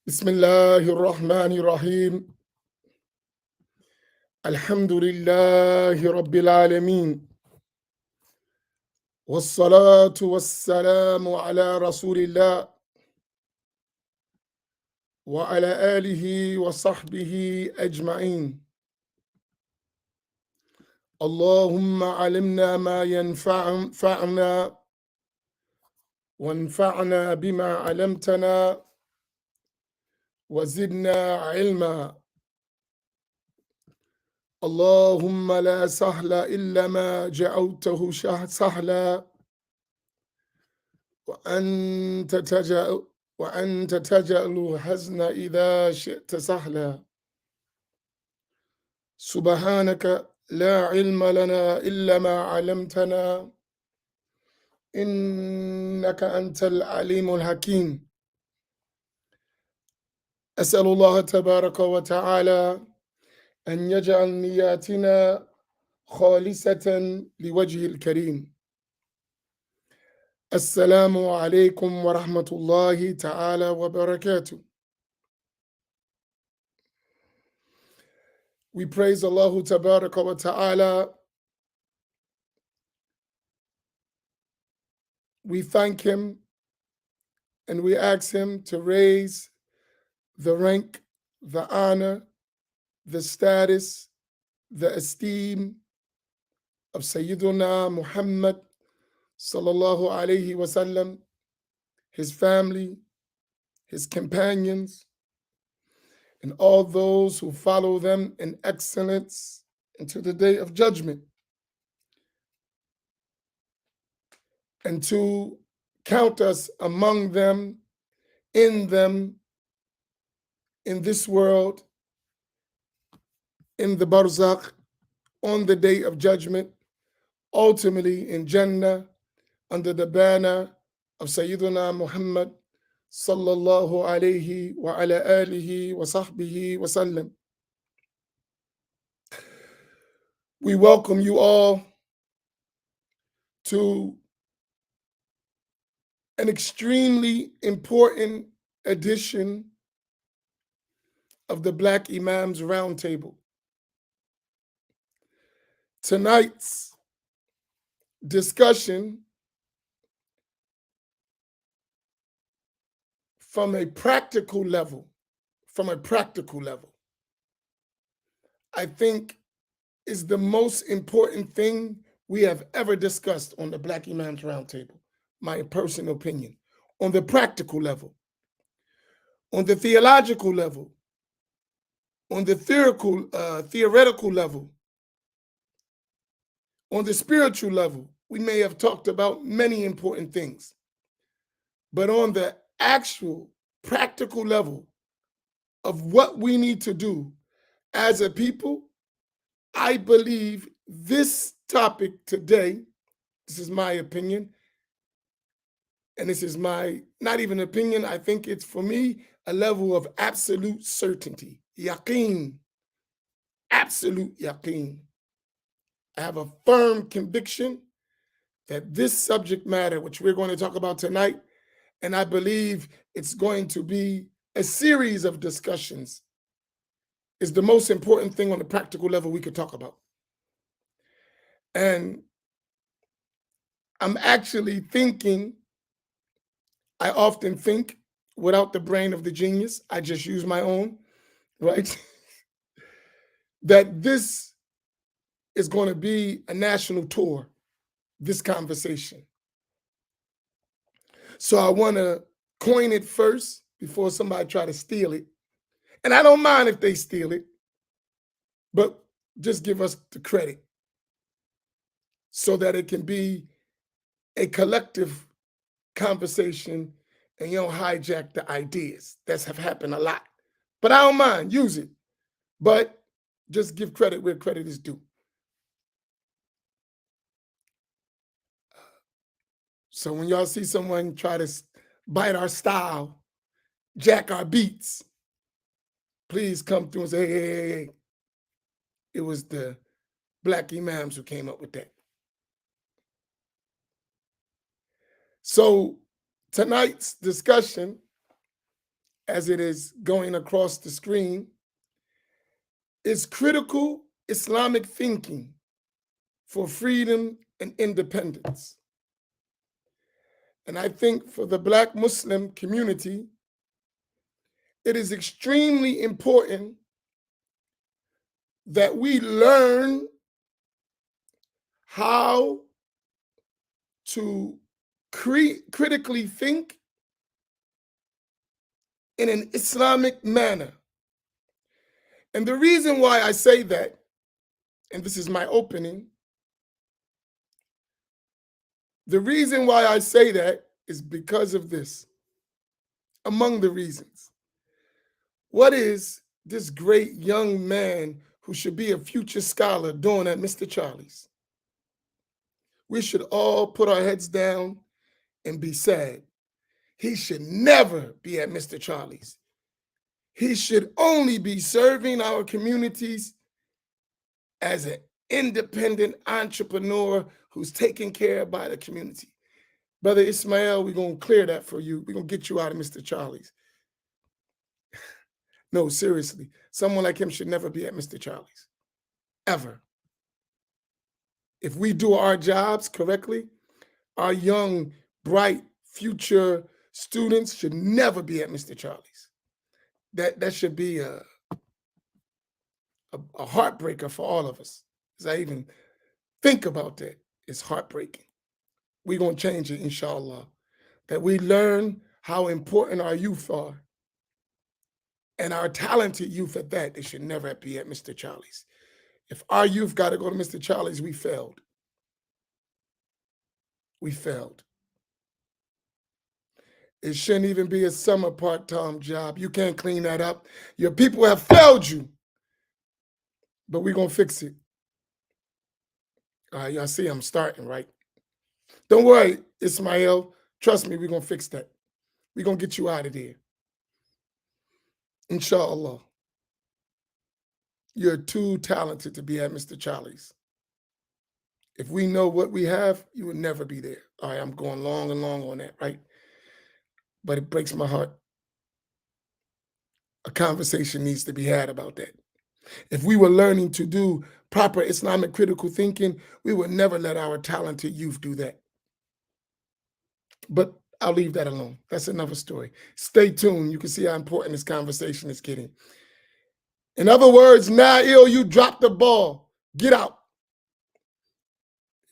بسم الله الرحمن الرحيم الحمد لله رب العالمين والصلاة والسلام على رسول الله وعلى آله وصحبه أجمعين. اللهم علمنا ما ينفعنا وانفعنا بما علمتنا وزدنا علما. اللهم لا سهل إلا ما جعلته سهلا وأنت تجعل الحزن إذا شئت سهلا. سبحانك لا علم لنا إلا ما علمتنا إنك أنت العليم الحكيم. أسأل الله تبارك وتعالى أن يجعل نياتنا خالصة لوجه الكريم. السلام عليكم ورحمة الله تعالى وبركاته. We praise Allah Tabaraka wa Ta'ala. We thank Him and we ask Him to raise the rank, the honor, the status, the esteem of Sayyiduna Muhammad sallallahu alayhi wasallam, his family, his companions, and all those who follow them in excellence until the day of judgment, and to count us among them, in this world, in the barzakh, on the day of judgment, ultimately in Jannah, under the banner of Sayyiduna Muhammad sallallahu alayhi wa ala alihi wa sahbihi wa sallam. We welcome you all to an extremely important edition of the Black Imams Roundtable. Tonight's discussion from a practical level, I think is the most important thing we have ever discussed on the Black Imams Roundtable, my personal opinion, on the practical level, on the theological level, on the theoretical level, on the spiritual level. We may have talked about many important things, but on the actual practical level of what we need to do as a people, I believe this topic today, this is my opinion, and this is my, not even opinion, I think it's, for me, a level of absolute certainty, yaqeen, absolute yaqeen. I have a firm conviction that this subject matter, which we're going to talk about tonight, and I believe it's going to be a series of discussions, is the most important thing on the practical level we could talk about. And I'm actually thinking, I often think without the brain of the genius, I just use my own, right? That this is going to be a national tour, this conversation. So I want to coin it first before somebody try to steal it. And I don't mind if they steal it, but just give us the credit so that it can be a collective conversation and you don't hijack the ideas. That's have happened a lot. But I don't mind, use it. But just give credit where credit is due. So when y'all see someone try to bite our style, jack our beats, please come through and say, hey. It was the Black Imams who came up with that. So tonight's discussion, as it is going across the screen, is critical Islamic thinking for freedom and independence. And I think for the Black Muslim community, it is extremely important that we learn how to critically think in an Islamic manner. And the reason why I say that, and this is my opening, the reason why I say that is because of this. Among the reasons, what is this great young man who should be a future scholar doing at Mr. Charlie's? We should all put our heads down and be sad. He should never be at Mr. Charlie's. He should only be serving our communities as an independent entrepreneur who's taken care of by the community. Brother Ismail, we're going to clear that for you. We're going to get you out of Mr. Charlie's. No, seriously. Someone like him should never be at Mr. Charlie's, ever. If we do our jobs correctly, our young, bright, future students should never be at Mr. Charlie's. That should be a heartbreaker for all of us. As I even think about that, it's heartbreaking. We're going to change it, inshallah. That we learn how important our youth are. And our talented youth at that, they should never be at Mr. Charlie's. If our youth got to go to Mr. Charlie's, we failed. We failed. It shouldn't even be a summer part-time job. You can't clean that up. Your people have failed you. But we're going to fix it. All right, y'all see I'm starting, right? Don't worry, Ismail. Trust me, we're going to fix that. We're going to get you out of there. Inshallah. You're too talented to be at Mr. Charlie's. If we know what we have, you would never be there. All right, I'm going long and long on that, right? But it breaks my heart. A conversation needs to be had about that. If we were learning to do proper Islamic critical thinking, we would never let our talented youth do that. But I'll leave that alone. That's another story. Stay tuned. You can see how important this conversation is getting. In other words, Nail, you dropped the ball. Get out.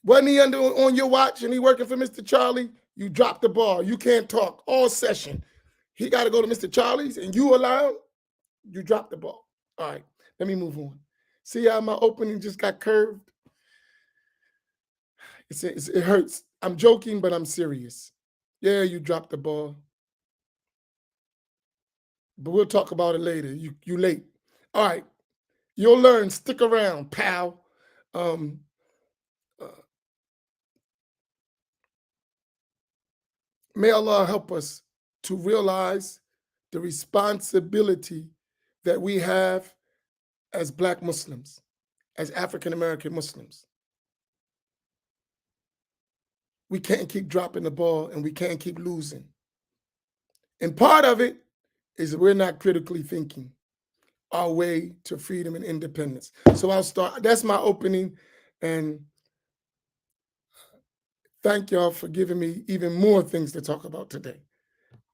Wasn't he on your watch and he working for Mr. Charlie? You dropped the ball. You can't talk all session. He got to go to Mr. Charlie's and you allow him? You dropped the ball. All right, let me move on. See how my opening just got curved? It hurts. I'm joking, but I'm serious. Yeah, you dropped the ball. But we'll talk about it later. You late. All right. You'll learn. Stick around, pal. May Allah help us to realize the responsibility that we have as Black Muslims, as African-American Muslims. We can't keep dropping the ball and we can't keep losing. And part of it is we're not critically thinking our way to freedom and independence. So I'll start. That's my opening. And thank y'all for giving me even more things to talk about today.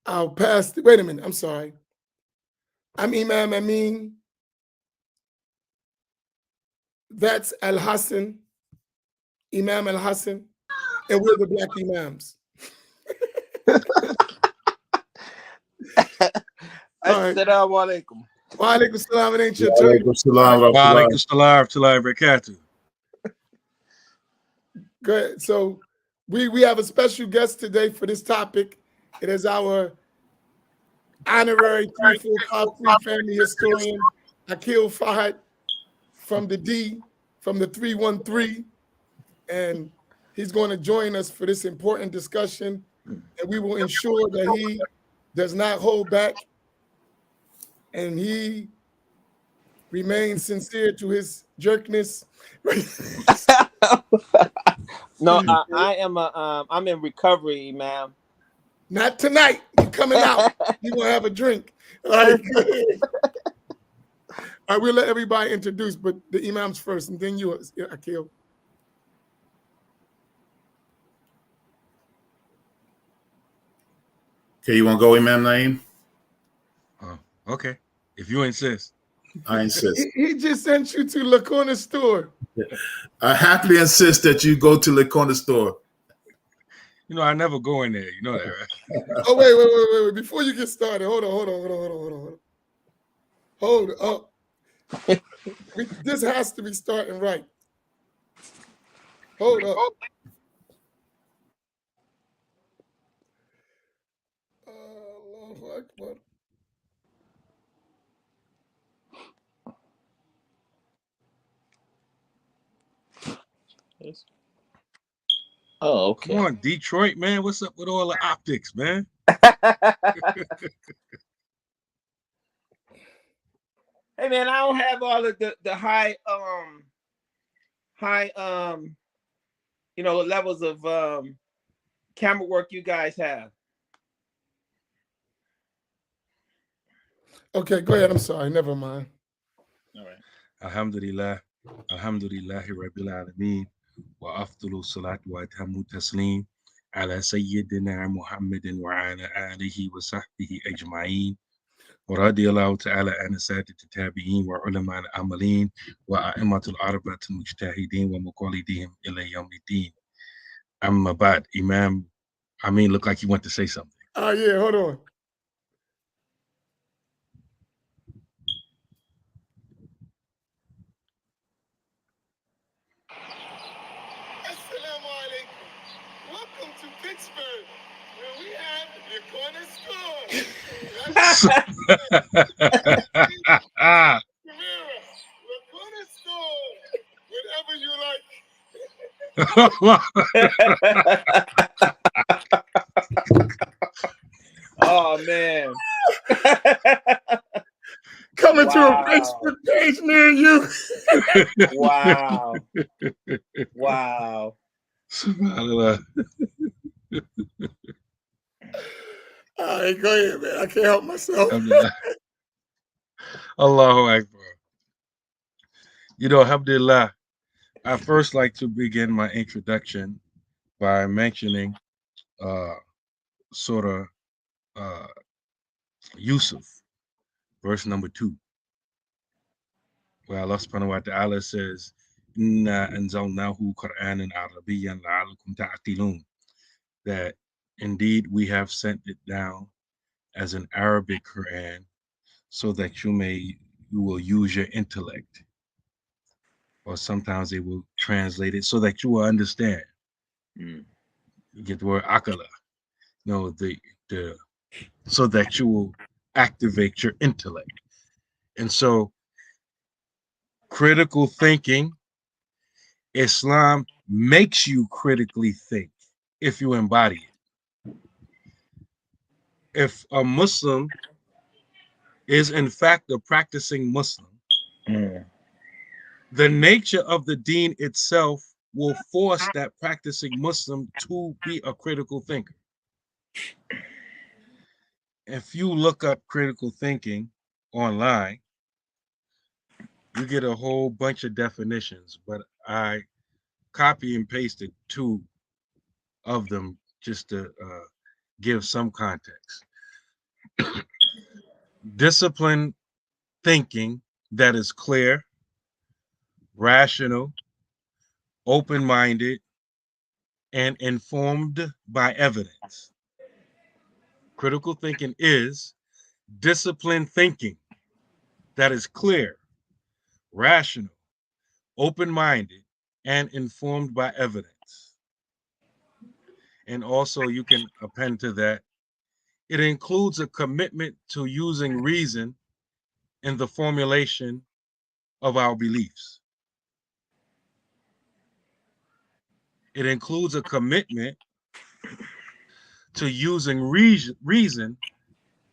I'll pass. Wait a minute. I'm sorry. I'm Imam Amin. That's Al-Hassan, Imam Al-Hassan, and we're the Black Imams. Assalamu alaikum. Wa alaikum salam. It ain't your turn. Wa alaikum salam. Wa alaikum salam wa barakatuh. Good. So we have a special guest today for this topic. It is our honorary 3453 family historian, Akil Fahad, from the 313. And he's going to join us for this important discussion. And we will ensure that he does not hold back and he remains sincere to his jerkness. No, I'm in recovery, ma'am. Not tonight. You're coming out. You gonna have a drink. All right, go ahead. All right, we'll let everybody introduce, but the imams first, and then you, Akil. Okay, you want to go, Imam Naeem? Okay, if you insist. I insist. He just sent you to the corner store. I happily insist that you go to the corner store. You know, I never go in there. You know that, right? Oh, wait. Before you get started, hold on. Hold up. This has to be starting right. Hold up. Allahu Akbar. Oh, okay. Come on, Detroit, man. What's up with all the optics, man? Hey man, I don't have all of the high levels of camera work you guys have. Okay, go ahead. I'm sorry. Never mind. All right. Alhamdulillah. Alhamdulillahi Rabbil Alameen. Wa afdalu salatu wa atamu taslim ala Sayyidina Muhammadin wa ala alihi wa sahbihi ajma'in. ورضي الله تعالى عن السادة التابعين وعلماء العاملين وأئمة الأربعة المجتهدين ومقلديهم إلى يوم الدين. أما بعد, Imam, Amin looked like you want to say something. Oh, yeah, hold on. Assalamu alaikum. Welcome to Pittsburgh, where we have your corner store. The corner store. Whatever you like. Oh man. Coming to a Facebook page near you. Wow. Wow. Subhanallah. All right, go ahead, man. I can't help myself. Allahu Akbar. You know, alhamdulillah, I first like to begin my introduction by mentioning Surah Yusuf, verse number 2, where Allah subhanahu wa ta'ala says, Inna anzalnahu Qur'anan Arabiyyan la'alakum ta'qilun, that indeed we have sent it down as an Arabic Quran so that you will use your intellect. Or sometimes they will translate it so that you will understand. You get the word akala. No, so that you will activate your intellect. And so critical thinking, Islam makes you critically think if you embody it. If a Muslim is in fact a practicing Muslim, the nature of the deen itself will force that practicing Muslim to be a critical thinker. If you look up critical thinking online, you get a whole bunch of definitions, but I copy and pasted 2 of them just to give some context. Disciplined thinking that is clear, rational, open-minded, and informed by evidence. Critical thinking is disciplined thinking that is clear, rational, open-minded, and informed by evidence. And also you can append to that, it includes a commitment to using reason in the formulation of our beliefs. It includes a commitment to using reason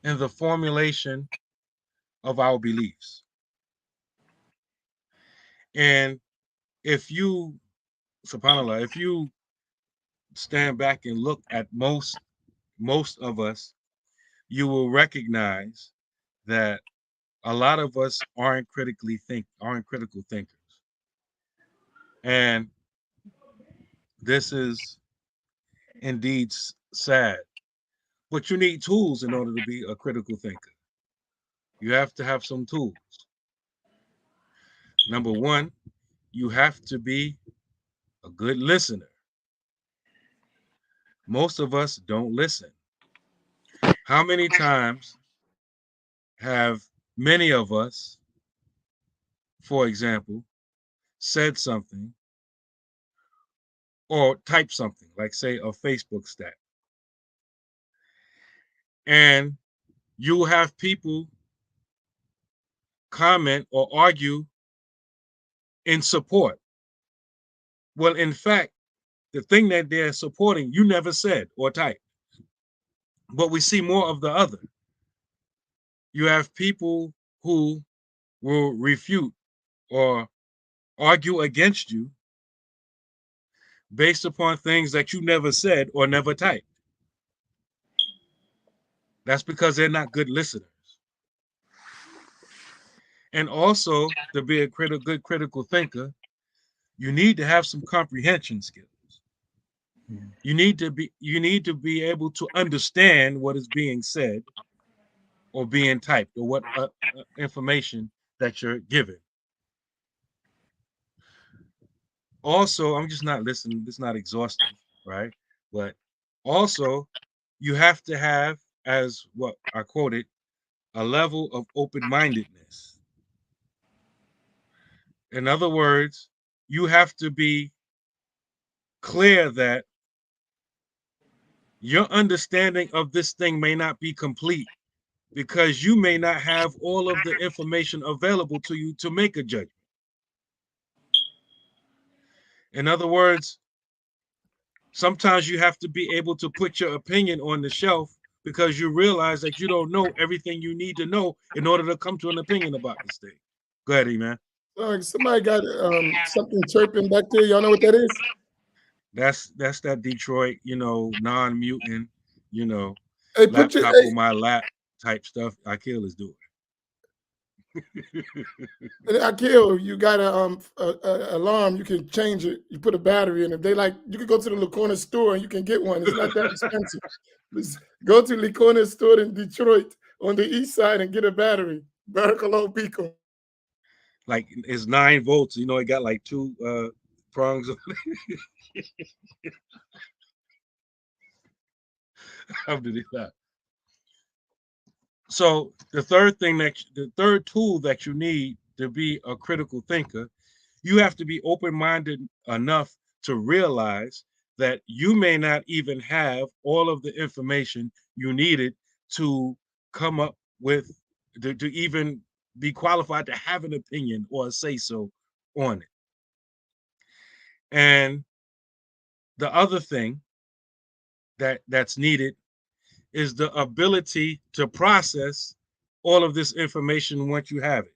in the formulation of our beliefs. And if you, subhanAllah, if you stand back and look at most of us, you will recognize that a lot of us aren't critical thinkers. And this is indeed sad. But you need tools in order to be a critical thinker. You have to have some tools. Number one, you have to be a good listener. Most of us don't listen. How many times have many of us, for example, said something or typed something, like say a Facebook stat, and you have people comment or argue in support? Well, in fact, the thing that they're supporting, you never said or typed. But we see more of the other. You have people who will refute or argue against you based upon things that you never said or never typed. That's because they're not good listeners. And also, to be a good critical thinker, you need to have some comprehension skills. You need to be able to understand what is being said or being typed, or what information that you're given. Also, I'm just not listening. It's not exhaustive, right? But also, you have to have, as what I quoted, a level of open-mindedness. In other words, you have to be clear that your understanding of this thing may not be complete, because you may not have all of the information available to you to make a judgment. In other words, sometimes you have to be able to put your opinion on the shelf because you realize that you don't know everything you need to know in order to come to an opinion about this thing. Go ahead, man. Sorry, somebody got something chirping back there. Y'all know what that is? That's that Detroit, non-mutant, Hey, put your laptop hey, on my lap type stuff. Akil is doing. Akil, you got a alarm. You can change it. You put a battery in it. You can go to the Lacorna store and you can get one. It's not that expensive. Just go to Lacorna store in Detroit on the east side and get a battery. Baracalo Pico. Like, it's 9 volts. It got like 2 prongs on it. Alhamdulillah. So the third tool that you need to be a critical thinker, you have to be open-minded enough to realize that you may not even have all of the information you needed to come up with, to even be qualified to have an opinion or a say-so on it. And the other thing that's needed is the ability to process all of this information once you have it.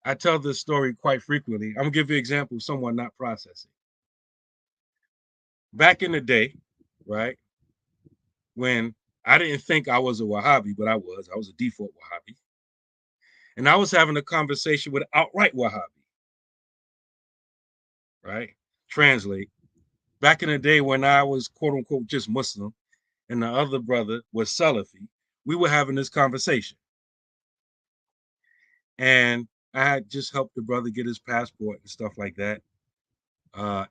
I tell this story quite frequently. I'm gonna give you an example of someone not processing. Back in the day, right, when I didn't think I was a Wahhabi, but I was a default Wahhabi. And I was having a conversation with an outright Wahhabi, right? Translate. Back in the day when I was quote unquote just Muslim and the other brother was Salafi, we were having this conversation. And I had just helped the brother get his passport and stuff like that.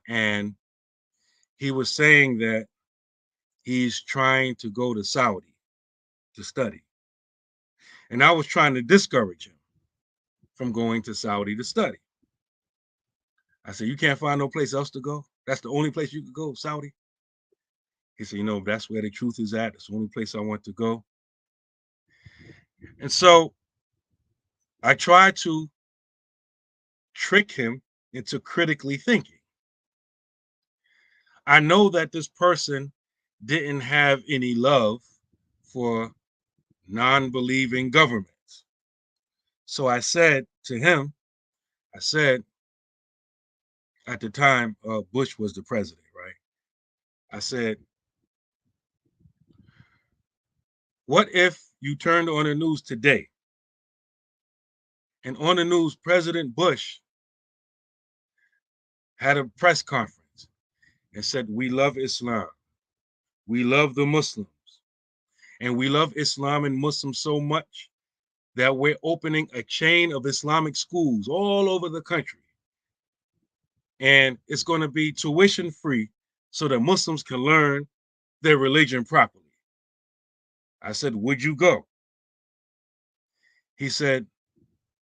And he was saying that he's trying to go to Saudi to study. And I was trying to discourage him from going to Saudi to study. I said, you can't find no place else to go? That's the only place you could go, Saudi? He said, that's where the truth is at. It's the only place I want to go. And so I tried to trick him into critically thinking. I know that this person didn't have any love for non-believing governments. So I said to him, at the time, Bush was the president, right? I said, what if you turned on the news today And on the news, President Bush had a press conference and said, "We love Islam. We love the Muslims. And we love Islam and Muslims so much that we're opening a chain of Islamic schools all over the country. And it's going to be tuition free so that Muslims can learn their religion properly." I said, "Would you go?" He said,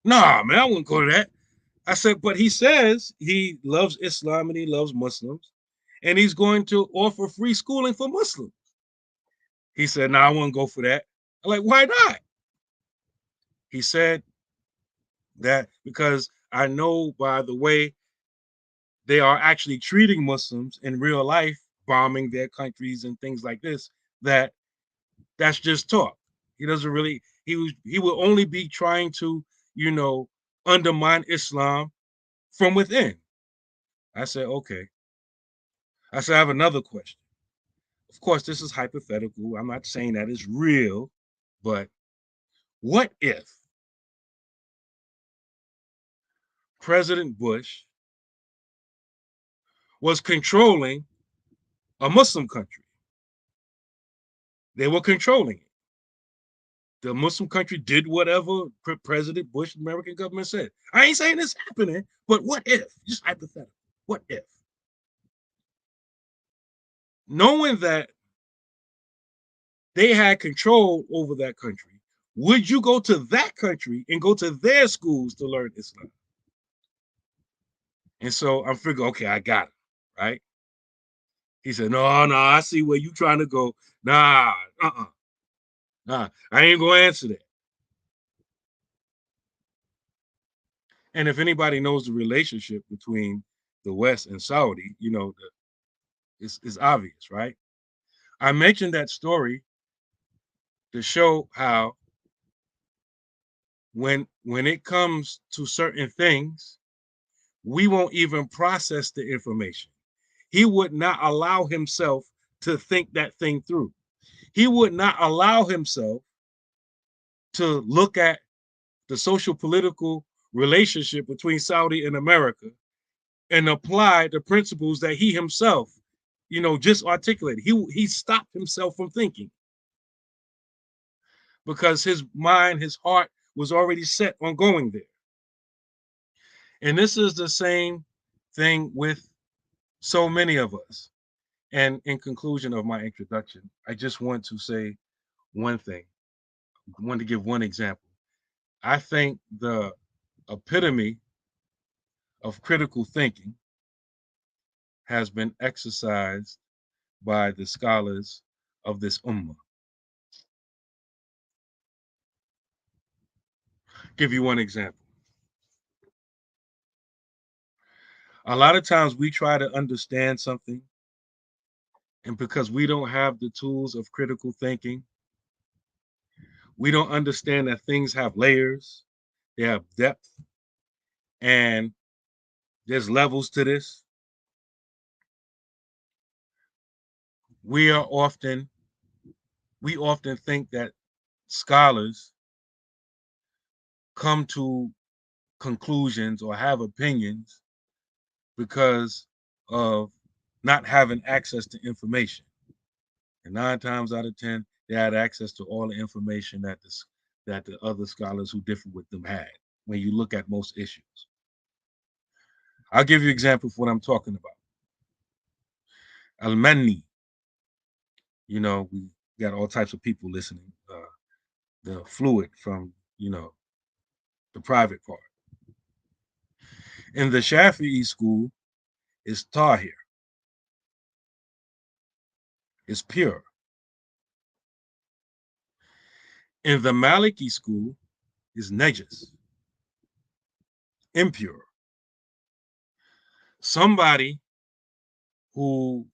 "Nah, man, I wouldn't go to that." I said, "But he says he loves Islam and he loves Muslims, and he's going to offer free schooling for Muslims." He said, "Nah, I wouldn't go for that." I'm like, "Why not?" He said that because I know by the way they are actually treating Muslims in real life, bombing their countries and things like this, that's just talk. He doesn't really, he will only be trying to, undermine Islam from within. I said, okay. I said, I have another question. Of course, this is hypothetical. I'm not saying that it's real, but what if President Bush was controlling a Muslim country? They were controlling it. The Muslim country did whatever President Bush, the American government said. I ain't saying it's happening, but what if? Just hypothetical. What if? Knowing that they had control over that country, would you go to that country and go to their schools to learn Islam? And so I'm figuring, okay, I got it, right? He said, no, I see where you trying to go. Nah, I ain't gonna answer that. And if anybody knows the relationship between the West and Saudi, it's obvious, right? I mentioned that story to show how when it comes to certain things, we won't even process the information. He would not allow himself to think that thing through. He would not allow himself to look at the social political relationship between Saudi and America and apply the principles that he himself, just articulated. He stopped himself from thinking because his mind, his heart was already set on going there. And this is the same thing with so many of us. And in conclusion of my introduction, I just want to say one thing. I want to give one example. I think the epitome of critical thinking has been exercised by the scholars of this ummah. Give you one example. A lot of times we try to understand something, and because we don't have the tools of critical thinking, we don't understand that things have layers, they have depth, and there's levels to this. We often think that scholars come to conclusions or have opinions because of not having access to information. And 9 times out of 10, they had access to all the information that the other scholars who differ with them had when you look at most issues. I'll give you an example of what I'm talking about. Al-Manni, we got all types of people listening. The fluid from, the private part. In the Shafi'i school, is tahir. It's pure. In the Maliki school, is najas, impure. Somebody who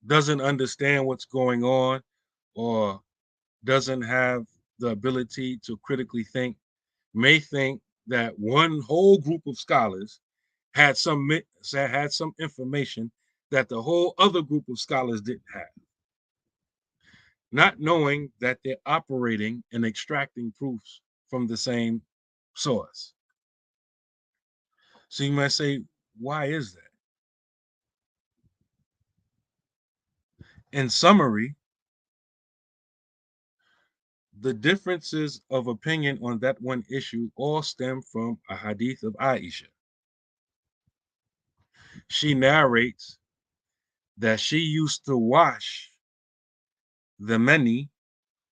doesn't understand what's going on or doesn't have the ability to critically think may think that one whole group of scholars had some information that the whole other group of scholars didn't have, not knowing that they're operating and extracting proofs from the same source. So you might say, why is that? In summary, the differences of opinion on that one issue all stem from a hadith of Aisha. She narrates that she used to wash the mani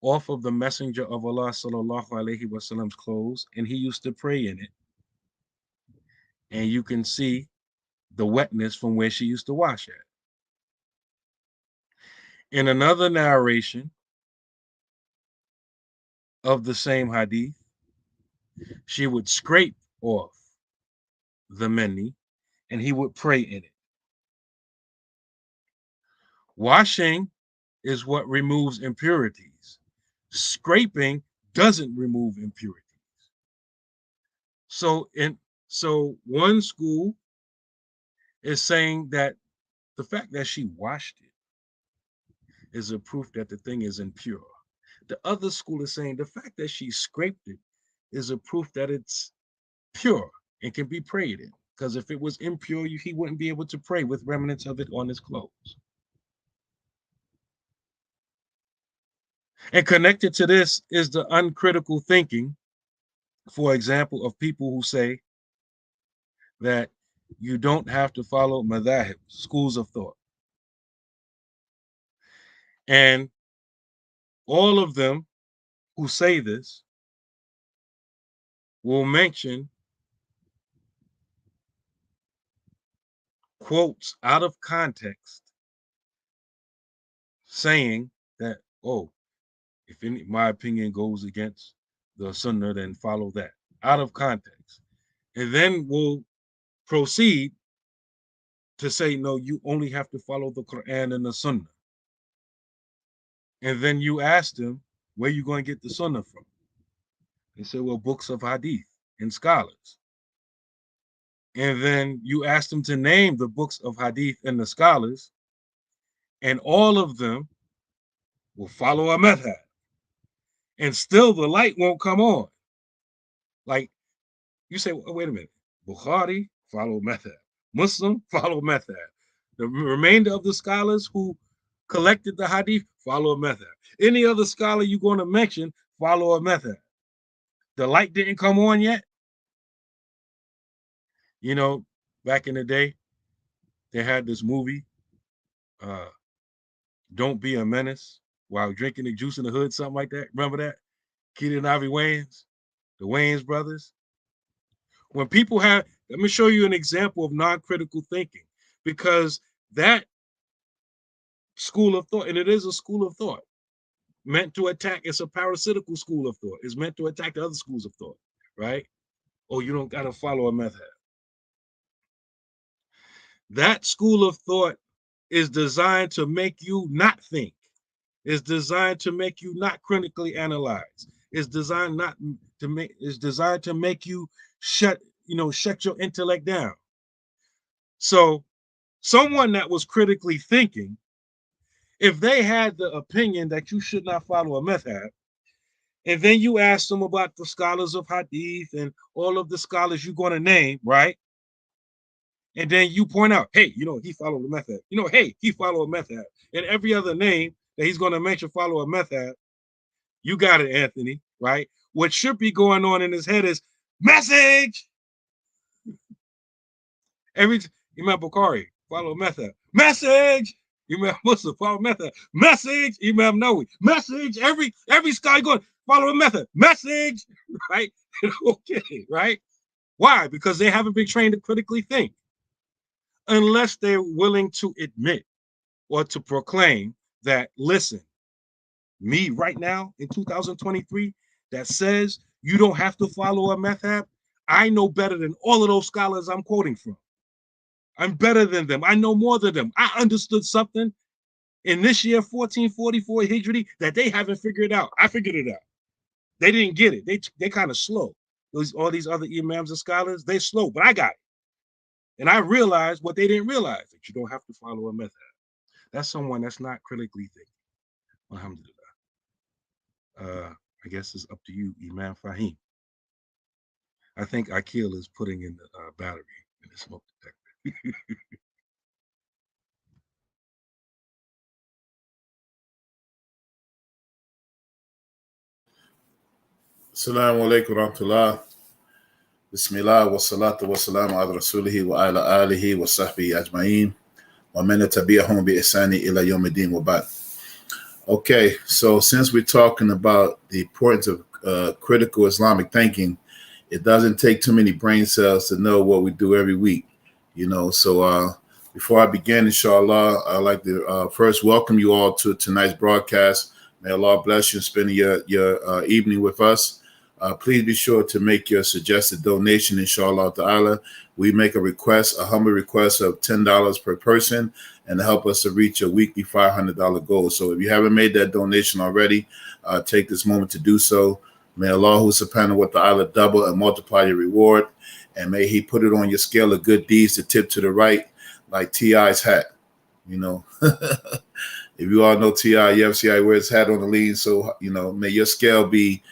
off of the Messenger of Allah sallallahu alaihi wasallam's clothes, and he used to pray in it. And you can see the wetness from where she used to wash at. In another narration of the same hadith, she would scrape off the mani and he would pray in it. Washing is what removes impurities. Scraping doesn't remove impurities. So one school is saying that the fact that she washed it is a proof that the thing is impure. The other school is saying the fact that she scraped it is a proof that it's pure and can be prayed in. Because if it was impure, he wouldn't be able to pray with remnants of it on his clothes. And connected to this is the uncritical thinking, for example, of people who say that you don't have to follow madhahib, schools of thought. And all of them who say this will mention quotes out of context saying that, oh, if my opinion goes against the sunnah, then follow that, out of context. And then we'll proceed to say, no, you only have to follow the Quran and the sunnah. And then you ask them, where you going to get the sunnah from? They say, well, books of hadith and scholars. And then you ask them to name the books of hadith and the scholars, and all of them will follow a madhab. And still the light won't come on. Like, you say, well, wait a minute. Bukhari, follow madhab. Muslim, follow madhab. The remainder of the scholars who collected the hadith, follow a madhab. Any other scholar you're going to mention, follow a madhab. The light didn't come on yet. You know, back in the day, they had this movie, Don't Be a Menace, while drinking the juice in the hood, something like that. Remember that? Keita and Ivy Wayans, the Wayans brothers. When people have, let me show you an example of non-critical thinking, because that school of thought, and it is a school of thought, meant to attack, it's a parasitical school of thought. It's meant to attack the other schools of thought, right? Oh, you don't got to follow a method. That school of thought is designed to make you not think. It's designed to make you not critically analyze. It's designed to make you shut your intellect down. So someone that was critically thinking, if they had the opinion that you should not follow a madhab, and then you ask them about the scholars of hadith and all of the scholars you're going to name, right? And then you point out, hey, he followed the madhab. Hey, he followed a madhab. And every other name that he's going to mention follow a madhab. You got it, Anthony, right? What should be going on in his head is message. Imam Bukhari, follow method. Message. Imam Muslim, follow method. Message. Imam Nawawi, message. Every scholar going, follow a method. Message. Right? Okay, right? Why? Because they haven't been trained to critically think. Unless they're willing to admit or to proclaim that, listen, me right now in 2023 that says you don't have to follow a madhab, I know better than all of those scholars I'm quoting from. I'm better than them. I know more than them. I understood something in this year, 1444 Hijri, that they haven't figured out. I figured it out. They didn't get it. They kind of slow. All these other imams and scholars, they're slow, but I got it. And I realized what they didn't realize, that you don't have to follow a method. That's someone that's not critically thinking. Alhamdulillah. I guess it's up to you, Imam Faheem. I think Akil is putting in the battery in the smoke detector. Assalamu alaikum warahmatullah. Bismillah wa salatu wa salamu ala rasulihi wa ala alihi wa sahbihi ajma'in. Wa man tabi'ahum bi ihsani ila yawmiddin wa ba'd. Okay, so since we're talking about the importance of critical Islamic thinking, it doesn't take too many brain cells to know what we do every week, you know. So before I begin, inshallah, I'd like to first welcome you all to tonight's broadcast. May Allah bless you in spending your evening with us. Please be sure to make your suggested donation, inshallah ta'ala. We make a humble request of $10 per person, and to help us to reach a weekly $500 goal. So if you haven't made that donation already, take this moment to do so. May Allah subhanahu wa ta'ala double and multiply your reward, and may he put it on your scale of good deeds to tip to the right, like T.I.'s hat. You know, if you all know T.I., you ever see how he wears his hat on the lean? So, you know, may your scale be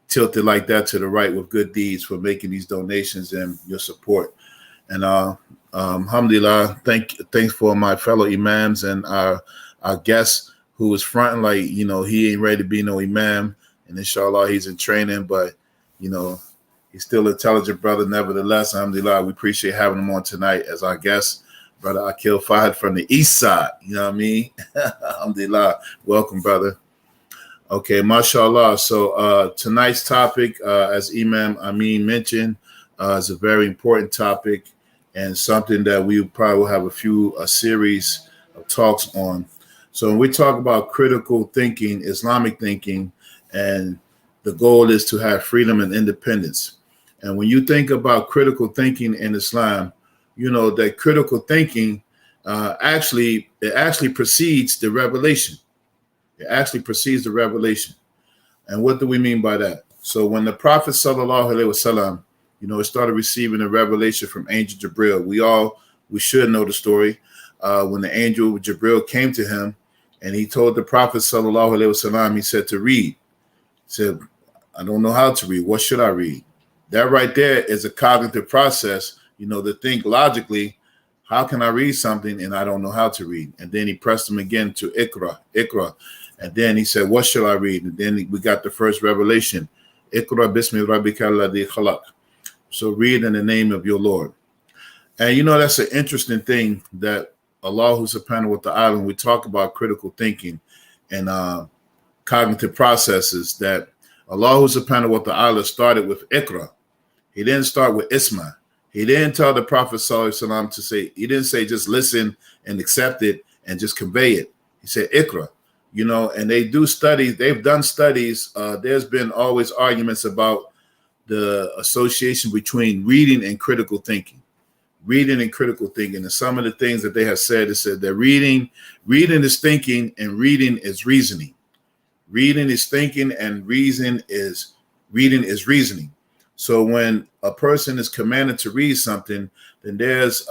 tilted like that to the right with good deeds for making these donations and your support. And alhamdulillah, thanks for my fellow imams and our guest who was fronting like, you know, he ain't ready to be no imam, and inshallah he's in training, but you know, he's still an intelligent brother nevertheless. Alhamdulillah, we appreciate having him on tonight as our guest, brother Akil Fahad from the east side, you know what I mean? Alhamdulillah, welcome, brother. Okay, mashallah. So tonight's topic, as Imam Amin mentioned, is a very important topic and something that we probably will have a series of talks on. So when we talk about critical thinking, Islamic thinking, and the goal is to have freedom and independence. And when you think about critical thinking in Islam, you know that critical thinking actually precedes the revelation. It actually precedes the revelation. And what do we mean by that? So when the Prophet sallallahu alaihi wasallam, you know, started receiving a revelation from Angel Jibril, we should know the story. When the angel Jibril came to him and he told the Prophet sallallahu alaihi wasallam, he said to read. He said, I don't know how to read. What should I read? That right there is a cognitive process, you know, to think logically, how can I read something and I don't know how to read? And then he pressed him again to Iqra. And then he said, what shall I read? And then we got the first revelation. Iqra bismi rabbika alladhi khalaq. So read in the name of your Lord. And you know, that's an interesting thing that Allah subhanahu wa ta'ala, when we talk about critical thinking and cognitive processes, that Allah subhanahu wa ta'ala started with Iqra. He didn't start with Isma. He didn't tell the Prophet sallallahu alaihi wasallam to say, he didn't say just listen and accept it and just convey it. He said Iqra. You know, and they've done studies. There's been always arguments about the association between reading and critical thinking. And some of the things that they have said is that reading is thinking and reading is reasoning. Reading is thinking and reading is reasoning. So when a person is commanded to read something, then there's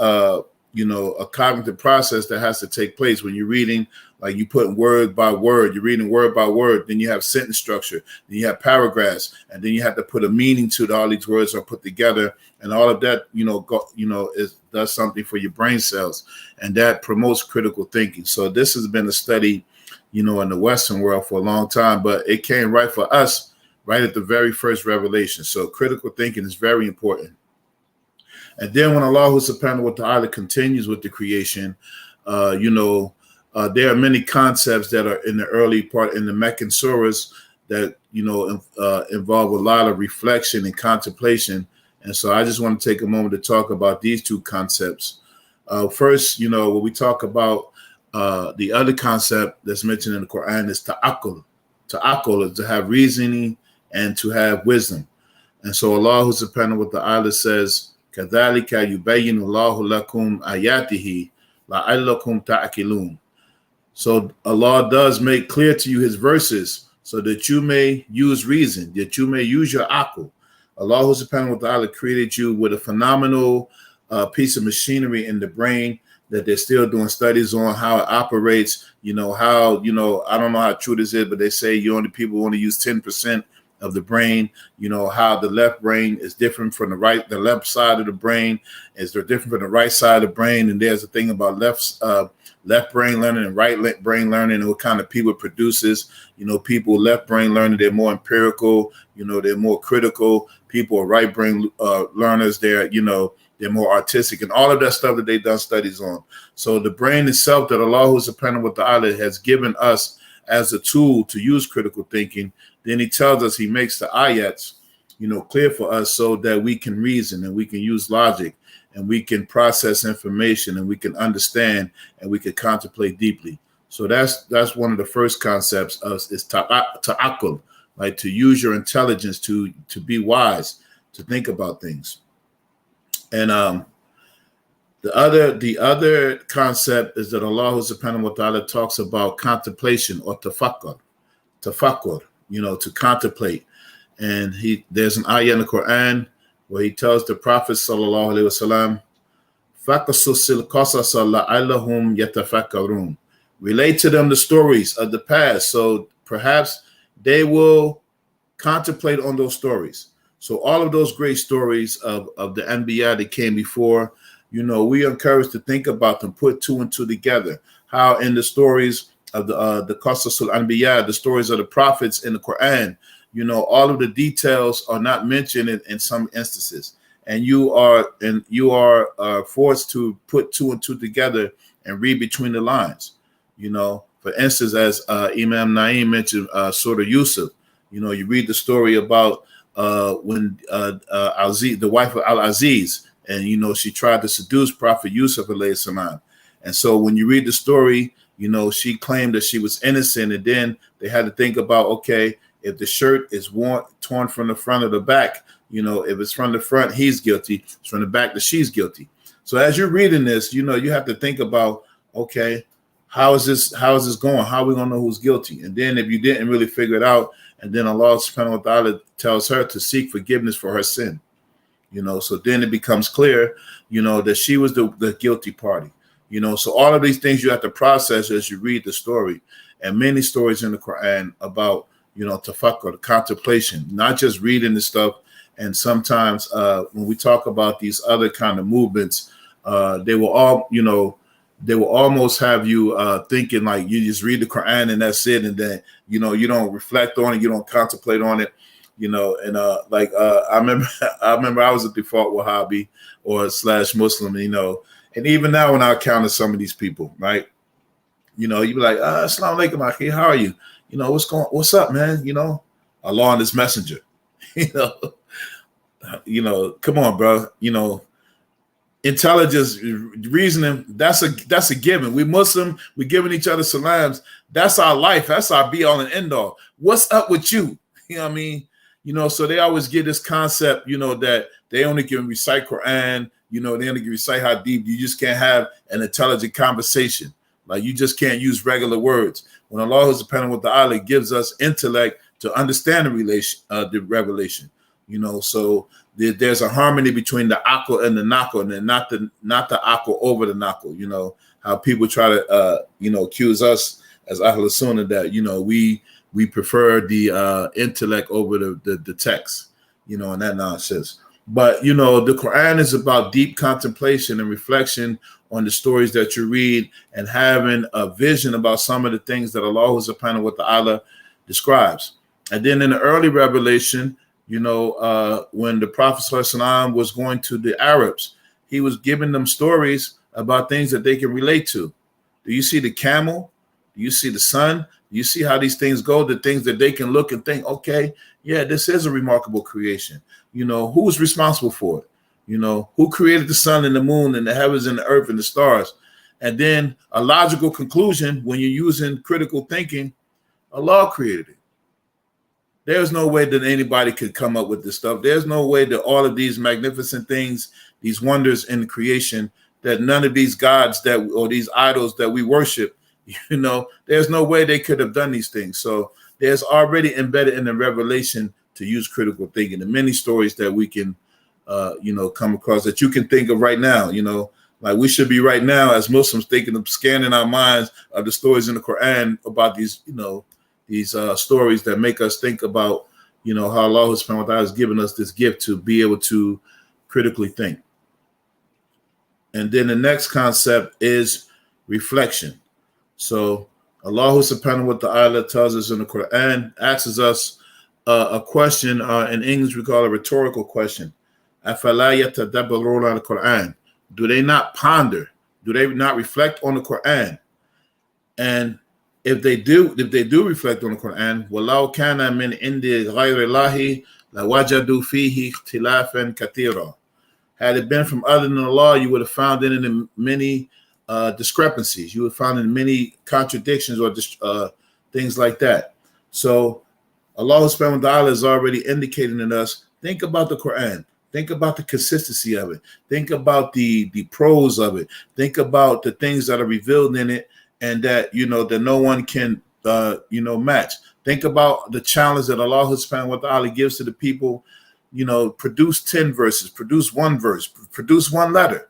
you know, a cognitive process that has to take place when you're reading, like you put word by word, you're reading word by word, then you have sentence structure, then you have paragraphs, and then you have to put a meaning to it. All these words are put together, and all of that, you know, does something for your brain cells, and that promotes critical thinking. So this has been a study, you know, in the Western world for a long time, but it came right for us right at the very first revelation. So critical thinking is very important. And then when Allah subhanahu wa ta'ala continues with the creation, you know, there are many concepts that are in the early part in the Meccan surahs that, you know, involve a lot of reflection and contemplation. And so I just want to take a moment to talk about these two concepts. First, you know, when we talk about the other concept that's mentioned in the Quran is ta'akul. Ta'akul is to have reasoning and to have wisdom. And so Allah subhanahu wa ta'ala says, كَذَلِكَ يُبَيِّنُ اللَّهُ لَكُمْ آيَاتِهِ لَعَلَّكُمْ تَعْقِلُونَ. So Allah does make clear to you his verses so that you may use reason, that you may use your akal. Allah subhanahu wa ta'ala created you with a phenomenal piece of machinery in the brain that they're still doing studies on how it operates. You know, how, you know, I don't know how true this is, but they say people only use 10% of the brain, how the left brain is different from the left side of the brain is they're different from the right side of the brain. And there's a thing about left brain learning and right brain learning and what kind of people it produces. People with left brain learning, they're more empirical, they're more critical. People with right brain learners, they're more artistic and all of that stuff that they've done studies on. So the brain itself that Allah subhanahu wa ta'ala has given us as a tool to use critical thinking, then he tells us, he makes the ayats, clear for us so that we can reason and we can use logic and we can process information and we can understand and we can contemplate deeply. So that's one of the first concepts is ta'akul, like to use your intelligence to be wise, to think about things. And the other concept is that Allah subhanahu wa ta'ala talks about contemplation or tafakkur, to contemplate. And there's an ayah in the Quran where he tells the Prophet sallallahu alaihi wasallam, "Faqasus al-qasasa la'allahum yatafakkarun." Relate to them the stories of the past, so perhaps they will contemplate on those stories. So all of those great stories of the Anbiya that came before, we are encouraged to think about them, put two and two together. How in the stories of the Qasasul Anbiya, the stories of the prophets in the Quran, all of the details are not mentioned in some instances, and you are forced to put two and two together and read between the lines. For instance, as Imam Naim mentioned, Surah Yusuf. You read the story about when Aziz, the wife of Al-Aziz, and she tried to seduce Prophet Yusuf alayhi salam. And so when you read the story, she claimed that she was innocent, and then they had to think about, okay, if the shirt is torn from the front or the back, if it's from the front, he's guilty. It's from the back that she's guilty. So as you're reading this, you have to think about, okay, how is this going? How are we gonna know who's guilty? And then if you didn't really figure it out, and then Allah subhanahu wa ta'ala tells her to seek forgiveness for her sin. So then it becomes clear, that she was the guilty party. So all of these things you have to process as you read the story, and many stories in the Quran about, tafakkur, contemplation, not just reading the stuff. And sometimes when we talk about these other kind of movements, they will all, they will almost have you thinking like you just read the Quran and that's it. And then, you don't reflect on it. You don't contemplate on it, I remember I was a default Wahhabi or / Muslim, and even now when I encounter some of these people, right, you'd be like, Assalamu alaikum, akhi, how are you? What's up, man? Allah and his messenger, come on, bro, intelligence, reasoning, that's a given. We Muslim, we giving each other salams. That's our life. That's our be all and end all. What's up with you? You know what I mean? So they always get this concept, that they only can recite Quran, they only can recite hadith. You just can't have an intelligent conversation. Like you just can't use regular words. When Allah subhanahu wa ta'ala gives us intellect to understand the revelation, so there's a harmony between the akal and the nakal, and not the akal over the nakal. How people try to accuse us as Ahl Sunnah that we prefer the intellect over the text, and that nonsense. But the Quran is about deep contemplation and reflection on the stories that you read and having a vision about some of the things that Allah subhanahu wa ta'ala describes. And then in the early revelation, when the Prophet ﷺ was going to the Arabs, he was giving them stories about things that they can relate to. Do you see the camel? Do you see the sun? Do you see how these things go? The things that they can look and think, okay, yeah, this is a remarkable creation. Who's responsible for it? Who created the sun and the moon and the heavens and the earth and the stars? And then a logical conclusion, when you're using critical thinking, Allah created it. There's no way that anybody could come up with this stuff. There's no way that all of these magnificent things, these wonders in the creation, that none of these gods or these idols that we worship, there's no way they could have done these things. So there's already embedded in the revelation to use critical thinking. The many stories that we can, come across that you can think of right now, like we should be right now as Muslims thinking of scanning our minds of the stories in the Quran about these, these stories that make us think about, you know, how Allah subhanahu wa ta'ala has given us this gift to be able to critically think. And then the next concept is reflection. So Allah subhanahu wa ta'ala tells us in the Quran, asks us a question, in English we call it a rhetorical question. أَفَلَا يَتَدَبَّرُونَ الْقُرْآنَ. Do they not ponder? Do they not reflect on the Quran? And if they do reflect on the Quran, وَلَوْ كَانَ مِنْ عِنْدِ غَيْرِ اللَّهِ لَوَجَدُوا فِيهِ اخْتِلَافًا كَثِيرًا. Had it been from other than Allah, you would have found it in many discrepancies. You would find in many contradictions or things like that. So Allah subhanahu wa ta'ala is already indicating in us, think about the Quran. Think about the consistency of it. Think about the pros of it. Think about the things that are revealed in it and that, you know, that no one can, match. Think about the challenge that Allah subhanahu wa ta'ala gives to the people. You know, produce 10 verses, produce one verse, produce one letter,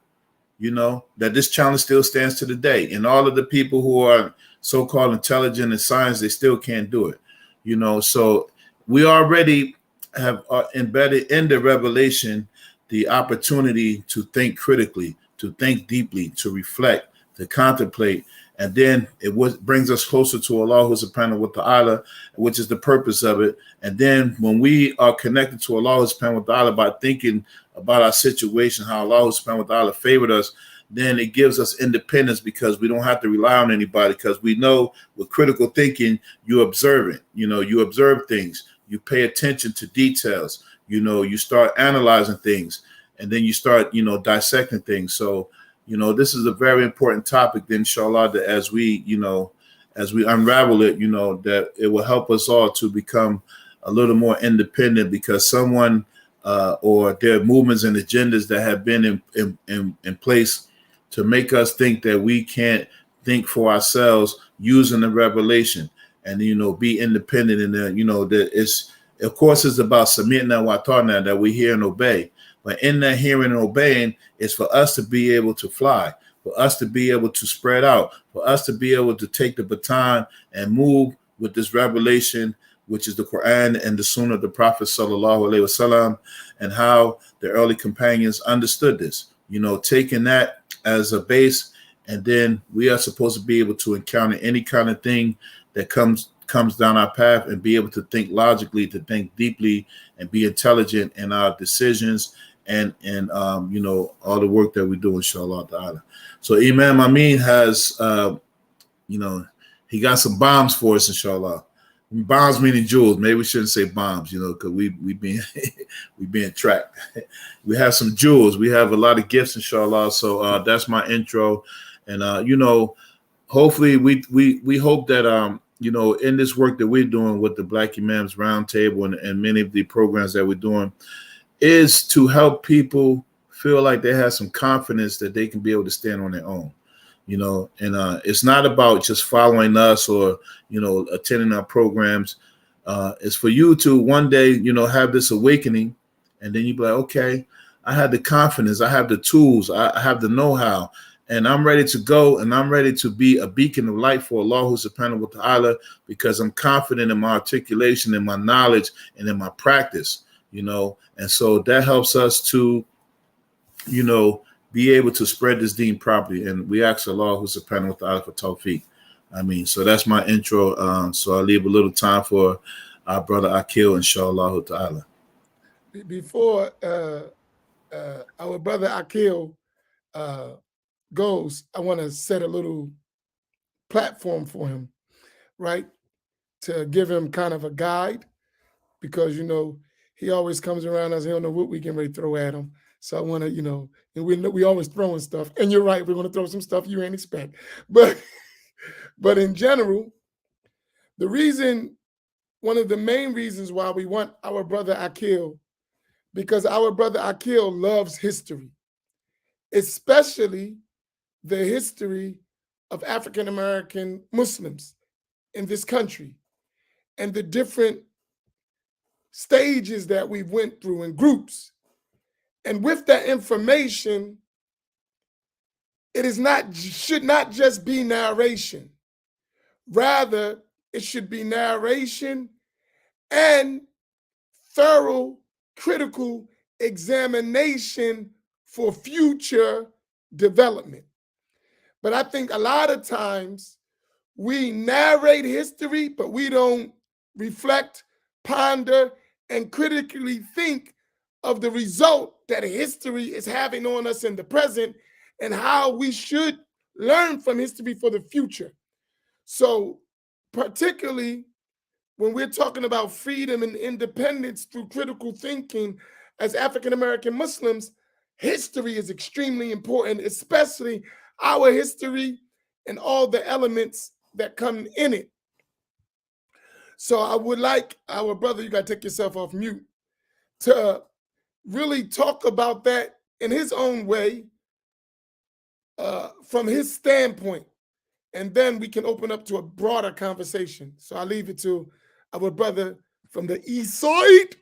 you know, that this challenge still stands to the day. And all of the people who are so-called intelligent in science, they still can't do it, you know. So we already have embedded in the revelation the opportunity to think critically, to think deeply, to reflect, to contemplate. And then it brings us closer to Allah subhanahu wa ta'ala, which is the purpose of it. And then when we are connected to Allah subhanahu wa ta'ala by thinking about our situation, how Allah subhanahu wa ta'ala favored us, then it gives us independence because we don't have to rely on anybody, because we know with critical thinking, you observe it. You know, you observe things, you pay attention to details, you know, you start analyzing things, and then you start, you know, dissecting things. So, you know, this is a very important topic, then, inshallah, that as we unravel it, you know, that it will help us all to become a little more independent, because someone or there are movements and agendas that have been in place to make us think that we can't think for ourselves using the revelation and, you know, be independent. And, you know, that it's, of course, it's about submitting that watana, that we hear and obey. But in that hearing and obeying, it's for us to be able to fly, for us to be able to spread out, for us to be able to take the baton and move with this revelation, which is the Quran and the Sunnah of the Prophet sallallahu alaihi wasallam, and how the early companions understood this. You know, taking that as a base, and then we are supposed to be able to encounter any kind of thing that comes down our path and be able to think logically, to think deeply, and be intelligent in our decisions. And you know, all the work that we do, inshallah ta'ala. So Imam Amin has, you know, he got some bombs for us, inshallah. Bombs meaning jewels. Maybe we shouldn't say bombs, you know, because we being tracked. We have some jewels. We have a lot of gifts, inshallah. So that's my intro. And you know, hopefully we hope that you know, in this work that we're doing with the Black Imams Roundtable and many of the programs that we're doing, is to help people feel like they have some confidence that they can be able to stand on their own, you know. And it's not about just following us or, you know, attending our programs. It's for you to one day, you know, have this awakening, and then you be like, okay, I have the confidence, I have the tools, I have the know-how, and I'm ready to go, and I'm ready to be a beacon of light for Allah subhanahu wa ta'ala, because I'm confident in my articulation, in my knowledge, and in my practice. You know, and so that helps us to, you know, be able to spread this deen properly. And we ask Allah subhanahu wa ta'ala for tawfiq. I mean, so that's my intro. So I'll leave a little time for our brother Akil, inshallah ta'ala. Before our brother Akil goes, I want to set a little platform for him, right? To give him kind of a guide, because, you know, he always comes around us. He don't know what we can really throw at him. So I want to, you know, and we always throwing stuff. And you're right, we're going to throw some stuff you ain't expect. But in general, one of the main reasons why we want our brother Akil, because our brother Akil loves history, especially the history of African-American Muslims in this country and the different stages that we went through in groups. And with that information, should not just be narration. Rather, it should be narration and thorough, critical examination for future development. But I think a lot of times we narrate history, but we don't reflect, ponder, and critically think of the result that history is having on us in the present and how we should learn from history for the future. So, particularly when we're talking about freedom and independence through critical thinking as African American Muslims, history is extremely important, especially our history and all the elements that come in it. So I would like our brother, you got to take yourself off mute, to really talk about that in his own way, from his standpoint. And then we can open up to a broader conversation. So I'll leave it to our brother from the east side.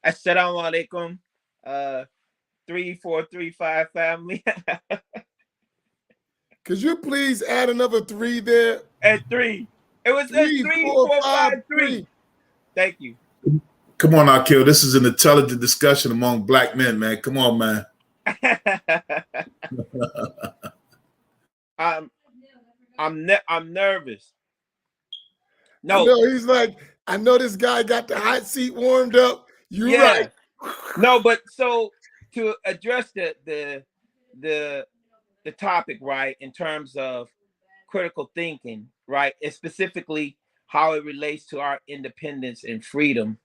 Assalamu alaikum. 3435 family. Could you please add another 3 there? At 3. It was 3, 3, 4, 4, 5, 5, 3. Thank you. Come on, Akil. This is an intelligent discussion among black men, man. Come on, man. I'm nervous. No, he's like, I know this guy got the hot seat warmed up. You're right. No, but so to address the topic, right, in terms of critical thinking, right, and specifically how it relates to our independence and freedom,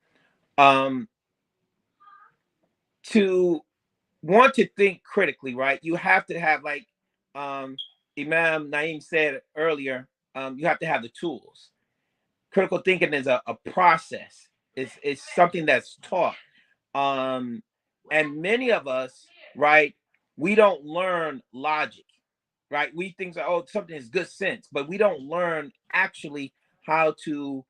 to want to think critically, right, you have to have, like Imam Naeem said earlier, you have to have the tools. Critical thinking is a process. It's something that's taught. And many of us, right, we don't learn logic, right? We think that, oh, something is good sense, but we don't learn actually how to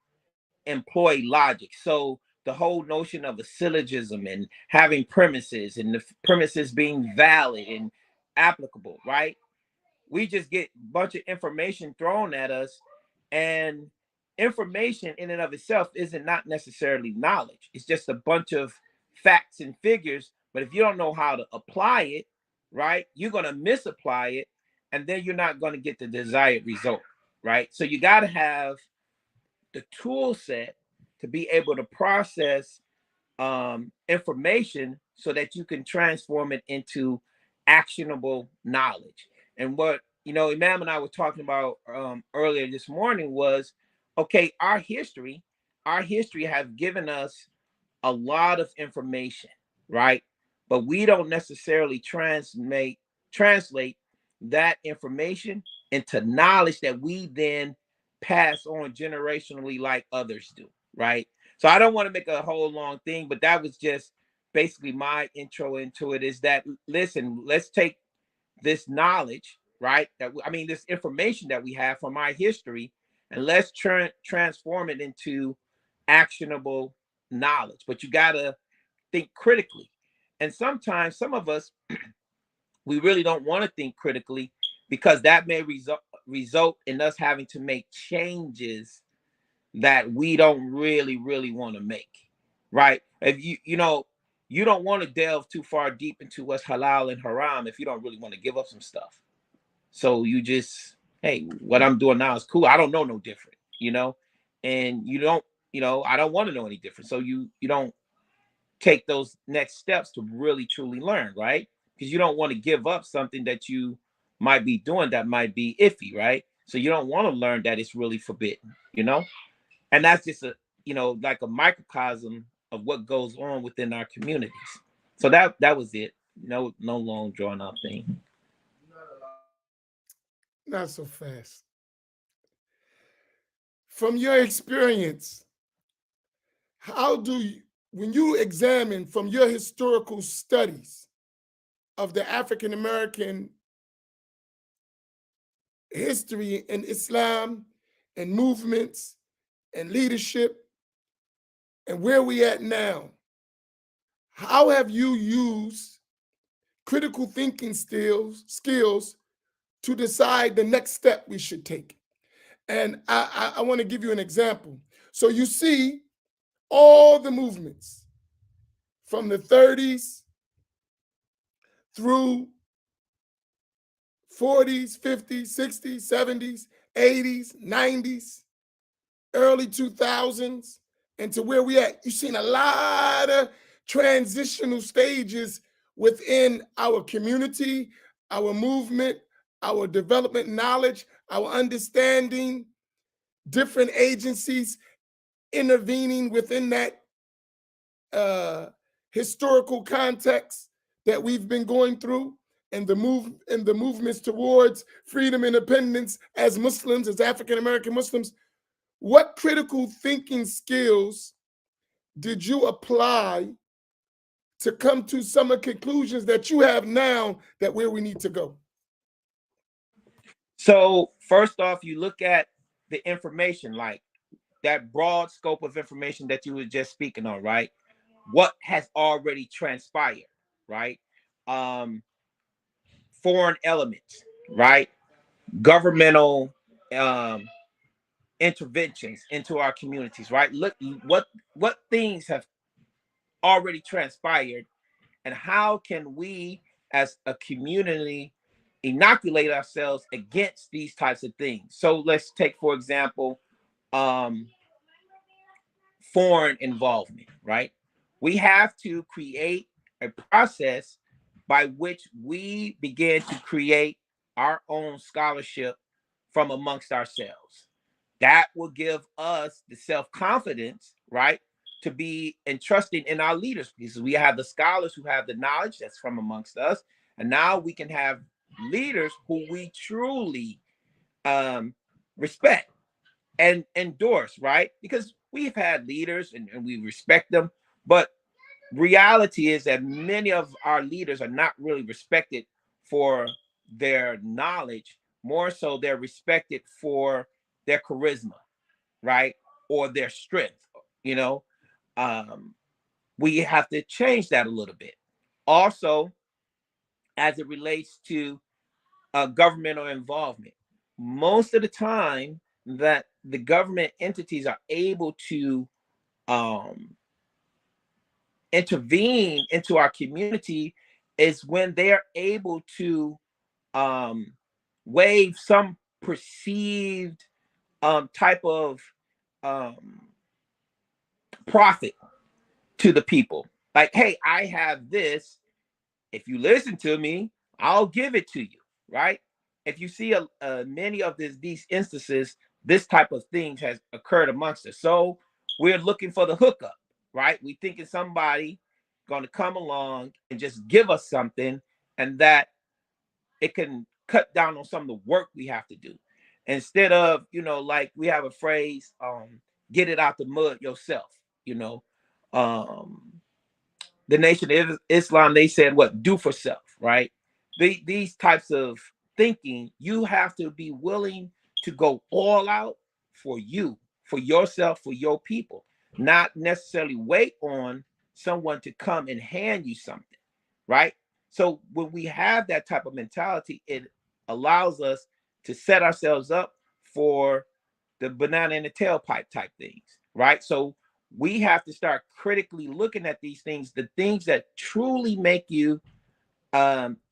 employ logic. So the whole notion of a syllogism and having premises and the premises being valid and applicable, right? We just get a bunch of information thrown at us, and information in and of itself isn't not necessarily knowledge. It's just a bunch of facts and figures. But if you don't know how to apply it, right, you're going to misapply it, and then you're not going to get the desired result, right? So you got to have the tool set to be able to process information so that you can transform it into actionable knowledge. And what, Imam and I were talking about earlier this morning was, okay, our history has given us a lot of information, right? But we don't necessarily translate that information into knowledge that we then pass on generationally like others do, right? So I don't want to make a whole long thing, but that was just basically my intro into it, is that, listen, let's take this knowledge, right? This information that we have from our history, and let's transform it into actionable knowledge. But you got to think critically. And sometimes some of us, we really don't want to think critically, because that may result in us having to make changes that we don't really want to make, right? If you don't want to delve too far deep into what's halal and haram if you don't really want to give up some stuff. So you just, hey, what I'm doing now is cool. I don't know no different, and you don't, I don't want to know any different. So you don't take those next steps to really truly learn, right? Because you don't want to give up something that you might be doing that might be iffy, right? So you don't want to learn that it's really forbidden, and that's just like a microcosm of what goes on within our communities. So that was it. No long drawn out thing. Not so fast. From your experience, how do you, when you examine from your historical studies of the African American history in Islam and movements and leadership and where we at now, how have you used critical thinking skills to decide the next step we should take? And I want to give you an example. So you see all the movements from the 30s through 40s, 50s, 60s, 70s, 80s, 90s, early 2000s, and to where we at. You've seen a lot of transitional stages within our community, our movement, our development knowledge, our understanding, different agencies intervening within that historical context that we've been going through, and the movements towards freedom, independence as Muslims, as African American Muslims. What critical thinking skills did you apply to come to some of the conclusions that you have now that where we need to go? So first off, you look at the information, like that broad scope of information that you were just speaking on, right? What has already transpired, right? Foreign elements, right? Governmental interventions into our communities, right? Look what things have already transpired, and how can we as a community inoculate ourselves against these types of things. So let's take, for example, foreign involvement, right? We have to create a process by which we begin to create our own scholarship from amongst ourselves. That will give us the self-confidence, right, to be entrusting in our leaders, because we have the scholars who have the knowledge that's from amongst us. And now we can have leaders who we truly respect and endorse, right? Because we've had leaders and we respect them, but reality is that many of our leaders are not really respected for their knowledge. More so, they're respected for their charisma, right? Or their strength, you know. We have to change that a little bit. Also, as it relates to governmental involvement, most of the time that the government entities are able to intervene into our community is when they're able to waive some perceived type of profit to the people. Like, hey, I have this. If you listen to me, I'll give it to you, right? If you see many of these instances, this type of things has occurred amongst us. So we're looking for the hookup, right? We thinking somebody going to come along and just give us something, and that it can cut down on some of the work we have to do. Instead of, like we have a phrase, get it out the mud yourself, the Nation of Islam, they said, what, do for self, right? These types of thinking, you have to be willing to go all out for you, for yourself, for your people, not necessarily wait on someone to come and hand you something, right? So when we have that type of mentality, it allows us to set ourselves up for the banana in the tailpipe type things, right? So we have to start critically looking at these things, the things that truly make you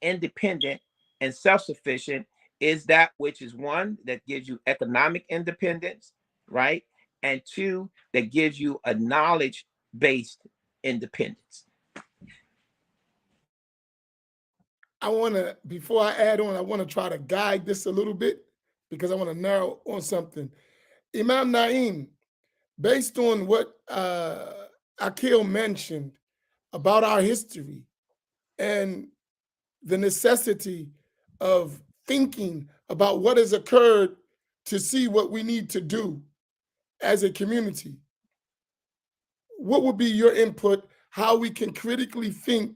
independent and self-sufficient is that which is, one, that gives you economic independence, right? And two, that gives you a knowledge-based independence. I want to, before I add on, I want to try to guide this a little bit because I want to narrow on something. Imam Naeem, based on what Akil mentioned about our history and the necessity of thinking about what has occurred to see what we need to do as a community, what would be your input, how we can critically think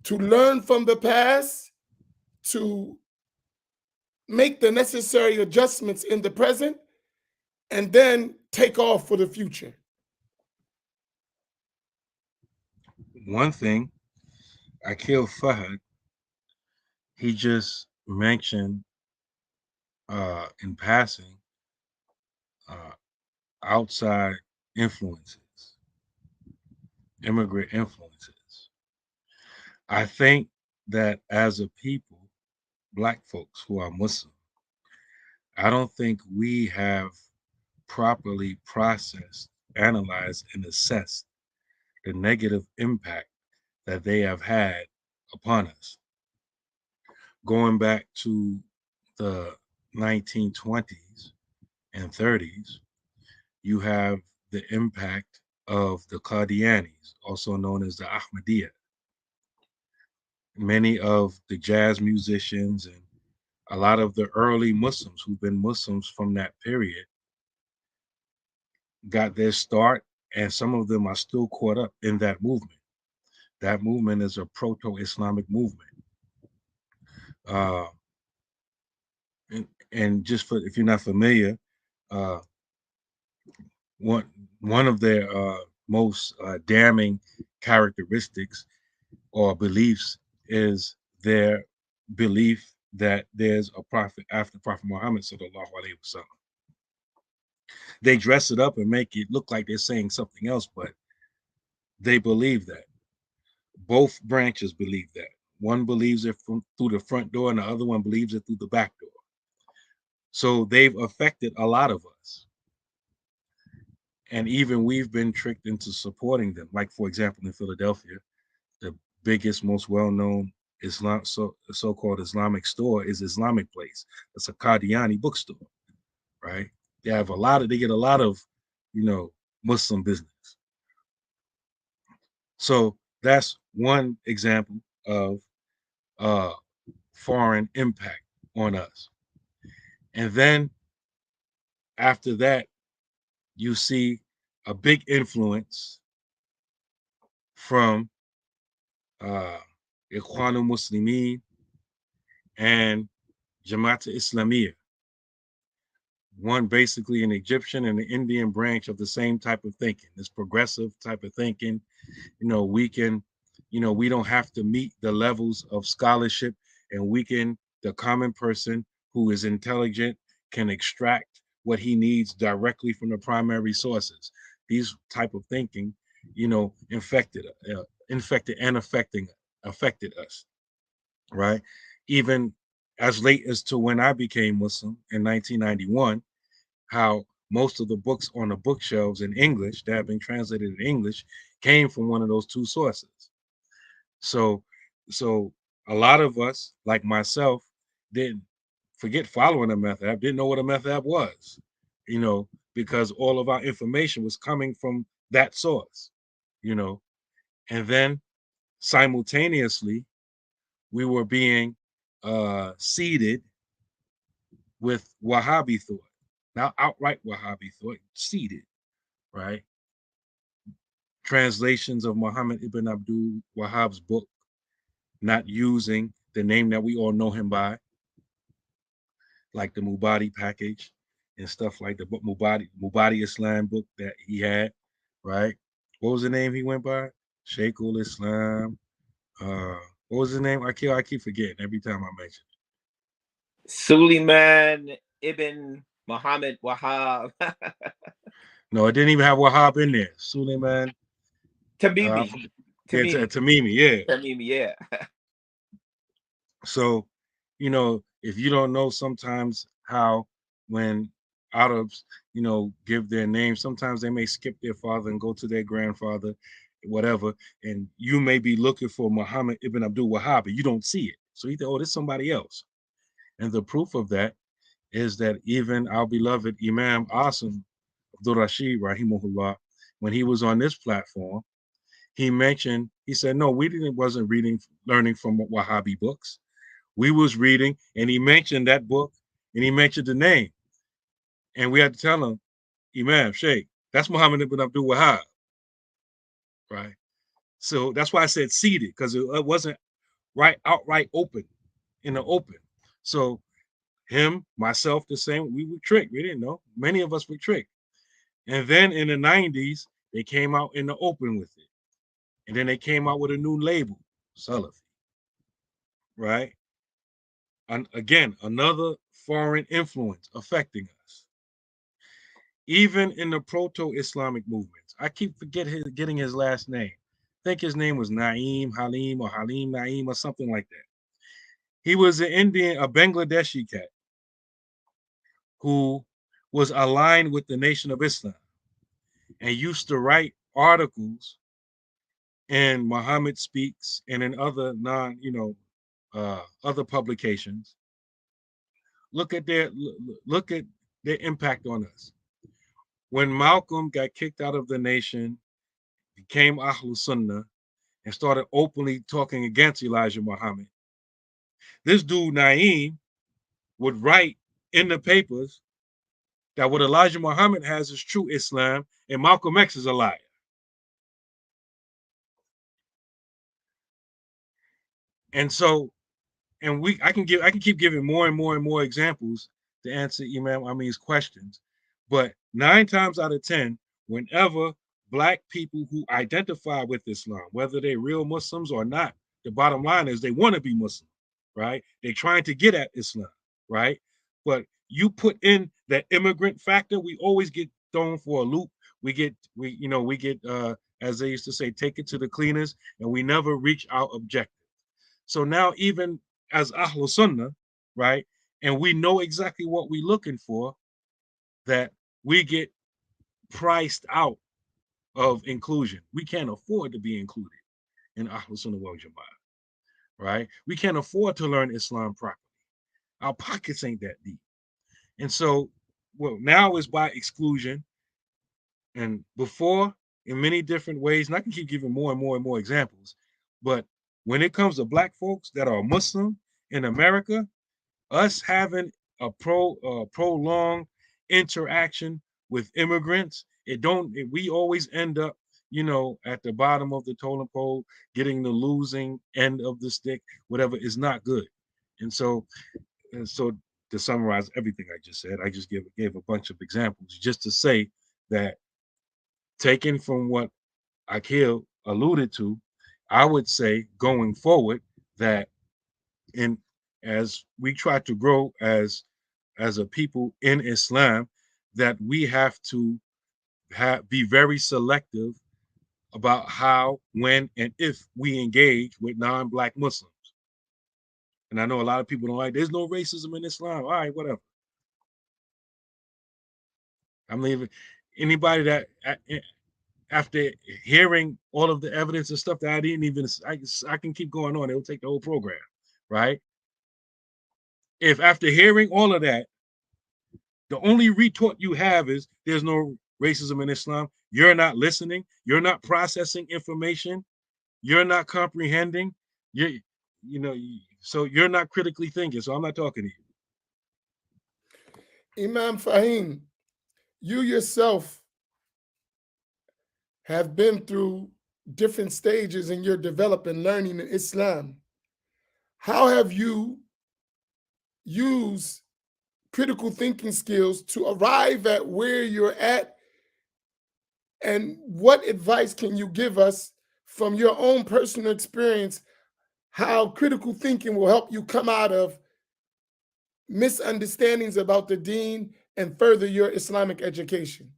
to learn from the past, to make the necessary adjustments in the present, and then take off for the future? One thing, Akil Fahad, he just mentioned in passing outside influences. immigrant influences. I think that as a people, Black folks who are Muslim, I don't think we have properly processed, analyzed, and assessed the negative impact that they have had upon us. Going back to the 1920s and 30s, you have the impact of the Qadianis, also known as the Ahmadiyya. Many of the jazz musicians and a lot of the early Muslims who've been Muslims from that period got their start, and some of them are still caught up in that movement. That movement is a proto-Islamic movement. Uh, and just for if you're not familiar, uh, one of their most damning characteristics or beliefs is their belief that there's a prophet after Prophet Muhammad sallallahu alaihi wasallam. They dress it up and make it look like they're saying something else, but they believe that. Both branches believe that. One believes it through the front door, and the other one believes it through the back door. So they've affected a lot of us. And even we've been tricked into supporting them. Like, for example, in Philadelphia, the biggest, most well-known so-called Islamic store is Islamic Place. It's a Qadiani bookstore, right? They get a lot of, Muslim business. So that's one example of foreign impact on us. And then after that, you see a big influence from Ikhwanul Muslimin and Jamaat Islamiyah. One basically an Egyptian and an Indian branch of the same type of thinking, this progressive type of thinking. We can, we don't have to meet the levels of scholarship, and the common person who is intelligent can extract what he needs directly from the primary sources. These type of thinking, infected and affected us, right? Even as late as to when I became Muslim in 1991, how most of the books on the bookshelves in English that have been translated in English came from one of those two sources. So a lot of us, like myself, didn't forget following a meth app, didn't know what a meth app was, because all of our information was coming from that source, and then simultaneously we were being seeded with Wahhabi thought. Not outright Wahhabi thought, seeded, right? Translations of Muhammad ibn Abdul Wahhab's book, not using the name that we all know him by, like the Mubadi package and stuff like the book Mubadi Islam book that he had, right? What was the name he went by? Sheikhul Islam. What was his name? I keep forgetting every time I mention it. Suleiman ibn Muhammad Wahhab. No, it didn't even have Wahhab in there. Suleiman. Tamimi. Tamimi, yeah. Tamimi, yeah. So, if you don't know sometimes how when Arabs, give their name, sometimes they may skip their father and go to their grandfather, whatever, and you may be looking for Muhammad ibn Abdul Wahhab, but you don't see it. So you think, oh, this is somebody else. And the proof of that is that even our beloved Imam Asim Abdul Rashid, rahimahullah, when he was on this platform, he said, no, wasn't learning from Wahhabi books. We was reading, and he mentioned that book, and he mentioned the name. And we had to tell him, Imam, Sheikh, that's Muhammad ibn Abdul Wahhab, right? So that's why I said seated, because it wasn't outright open, in the open. So him, myself, the same, we were tricked. We didn't know. Many of us were tricked. And then in the 90s, they came out in the open with it. And then they came out with a new label, Salafi, right? And again, another foreign influence affecting us. Even in the proto-Islamic movements, I keep getting his last name. think his name was Naeem Halim or Halim Naeem or something like that. He was an Indian, a Bangladeshi cat who was aligned with the Nation of Islam and used to write articles in Muhammad Speaks and in other other publications. Look at their impact on us. When Malcolm got kicked out of the nation, became Ahlul Sunnah, and started openly talking against Elijah Muhammad, this dude Naeem would write in the papers that what Elijah Muhammad has is true Islam and Malcolm X is a liar. And so, I can keep giving more and more examples to answer Imam Amin's questions. But 9 times out of 10, whenever Black people who identify with Islam, whether they're real Muslims or not, the bottom line is they want to be Muslim, right? They're trying to get at Islam, right? But you put in that immigrant factor, we always get thrown for a loop. We get, as they used to say, take it to the cleaners, and we never reach our objective. So now, even as Ahlul Sunnah, right, and we know exactly what we're looking for, that we get priced out of inclusion. We can't afford to be included in Ahlul Sunnah wal Jama'ah, right? We can't afford to learn Islam properly. Our pockets ain't that deep. And so, well, now is by exclusion. And before, in many different ways, and I can keep giving more and more examples, but when it comes to Black folks that are Muslim in America, us having a prolonged interaction with immigrants, we always end up, at the bottom of the totem pole, getting the losing end of the stick, whatever is not good. And so to summarize everything I just said, I just gave a bunch of examples just to say that, taken from what Akil alluded to, I would say going forward that as we try to grow as a people in Islam, that we have to be very selective about how, when, and if we engage with non-Black Muslims. And I know a lot of people don't like, there's no racism in Islam. All right, whatever. I'm leaving anybody that after hearing all of the evidence and stuff that I didn't even, I can keep going on. It'll take the whole program, right? If after hearing all of that, the only retort you have is there's no racism in Islam, you're not listening, you're not processing information, you're not comprehending, so you're not critically thinking. So I'm not talking to you. Imam Faheem, you yourself have been through different stages in your development learning in Islam. How have you used critical thinking skills to arrive at where you're at? And what advice can you give us from your own personal experience, how critical thinking will help you come out of misunderstandings about the deen and further your Islamic education?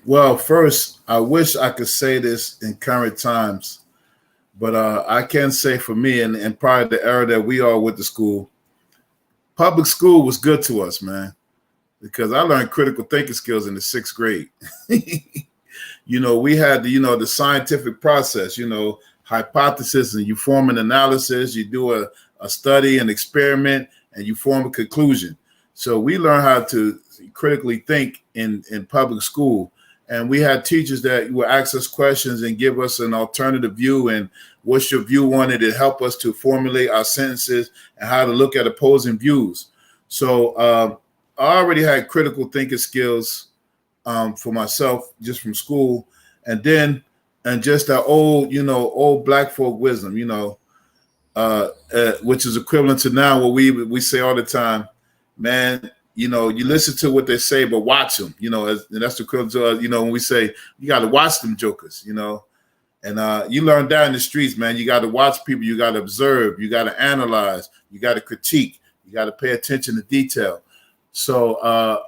Well, first, I wish I could say this in current times, but I can say for me, and prior to the era that we are with the school, public school was good to us, man, because I learned critical thinking skills in the 6th grade. We had the scientific process, hypothesis, and you form an analysis, you do a study, an experiment, and you form a conclusion. So we learn how to critically think in public school. And we had teachers that would ask us questions and give us an alternative view and what's your view on it, and help us to formulate our sentences and how to look at opposing views. So I already had critical thinking skills for myself just from school. And just that old Black folk wisdom, which is equivalent to now what we say all the time, man, you listen to what they say, but watch them, and that's the equivalent to, when we say you got to watch them jokers, and you learn that in the streets, man. You got to watch people, you got to observe, you got to analyze, you got to critique, you got to pay attention to detail. So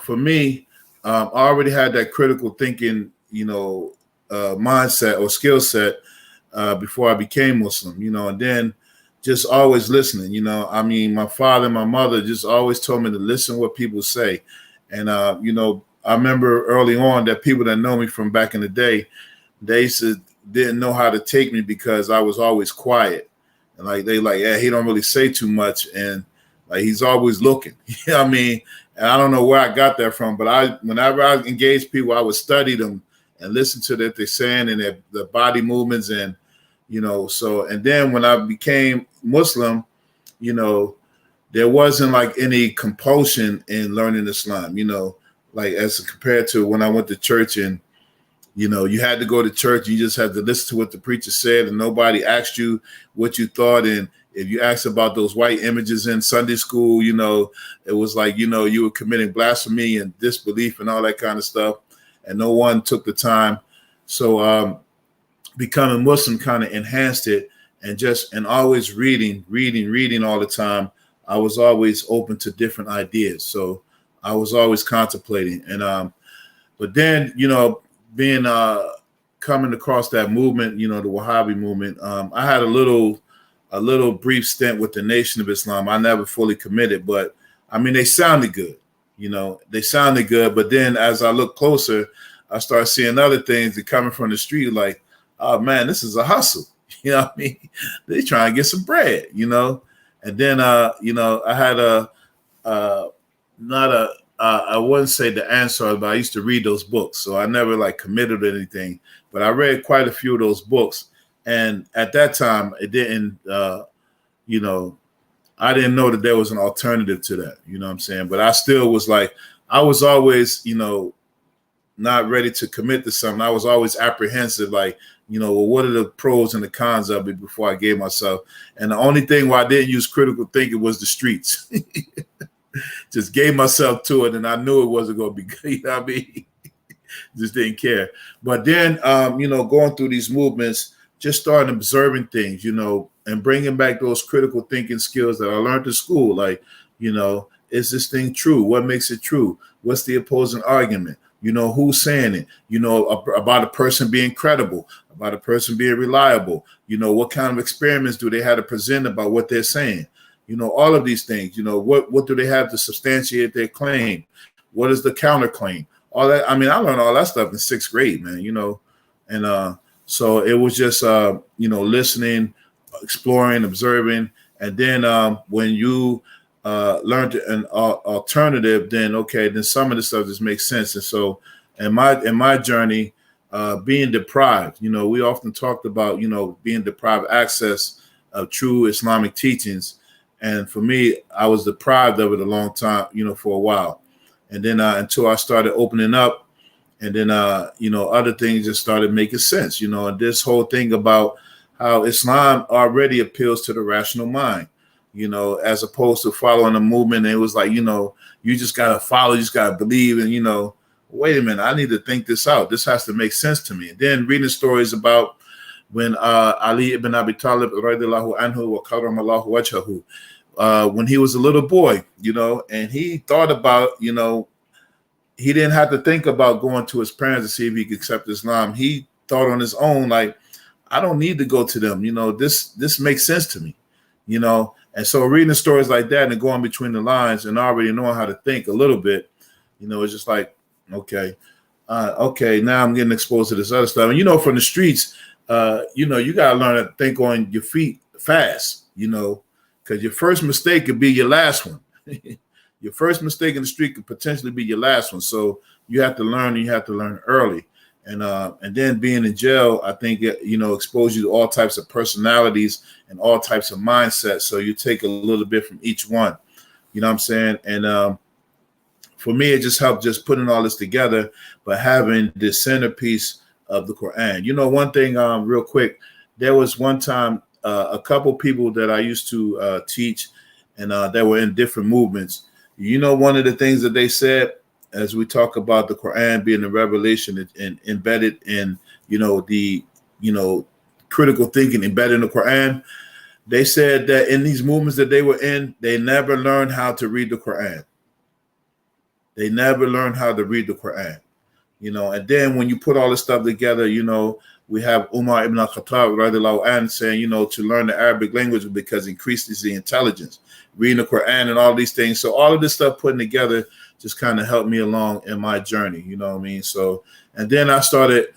for me, I already had that critical thinking, mindset or skill set before I became Muslim, and then just always listening. I mean, my father and my mother just always told me to listen what people say. And, I remember early on that people that know me from back in the day, they didn't know how to take me because I was always quiet. And yeah, he don't really say too much. And like, he's always looking, you know what I mean? And I don't know where I got that from, but whenever I engage people, I would study them and listen to what they're saying and their body movements. And, and then when I became Muslim, there wasn't like any compulsion in learning Islam, like as compared to when I went to church and, you had to go to church. You just had to listen to what the preacher said and nobody asked you what you thought. And if you asked about those white images in Sunday school, it was like, you were committing blasphemy and disbelief and all that kind of stuff. And no one took the time. So becoming Muslim kind of enhanced it, and always reading all the time. I was always open to different ideas. So I was always contemplating. And but then, being coming across that movement, the Wahhabi movement, I had a little brief stint with the Nation of Islam. I never fully committed, but I mean, they sounded good, but then as I look closer, I start seeing other things that coming from the street, like, oh man, this is a hustle. You know what I mean? They trying to get some bread, and then, I had I wouldn't say the answer, but I used to read those books. So I never like committed to anything, but I read quite a few of those books. And at that time, it didn't, I didn't know that there was an alternative to that. You know what I'm saying? But I still was like, I was always, not ready to commit to something. I was always apprehensive, like, well, what are the pros and the cons of it before I gave myself? And the only thing where I didn't use critical thinking was the streets. Just gave myself to it, and I knew it wasn't going to be good. You know what I mean? Just didn't care. But then, going through these movements, just starting observing things, and bringing back those critical thinking skills that I learned in school. Like, is this thing true? What makes it true? What's the opposing argument? Who's saying it? About a person being credible, about a person being reliable. What kind of experiments do they have to present about what they're saying? All of these things, what do they have to substantiate their claim? What is the counterclaim? All that. I mean, I learned all that stuff in 6th grade, man, and so it was just, listening, exploring, observing. And then when you learned an alternative, then some of the stuff just makes sense. And so in my journey, being deprived, we often talked about, being deprived access of true Islamic teachings. And for me, I was deprived of it a long time, for a while. And then until I started opening up, and then, other things just started making sense, and this whole thing about how Islam already appeals to the rational mind, as opposed to following a movement. It was like, you just got to follow, you just got to believe. And, wait a minute, I need to think this out. This has to make sense to me. And then reading stories about when Ali ibn Abi Talib, radiallahu anhu wa karramallahu wajhahu, when he was a little boy, and he thought about, he didn't have to think about going to his parents to see if he could accept Islam. He thought on his own, like, I don't need to go to them. This makes sense to me, And so reading the stories like that and going between the lines and already knowing how to think a little bit, it's just like, okay, now I'm getting exposed to this other stuff. And, from the streets, you got to learn to think on your feet fast, because your first mistake could be your last one. Your first mistake in the street could potentially be your last one. So you have to learn, and you have to learn early. And then being in jail, I think, expose you to all types of personalities and all types of mindsets. So you take a little bit from each one, you know what I'm saying? And for me, it just helped just putting all this together, but having the centerpiece of the Quran. One thing, real quick, there was one time a couple people that I used to teach, and that were in different movements. One of the things that they said, as we talk about the Quran being a revelation and embedded in, the critical thinking embedded in the Quran, they said that in these movements that they were in, they never learned how to read the Quran. They never learn how to read the Quran. And then when you put all this stuff together, we have Umar ibn al-Khattab radiallahu anhu saying, to learn the Arabic language because it increases the intelligence, reading the Quran and all these things. So all of this stuff putting together just kind of helped me along in my journey, you know what I mean? So, and then I started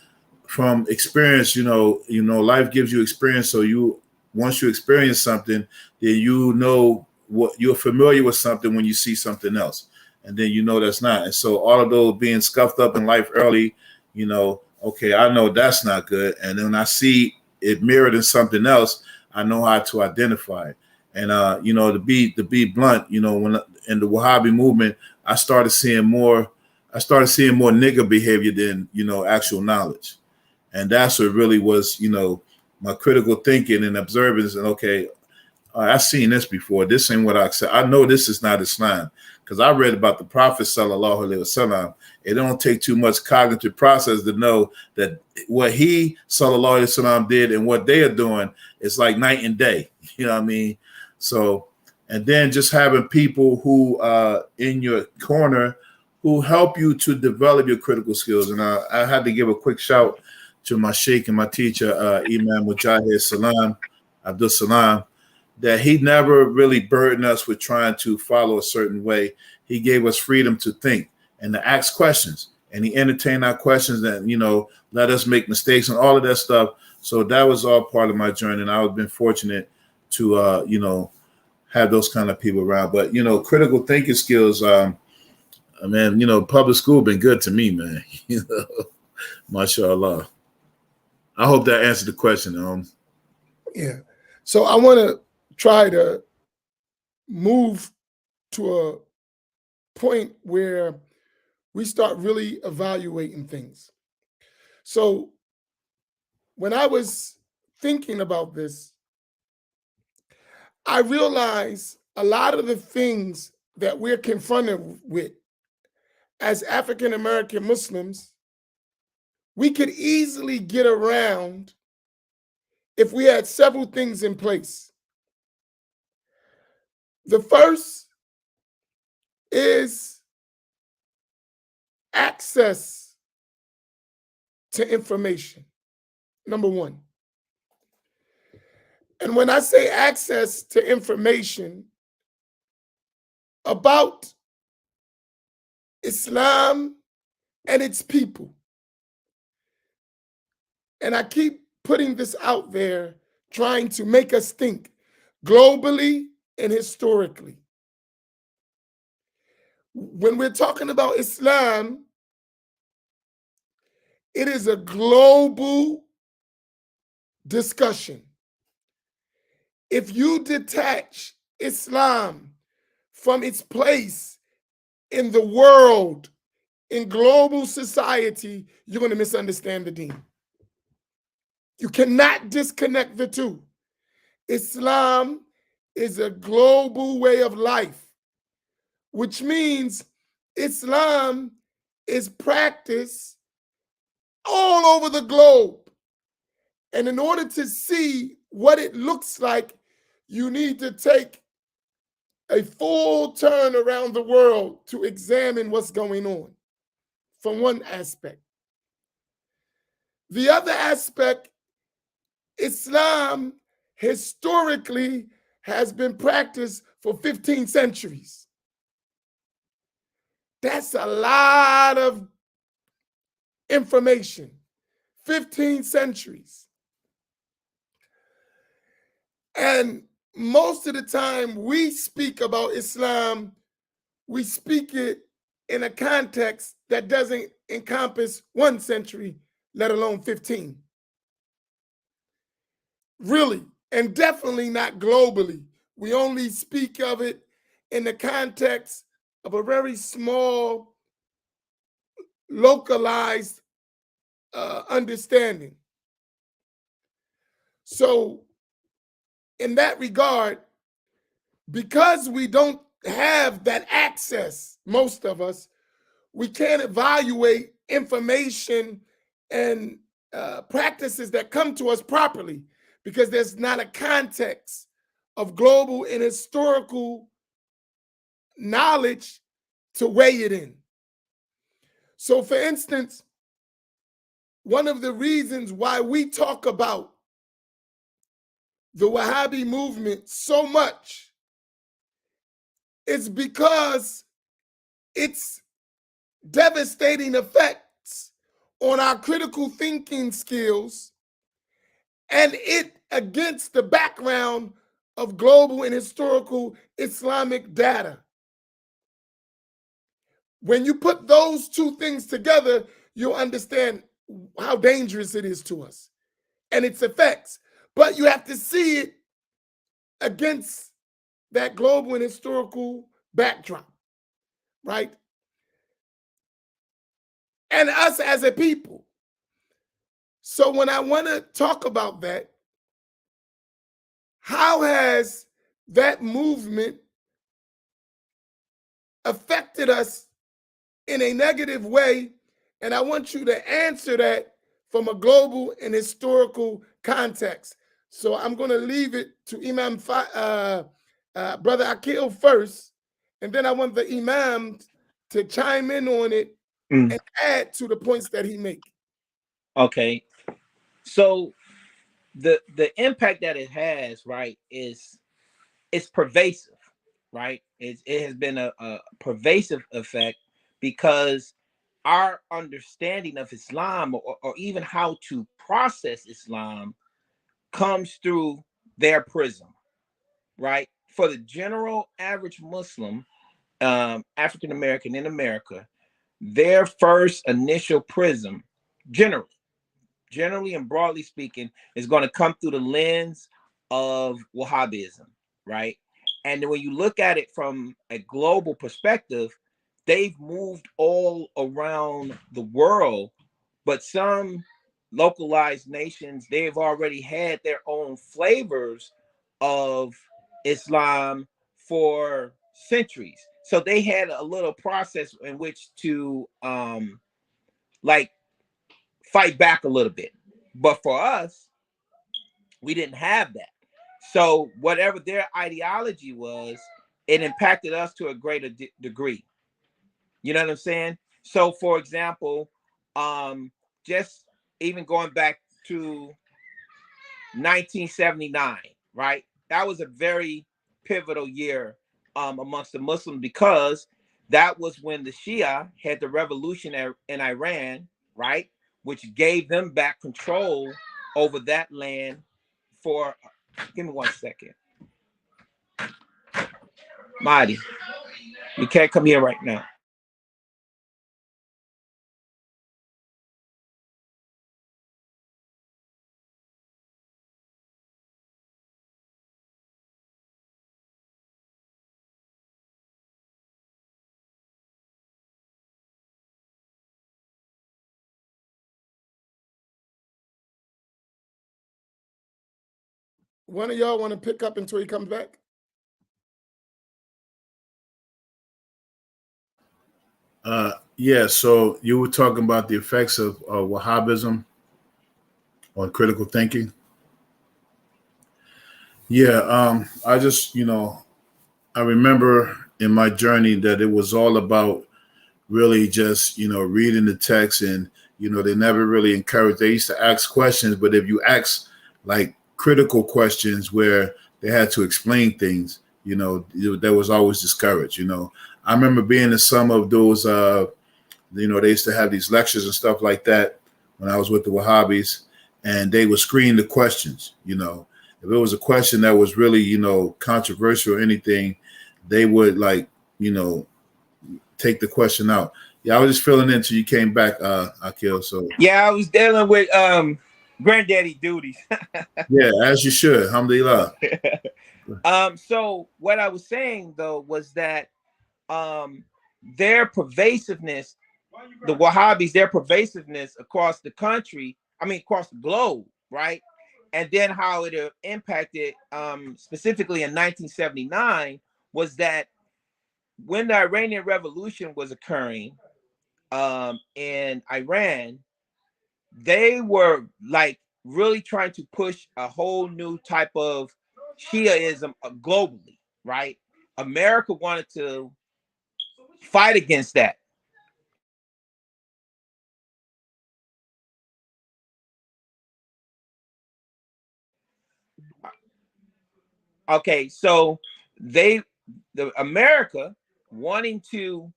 from experience, life gives you experience. So once you experience something, then what you're familiar with something when you see something else. And then that's not. And so all of those being scuffed up in life early, okay, I know that's not good. And then when I see it mirrored in something else, I know how to identify it. And to be blunt, when in the Wahhabi movement, I started seeing more nigger behavior than actual knowledge. And that's what really was, my critical thinking and observance. And okay, I've seen this before. This ain't what I said. I know this is not Islam because I read about the Prophet sallallahu alaihi wasallam. It don't take too much cognitive process to know that what he sallallahu alaihi wasallam did and what they are doing is like night and day. You know what I mean? So, and then just having people who in your corner who help you to develop your critical skills. And I had to give a quick shout to my sheikh and my teacher, Imam Mujahid Salam, Abdul Salam, that he never really burdened us with trying to follow a certain way. He gave us freedom to think and to ask questions. And he entertained our questions and, let us make mistakes and all of that stuff. So that was all part of my journey. And I've been fortunate to, have those kind of people around. But, critical thinking skills, man, public school been good to me, man. Mashallah. I hope that answered the question. Yeah. So I want to try to move to a point where we start really evaluating things. So when I was thinking about this, I realized a lot of the things that we're confronted with as African-American Muslims, we could easily get around if we had several things in place. The first is access to information, number one. And when I say access to information about Islam and its people, and I keep putting this out there, trying to make us think globally and historically. When we're talking about Islam, it is a global discussion. If you detach Islam from its place in the world, in global society, you're going to misunderstand the deen. You cannot disconnect the two. Islam is a global way of life, which means Islam is practiced all over the globe. And in order to see what it looks like, you need to take a full turn around the world to examine what's going on from one aspect. The other aspect, Islam historically has been practiced for 15 centuries. That's a lot of information. 15 centuries. And most of the time we speak about Islam, we speak it in a context that doesn't encompass 1 century, let alone 15. Really, and definitely not globally. We only speak of it in the context of a very small, localized understanding. So in that regard, because we don't have that access, most of us, we can't evaluate information and practices that come to us properly because there's not a context of global and historical knowledge to weigh it in. So for instance, one of the reasons why we talk about the Wahhabi movement so much is because its devastating effects on our critical thinking skills, and it against the background of global and historical Islamic data. When you put those two things together, you'll understand how dangerous it is to us and its effects. But you have to see it against that global and historical backdrop, right? And us as a people. So when I want to talk about that, how has that movement affected us in a negative way? And I want you to answer that from a global and historical context. So I'm going to leave it to Imam, Brother Akil first, and then I want the Imam to chime in on it and add to the points that he make. Okay, so the impact that it has, right, is it's pervasive, right? It has been a pervasive effect because our understanding of Islam, or even how to process Islam, comes through their prism, right? For the general average Muslim, African American in America, their first initial prism, generally and broadly speaking, is going to come through the lens of Wahhabism, right? And when you look at it from a global perspective, they've moved all around the world, but some localized nations, they've already had their own flavors of Islam for centuries. So they had a little process in which to like fight back a little bit. But for us, we didn't have that. So whatever their ideology was, it impacted us to a greater degree. You know what I'm saying? So for example, just even going back to 1979, right? That was a very pivotal year amongst the Muslims, because that was when the Shia had the revolution in Iran, right? Which gave them back control over that land for, give me 1 second. Mahdi, you can't come here right now. One of y'all want to pick up until he comes back? Yeah, so you were talking about the effects of Wahhabism on critical thinking. Yeah, I just, I remember in my journey that it was all about really just, reading the text, and, they never really encouraged. They used to ask questions, but if you ask like critical questions where they had to explain things, that was always discouraged. I remember being in some of those, they used to have these lectures and stuff like that when I was with the Wahhabis, and they would screen the questions. If it was a question that was really, controversial or anything, they would take the question out. Yeah, I was just filling in until you came back, Akil. So yeah, I was dealing with granddaddy duties. Yeah, as you should. Alhamdulillah. So what I was saying though was that their pervasiveness, the Wahhabis, their pervasiveness across the country, across the globe, right? And then how it impacted specifically in 1979 was that when the Iranian Revolution was occurring in Iran, they were like really trying to push a whole new type of Shiaism globally, right? America wanted to fight against that. Okay, so the America wanting to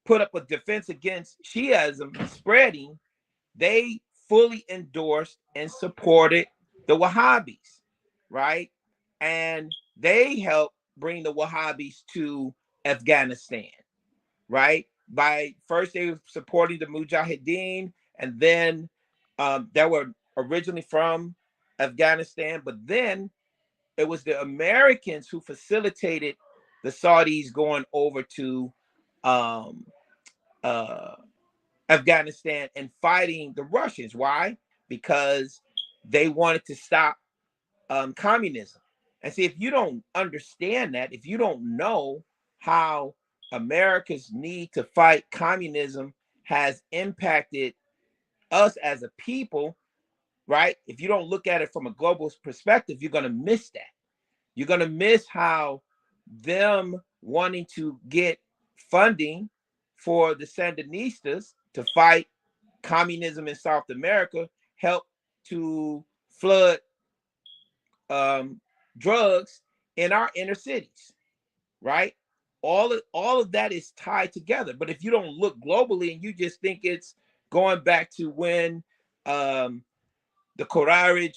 put up a defense against Shiism spreading, they fully endorsed and supported the Wahhabis, right? And they helped bring the Wahhabis to Afghanistan, right? By first they were supporting the Mujahideen, and then they were originally from Afghanistan, but then it was the Americans who facilitated the Saudis going over to um, uh, Afghanistan and fighting the Russians. Why? Because they wanted to stop communism. And see, if you don't understand that, if you don't know how America's need to fight communism has impacted us as a people, right? If you don't look at it from a global perspective, you're going to miss that. You're going to miss how them wanting to get funding for the Sandinistas to fight communism in South America helped to flood drugs in our inner cities, right? All of that is tied together. But if you don't look globally and you just think it's going back to when the Khawarij,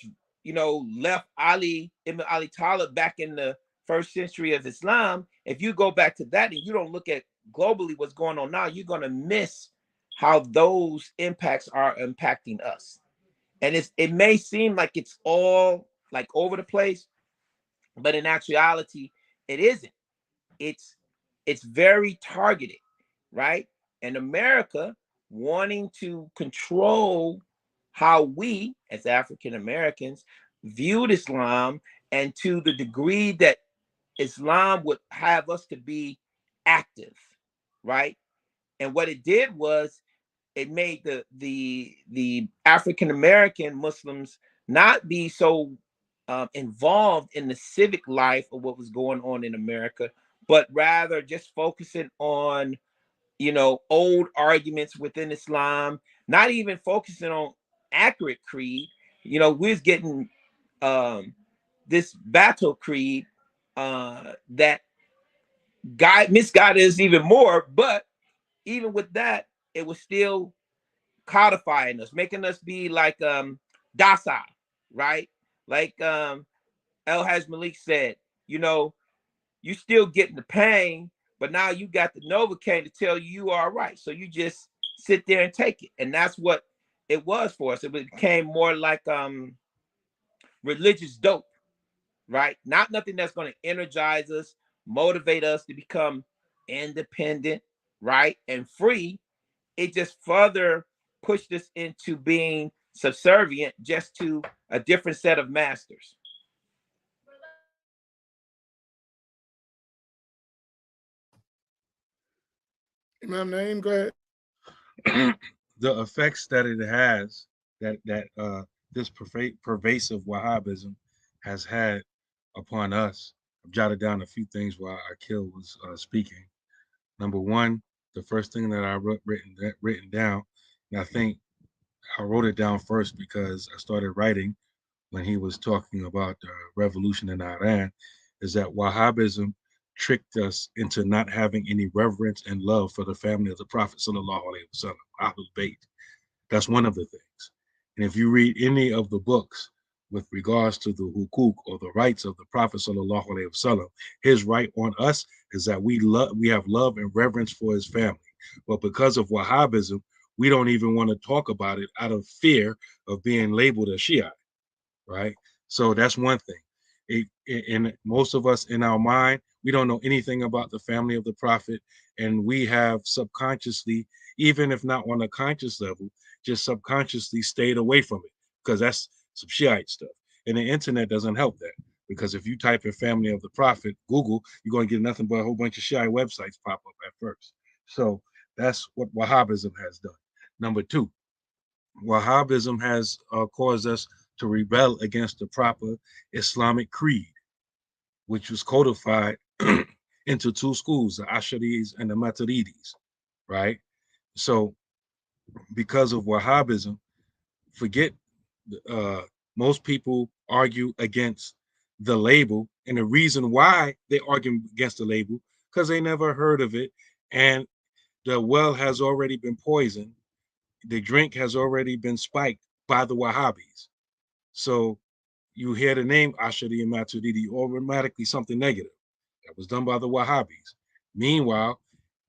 left Ibn Ali Talib back in the first century of Islam, if you go back to that and you don't look at globally what's going on now, you're going to miss how those impacts are impacting us. And it may seem like it's all like over the place, but in actuality, it isn't. It's very targeted, right? And America wanting to control how we as African Americans viewed Islam, and to the degree that Islam would have us to be active, right? And what it did was it made the African American Muslims not be so involved in the civic life of what was going on in America, but rather just focusing on old arguments within Islam, not even focusing on accurate creed. We was getting this battle creed that misguided us even more, but even with that, it was still codifying us, making us be like docile, right? Like El Haj Malik said, you still getting the pain, but now you got the Novocaine to tell you you are right. So you just sit there and take it. And that's what it was for us. It became more like religious dope, right? Not nothing that's going to energize us, motivate us to become independent, right? And free. It just further pushed us into being subservient just to a different set of masters. Imam Naeem, go ahead. The effects that it has, that this pervasive Wahhabism has had upon us. I've jotted down a few things while Akil was speaking. Number one, the first thing that I written down, and I think I wrote it down first because I started writing when he was talking about the revolution in Iran, is that Wahhabism tricked us into not having any reverence and love for the family of the Prophet sallallahu alaihi wasallam, Ahlul Bayt. That's one of the things. And if you read any of the books with regards to the hukuk, or the rights of the Prophet sallallahu alaihi wasallam, his right on us is that we have love and reverence for his family. But because of Wahhabism, we don't even want to talk about it out of fear of being labeled a Shiite, right? So that's one thing. And most of us in our mind, we don't know anything about the family of the Prophet, and we have subconsciously, even if not on a conscious level, just subconsciously stayed away from it, because that's some Shiite stuff. And the internet doesn't help that, because if you type in family of the Prophet, Google, you're going to get nothing but a whole bunch of Shiite websites pop up at first. So that's what Wahhabism has done. Number two, Wahhabism has caused us to rebel against the proper Islamic creed, which was codified into two schools, the Asharis and the Maturidis, right? So because of Wahhabism, forget, most people argue against the label And the reason why they argue against the label, because they never heard of it. And the well has already been poisoned. The drink has already been spiked by the Wahhabis. So you hear the name Ashari and Maturidi, automatically something negative. That was done by the Wahhabis. Meanwhile,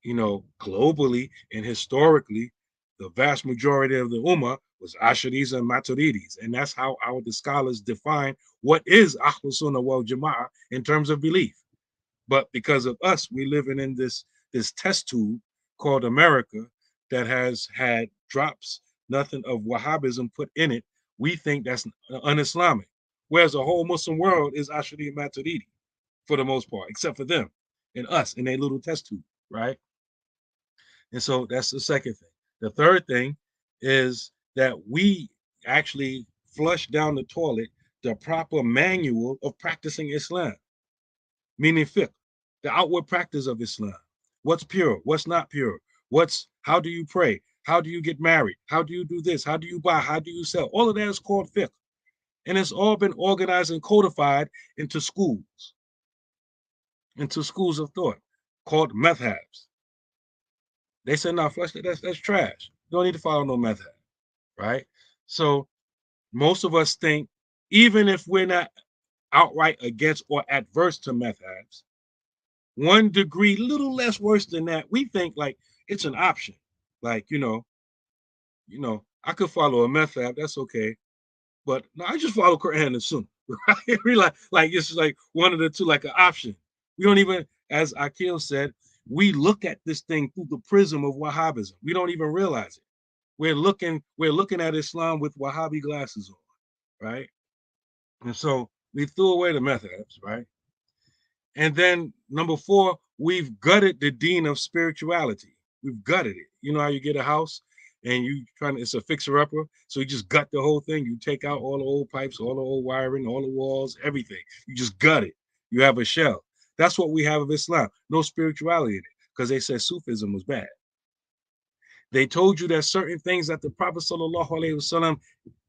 globally and historically, the vast majority of the Ummah was Asharis and Maturidis. And that's how the scholars define what is Ahlus Sunnah wal Jama'ah in terms of belief. But because of us, we living in this test tube called America that has had drops, nothing of Wahhabism put in it, we think that's un-Islamic. Whereas the whole Muslim world is Ashari and Maturidi for the most part, except for them and us in a little test tube, right? And so that's the second thing. The third thing is that we actually flush down the toilet the proper manual of practicing Islam, meaning fiqh, the outward practice of Islam. What's pure? What's not pure? How do you pray? How do you get married? How do you do this? How do you buy? How do you sell? All of that is called fiqh. And it's all been organized and codified into schools of thought called madhabs. They said, no, flesh, that's trash. You don't need to follow no madhab, right? So most of us think, even if we're not outright against or adverse to madhabs, 1 degree, little less worse than that, we think like it's an option. Like, I could follow a madhab, that's okay. But no, I just follow Quran and Sunnah, right? We like it's like one of the two, like an option. We don't even, as Akil said, we look at this thing through the prism of Wahhabism. We don't even realize it. We're looking at Islam with Wahhabi glasses on, right? And so we threw away the madhabs, right? And then number 4, we've gutted the deen of spirituality. We've gutted it. You know how you get a house and it's a fixer-upper, so you just gut the whole thing. You take out all the old pipes, all the old wiring, all the walls, everything. You just gut it. You have a shell. That's what we have of Islam. No spirituality in it, because they said Sufism was bad. They told you that certain things that the Prophet ﷺ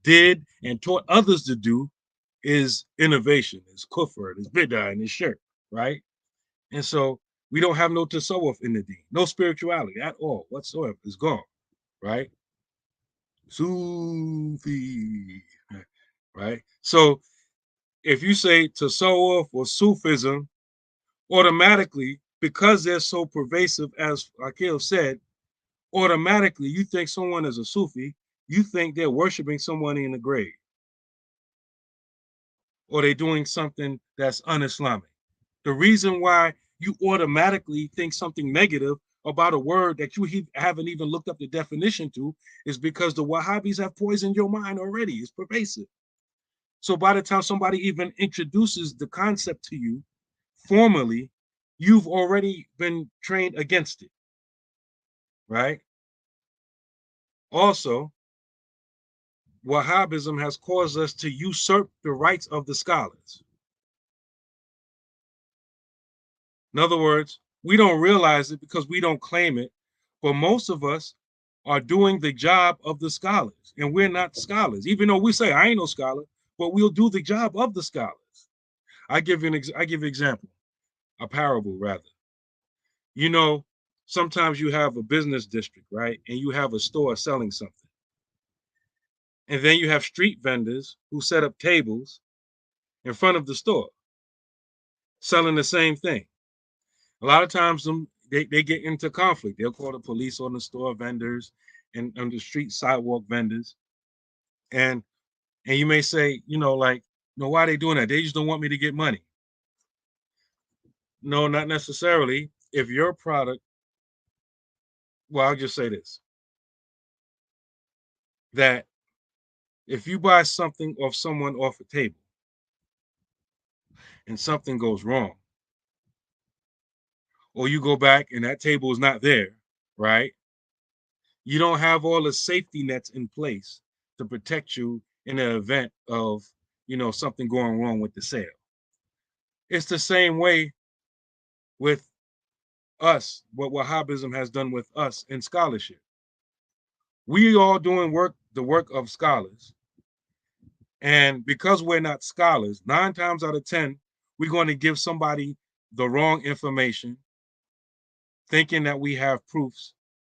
did and taught others to do is innovation, is kufr, is bid'ah, and is shirk, right? And so we don't have no tasawwuf in the deen, no spirituality at all whatsoever. It's gone, right? Sufi, right? So if you say tasawwuf or Sufism, automatically, because they're so pervasive, as Akil said, automatically you think someone is a Sufi, you think they're worshiping someone in the grave, or they're doing something that's un-Islamic. The reason why you automatically think something negative about a word that you haven't even looked up the definition to is because the Wahhabis have poisoned your mind already. It's pervasive. So by the time somebody even introduces the concept to you formally, you've already been trained against it, right? Also, Wahhabism has caused us to usurp the rights of the scholars. In other words, we don't realize it because we don't claim it, but most of us are doing the job of the scholars, and we're not scholars. Even though we say, I ain't no scholar, but we'll do the job of the scholars. I give an example, a parable rather. Sometimes you have a business district, right? And you have a store selling something. And then you have street vendors who set up tables in front of the store selling the same thing. A lot of times they get into conflict. They'll call the police on the store vendors and on the street sidewalk vendors. And you may say, why are they doing that? They just don't want me to get money. No, not necessarily. If your product, well, I'll just say this, that if you buy something off someone off a table and something goes wrong, or you go back and that table is not there, right? You don't have all the safety nets in place to protect you in the event of, something going wrong with the sale. It's the same way with us, what Wahhabism has done with us in scholarship. We all doing the work of scholars. And because we're not scholars, 9 times out of 10, we're going to give somebody the wrong information, thinking that we have proofs.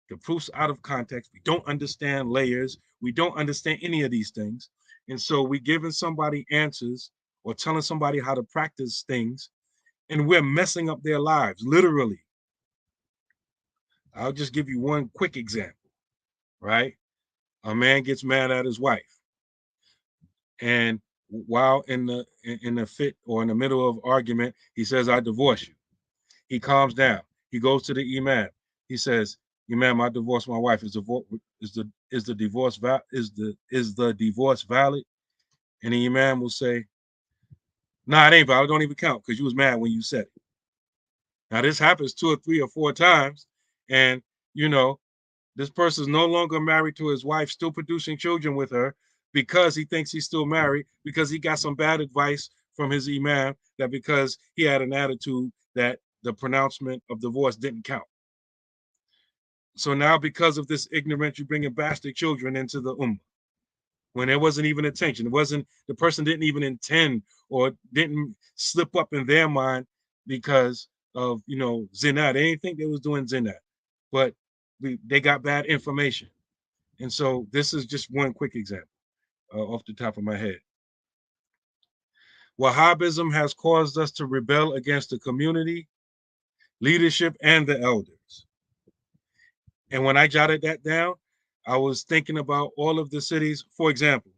The proof's out of context. We don't understand layers. We don't understand any of these things. And so we're giving somebody answers or telling somebody how to practice things, and we're messing up their lives, literally. I'll just give you one quick example, right? A man gets mad at his wife, and while in the fit or in the middle of argument, he says, "I divorce you." He calms down. He goes to the Imam. He says, "Imam, I divorced my wife. Is the divorce valid?" And the Imam will say, "Nah, it ain't valid. Don't even count because you was mad when you said it." Now this happens 2 or 3 or 4 times, and this person is no longer married to his wife, still producing children with her because he thinks he's still married, because he got some bad advice from his Imam, that because he had an attitude that the pronouncement of divorce didn't count. So now, because of this ignorance, you're bringing bastard children into the ummah when there wasn't even intention. It wasn't, the person didn't even intend or didn't slip up in their mind because of, zina. They didn't think they was doing zina, but they got bad information. And so this is just one quick example off the top of my head. Wahhabism has caused us to rebel against the community, leadership, and the elders. And when I jotted that down, I was thinking about all of the cities. For example,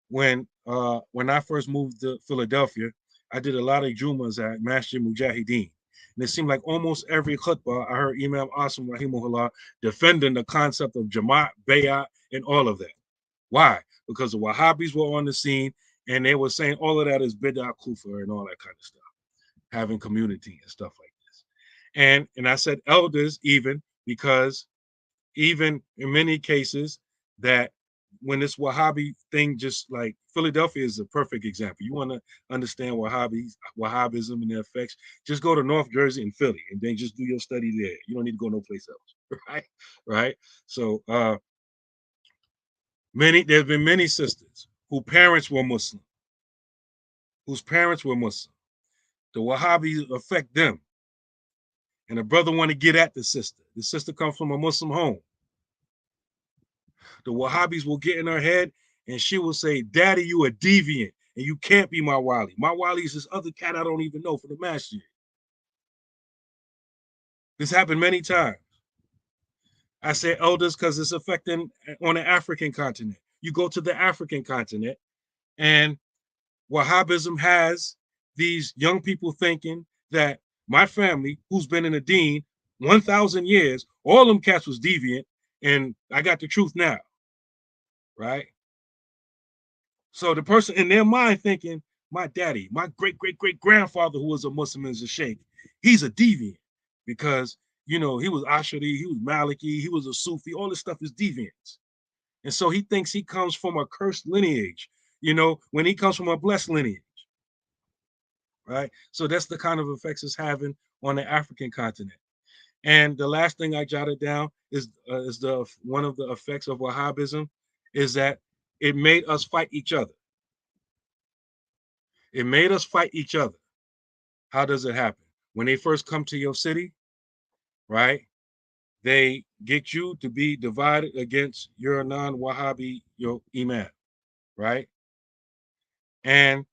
when I first moved to Philadelphia, I did a lot of Jumas at Masjid Mujahideen. And it seemed like almost every khutbah, I heard Imam Asim Rahimahullah defending the concept of Jamaat, Bayat, and all of that. Why? Because the Wahhabis were on the scene, and they were saying all of that is bid'ah, kufr, and all that kind of stuff, having community and stuff like this. And I said elders even, because even in many cases that when this Wahhabi thing, just like Philadelphia is a perfect example. You want to understand Wahhabism and their effects, just go to North Jersey and Philly, and then just do your study there. You don't need to go no place else, right? So there's been many sisters whose parents were Muslim. The Wahhabis affect them. And the brother want to get at the sister. The sister comes from a Muslim home. The Wahhabis will get in her head and she will say, "Daddy, you a deviant and you can't be my wali. My wali is this other cat I don't even know for the Masjid." This happened many times. I say elders because it's affecting on the African continent. You go to the African continent and Wahhabism has these young people thinking that my family, who's been in the deen 1,000 years, all them cats was deviant, and I got the truth now, right? So the person in their mind thinking, my daddy, my great-great-great-grandfather who was a Muslim is a sheikh, he's a deviant because, he was Ashari, he was Maliki, he was a Sufi, all this stuff is deviance. And so he thinks he comes from a cursed lineage, when he comes from a blessed lineage, right? So that's the kind of effects it's having on the African continent. And the last thing I jotted down is one of the effects of Wahhabism is that it made us fight each other. It made us fight each other. How does it happen? When they first come to your city, right? They get you to be divided against your non-Wahhabi, your Imam, right? And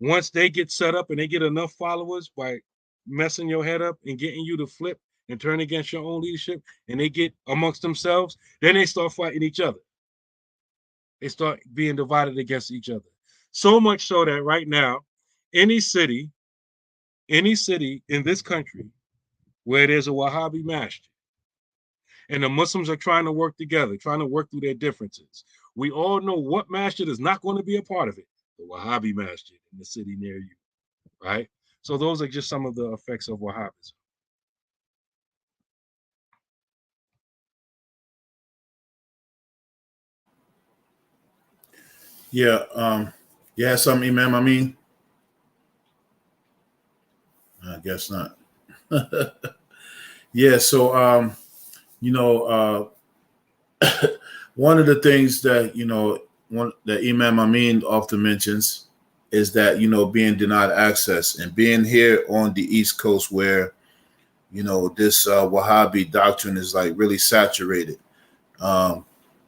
once they get set up and they get enough followers by messing your head up and getting you to flip and turn against your own leadership, and they get amongst themselves, then they start fighting each other. They start being divided against each other. So much so that right now, any city in this country where there's a Wahhabi masjid and the Muslims are trying to work together, trying to work through their differences, we all know what masjid is not going to be a part of it. The Wahhabi masjid in the city near you, right? So those are just some of the effects of Wahhabism. Yeah, you had something, Imam Amin? I guess not. Yeah, so one of the things that that Imam Amin often mentions is that, you know, being denied access, and being here on the East Coast where, you know, this Wahhabi doctrine is like really saturated.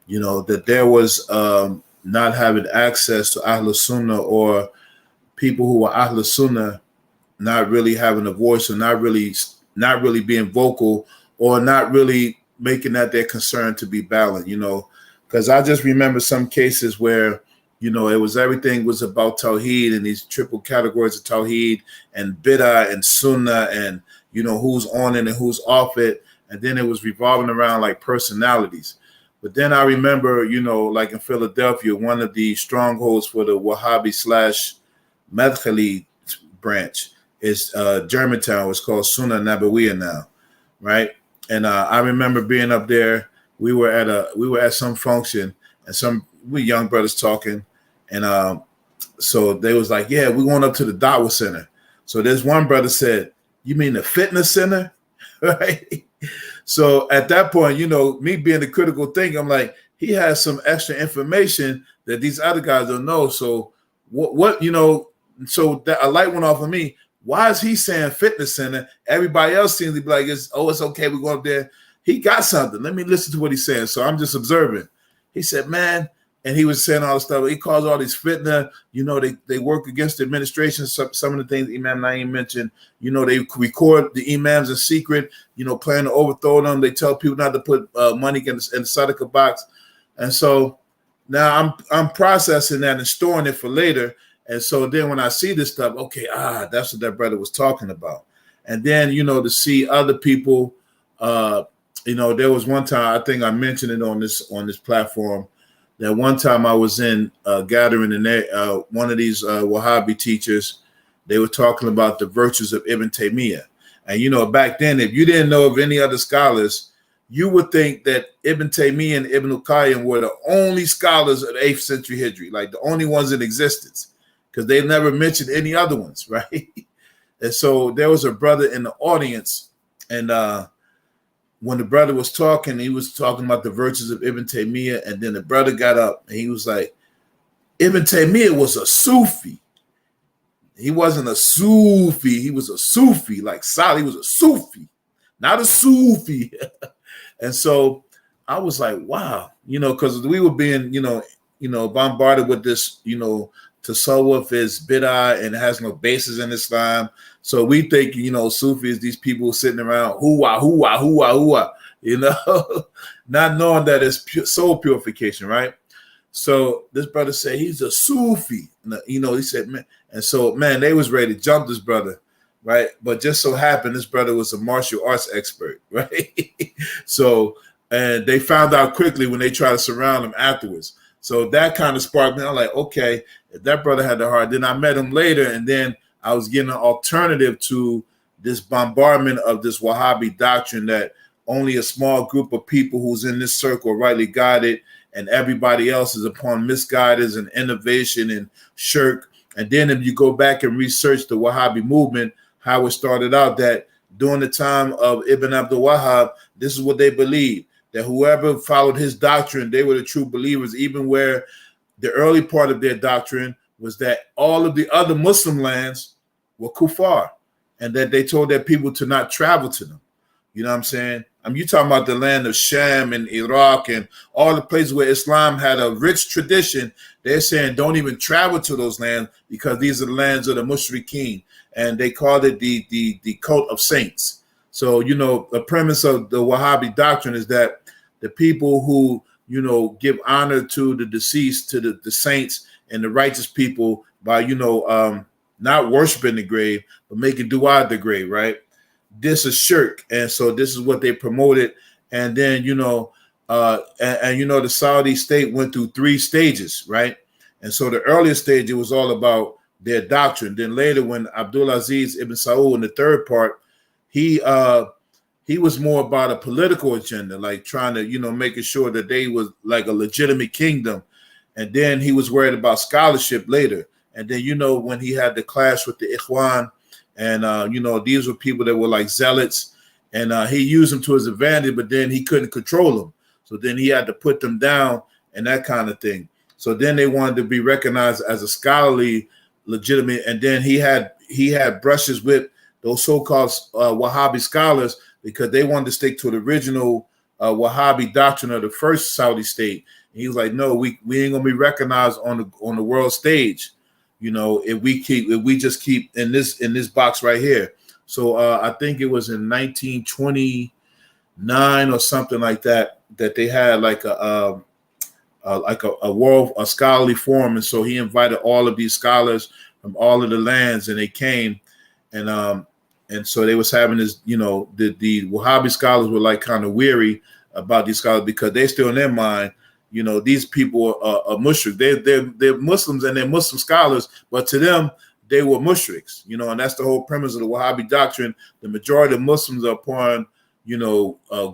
You know, that there was not having access to Ahlul Sunnah, or people who are Ahlul Sunnah not really having a voice, or not really being vocal, or not really making that their concern to be balanced, you know. Because I just remember some cases where, you know, everything was about Tawheed and these triple categories of Tawheed and Bid'ah and Sunnah, and, you know, who's on it and who's off it. And then it was revolving around like personalities. But then I remember, you know, like in Philadelphia, one of the strongholds for the Wahhabi / Madkhali branch is Germantown. It's called Sunnah Nabawiyah now, right? And I remember being up there. We were at some function, and we young brothers talking, and so they was like, yeah, we going up to the Dawah Center. So there's one brother said, you mean the fitness center? Right? So at that point, you know, me being the critical thinker, I'm like, he has some extra information that these other guys don't know. So what you know, so that a light went off of me. Why is he saying fitness center? Everybody else seems to be like, it's okay, we're going up there. He got something. Let me listen to what he's saying. So I'm just observing. He said, man, and he was saying all this stuff. He calls all these fitna, you know, they work against the administration. Some of the things Imam Naeem mentioned, you know, they record the imams in secret, you know, planning to overthrow them. They tell people not to put money in the Sadaqah box. And so now I'm processing that and storing it for later. And so then when I see this stuff, okay, that's what that brother was talking about. And then, you know, to see other people, you know, there was one time, I think I mentioned it on this platform, that one time I was in gathering in there, one of these Wahhabi teachers, they were talking about the virtues of Ibn Taymiyyah. And, you know, back then, if you didn't know of any other scholars, you would think that Ibn Taymiyyah and Ibn al-Qayyim were the only scholars of the 8th century Hijri, like the only ones in existence, because they never mentioned any other ones, right? And so there was a brother in the audience, and when the brother was talking, he was talking about the virtues of Ibn Taymiyyah, and then the brother got up and he was like, Ibn Taymiyyah was a Sufi. He wasn't a Sufi, he was a Sufi, like Sali was a Sufi, not a Sufi. And so I was like, wow, you know, because we were being, you know, bombarded with this, you know, Tasawwuf is bid'ah and has no basis in Islam. So we think, you know, Sufis, these people sitting around, hoo-wah, you know, not knowing that it's soul purification, right? So this brother said he's a Sufi. You know, he said, man, and so, man, they was ready to jump this brother, right? But just so happened this brother was a martial arts expert, right? So, and they found out quickly when they tried to surround him afterwards. So that kind of sparked me. I'm like, okay, if that brother had the heart. Then I met him later, and then I was getting an alternative to this bombardment of this Wahhabi doctrine that only a small group of people who's in this circle are rightly guided, and everybody else is upon misguidance and innovation and shirk. And then if you go back and research the Wahhabi movement, how it started out, that during the time of Ibn Abdul Wahhab, this is what they believed, that whoever followed his doctrine, they were the true believers, even where the early part of their doctrine was that all of the other Muslim lands were kuffar, and that they told their people to not travel to them. You know what I'm saying? I mean, you're talking about the land of Sham and Iraq and all the places where Islam had a rich tradition. They're saying don't even travel to those lands because these are the lands of the mushrikeen, and they called it the cult of saints. So, you know, the premise of the Wahhabi doctrine is that the people who, you know, give honor to the deceased, to the saints and the righteous people by, you know, not worshiping the grave, but making dua at the grave, right? This is shirk. And so this is what they promoted. And then, you know, and you know, the Saudi state went through 3 stages, right? And so the earlier stage, it was all about their doctrine. Then later, when Abdullah Aziz ibn Saud in the third part, he was more about a political agenda, like trying to, you know, making sure that they was like a legitimate kingdom. And then he was worried about scholarship later. And then, you know, when he had the clash with the Ikhwan, and, you know, these were people that were like zealots, and he used them to his advantage, but then he couldn't control them. So then he had to put them down and that kind of thing. So then they wanted to be recognized as a scholarly legitimate. And then he had brushes with those so-called Wahhabi scholars because they wanted to stick to the original Wahhabi doctrine of the first Saudi state. And he was like, no, we ain't gonna be recognized on the world stage, if we just keep in this box right here. So I think it was in 1929 or something like that they had like a scholarly forum, and so he invited all of these scholars from all of the lands, and they came, and so they was having this, the Wahhabi scholars were like kind of weary about these scholars because they still in their mind, these people are mushrik. They're Muslims and they're Muslim scholars, but to them they were mushriks, and that's the whole premise of the Wahhabi doctrine. The majority of Muslims are upon,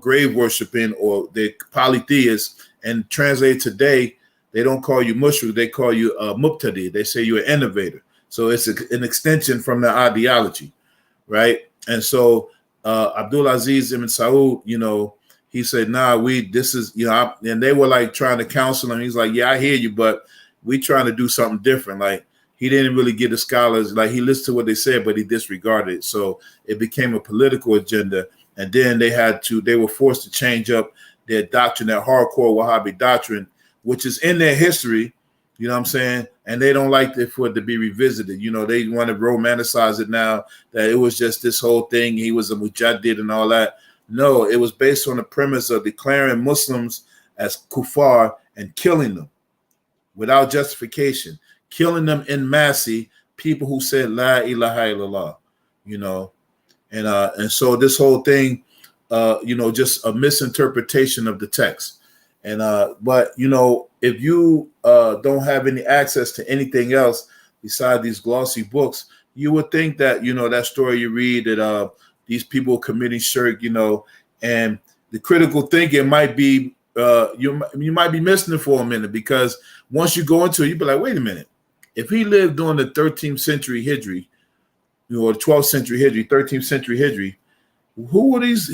grave worshiping, or they're polytheists. And translated today, they don't call you mushrik, they call you mubtadi. They say you're an innovator. So it's an extension from their ideology, right? And so Abdullah Aziz ibn Saud, he said, nah, this is, and they were like trying to counsel him. He's like, yeah, I hear you, but we trying to do something different. Like, he didn't really get the scholars, like he listened to what they said, but he disregarded it. So it became a political agenda. And then they were forced to change up their doctrine, that hardcore Wahhabi doctrine, which is in their history, you know what I'm saying? And they don't like for it to be revisited. They want to romanticize it now, that it was just this whole thing. He was a mujaddid and all that. No, it was based on the premise of declaring Muslims as kuffar and killing them without justification, killing them in masse, people who said La ilaha illallah, and so this whole thing, just a misinterpretation of the text. And but if you don't have any access to anything else besides these glossy books, you would think that that story you read that these people committing shirk, and the critical thinking might be you might be missing it for a minute, because once you go into it, you'd be like, wait a minute, if he lived during the 13th century Hijri, or 12th century Hijri, 13th century Hijri, who were these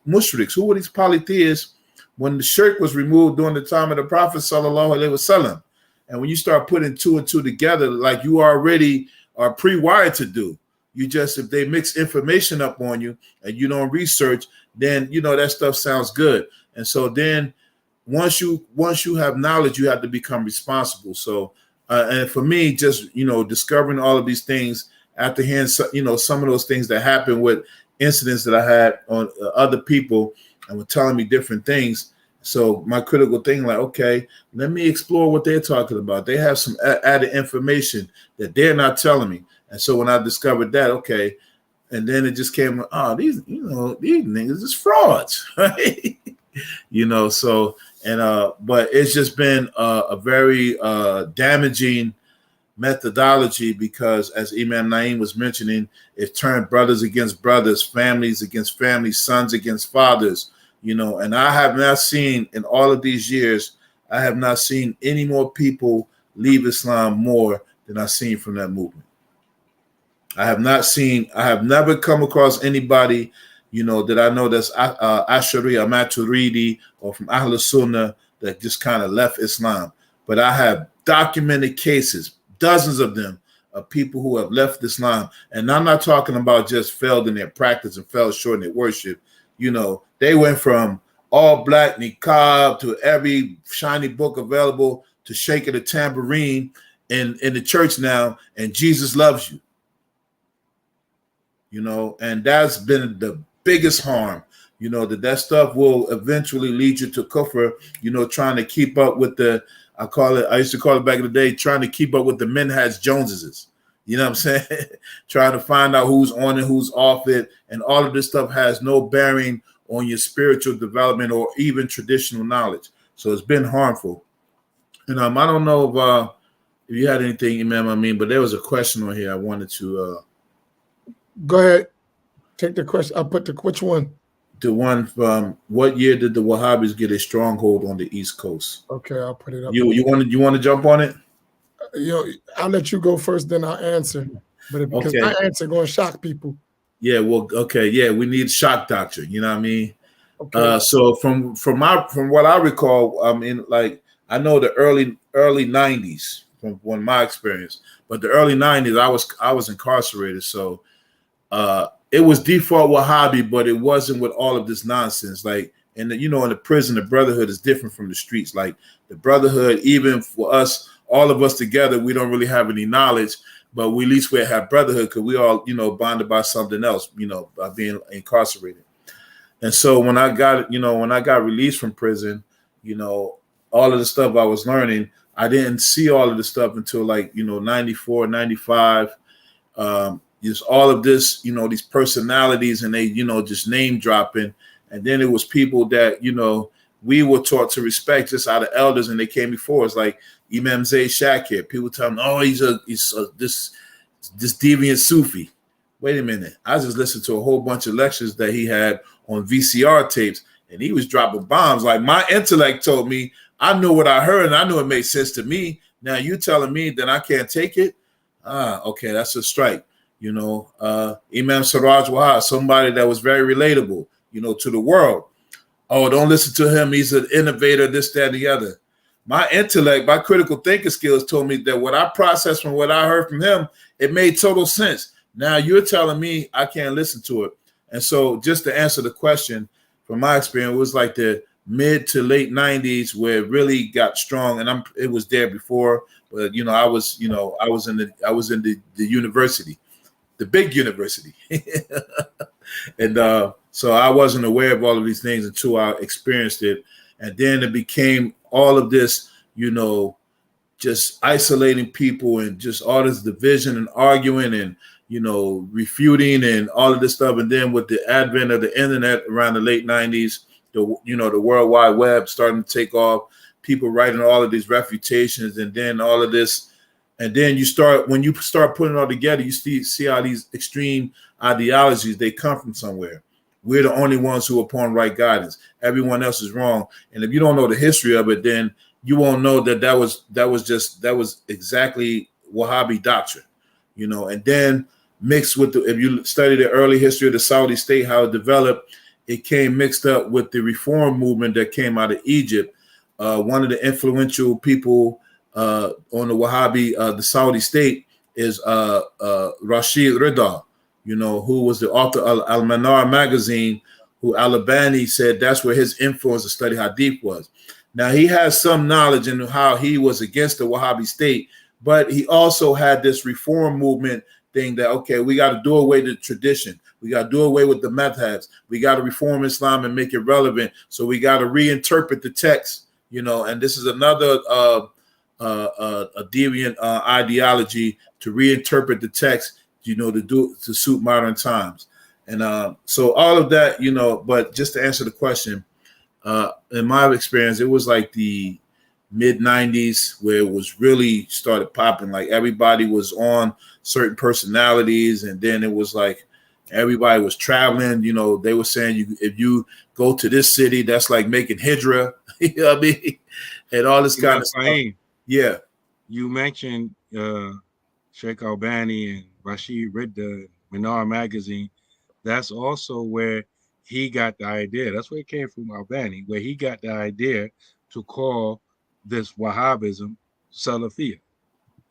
mushriks? Who were these polytheists when the shirk was removed during the time of the Prophet sallallahu alaihi wasallam? And when you start putting two and two together, like you already are pre-wired to do, you just, if they mix information up on you and you don't research, then that stuff sounds good. And so then once you have knowledge, you have to become responsible. So and for me, just discovering all of these things after hearing some of those things that happened with incidents that I had on other people, and were telling me different things. So my critical thing, like, okay, let me explore what they're talking about. They have some added information that they're not telling me. And so when I discovered that, okay, and then it just came, these niggas is frauds, right? So, and but it's just been a very damaging methodology, because as Imam Naeem was mentioning, it turned brothers against brothers, families against families, sons against fathers, and I have not seen, in all of these years, I have not seen any more people leave Islam more than I've seen from that movement. I have never come across anybody, that I know that's Ashari or Maturidi or from Ahl Sunnah that just kind of left Islam. But I have documented cases, dozens of them, of people who have left Islam. And I'm not talking about just failed in their practice and fell short in their worship. They went from all black niqab to every shiny book available to shaking a tambourine in the church now, and Jesus loves you. And that's been the biggest harm, that stuff will eventually lead you to kufr, trying to keep up with I used to call it back in the day, trying to keep up with the Minhaj Joneses. You know what I'm saying? Trying to find out who's on it, who's off it. And all of this stuff has no bearing on your spiritual development or even traditional knowledge. So it's been harmful. And I don't know if you had anything, Imam Amin, but there was a question on here I wanted to. Go ahead. Take the question. I'll put which one? The one from what year did the Wahhabis get a stronghold on the East Coast? Okay, I'll put it up. You want to jump on it? I'll let you go first, then I'll answer. But because my answer going to shock people. Yeah, well, okay, yeah, we need shock doctrine. You know what I mean? Okay. So from what I recall, I know the early 90s, from one of my experience. But the early 90s, I was incarcerated, so it was default Wahhabi, but it wasn't with all of this nonsense. Like, and in the prison, the brotherhood is different from the streets. Like the brotherhood, even for us, all of us together, we don't really have any knowledge, but we at least we have brotherhood because we all, bonded by something else, by being incarcerated. And so when I got released from prison, all of the stuff I was learning, I didn't see all of the stuff until like, 94, 95. Just all of this, these personalities and they, just name dropping. And then it was people that, we were taught to respect just out of elders, and they came before us, like Imam Zayd Shakir. People tell him, oh, he's this deviant Sufi. Wait a minute. I just listened to a whole bunch of lectures that he had on VCR tapes, and he was dropping bombs. Like my intellect told me, I knew what I heard, and I knew it made sense to me. Now you telling me that I can't take it? Okay, that's a strike. Imam Siraj Wahab, somebody that was very relatable, to the world. Oh, don't listen to him. He's an innovator, this, that, and the other. My intellect, my critical thinking skills told me that what I processed from what I heard from him, it made total sense. Now you're telling me I can't listen to it. And so just to answer the question, from my experience, it was like the mid to late 90s where it really got strong. And it was there before, but I was in the university, the big university. And so I wasn't aware of all of these things until I experienced it. And then it became all of this, just isolating people and just all this division and arguing and, refuting and all of this stuff. And then with the advent of the internet around the late 90s, the World Wide Web starting to take off, people writing all of these refutations and then all of this. And then when you start putting it all together, you see how these extreme ideologies, they come from somewhere. We're the only ones who are upon right guidance. Everyone else is wrong. And if you don't know the history of it, then you won't know that was exactly Wahhabi doctrine, and then mixed with if you study the early history of the Saudi state, how it developed, it came mixed up with the reform movement that came out of Egypt. One of the influential people on the Wahhabi, the Saudi state is Rashid Rida, who was the author of Al-Manar magazine, who Al-Albani said that's where his influence to study Hadith was. Now, he has some knowledge in how he was against the Wahhabi state, but he also had this reform movement thing that, okay, we got to do away with the tradition. We got to do away with the madhabs. We got to reform Islam and make it relevant. So we got to reinterpret the text, and this is another a deviant ideology to reinterpret the text, to suit modern times. And so all of that, but just to answer the question, in my experience, it was like the mid 90s where it was really started popping. Like everybody was on certain personalities. And then it was like everybody was traveling. They were saying if you go to this city, that's like making hijra, you know what I mean? And all this kind of stuff. Faheem, Yeah. you mentioned Sheikh Albani and Rashid Rida, Minar magazine. That's also where he got the idea. That's where it came from, Albani, where he got the idea to call this Wahhabism Salafiyah.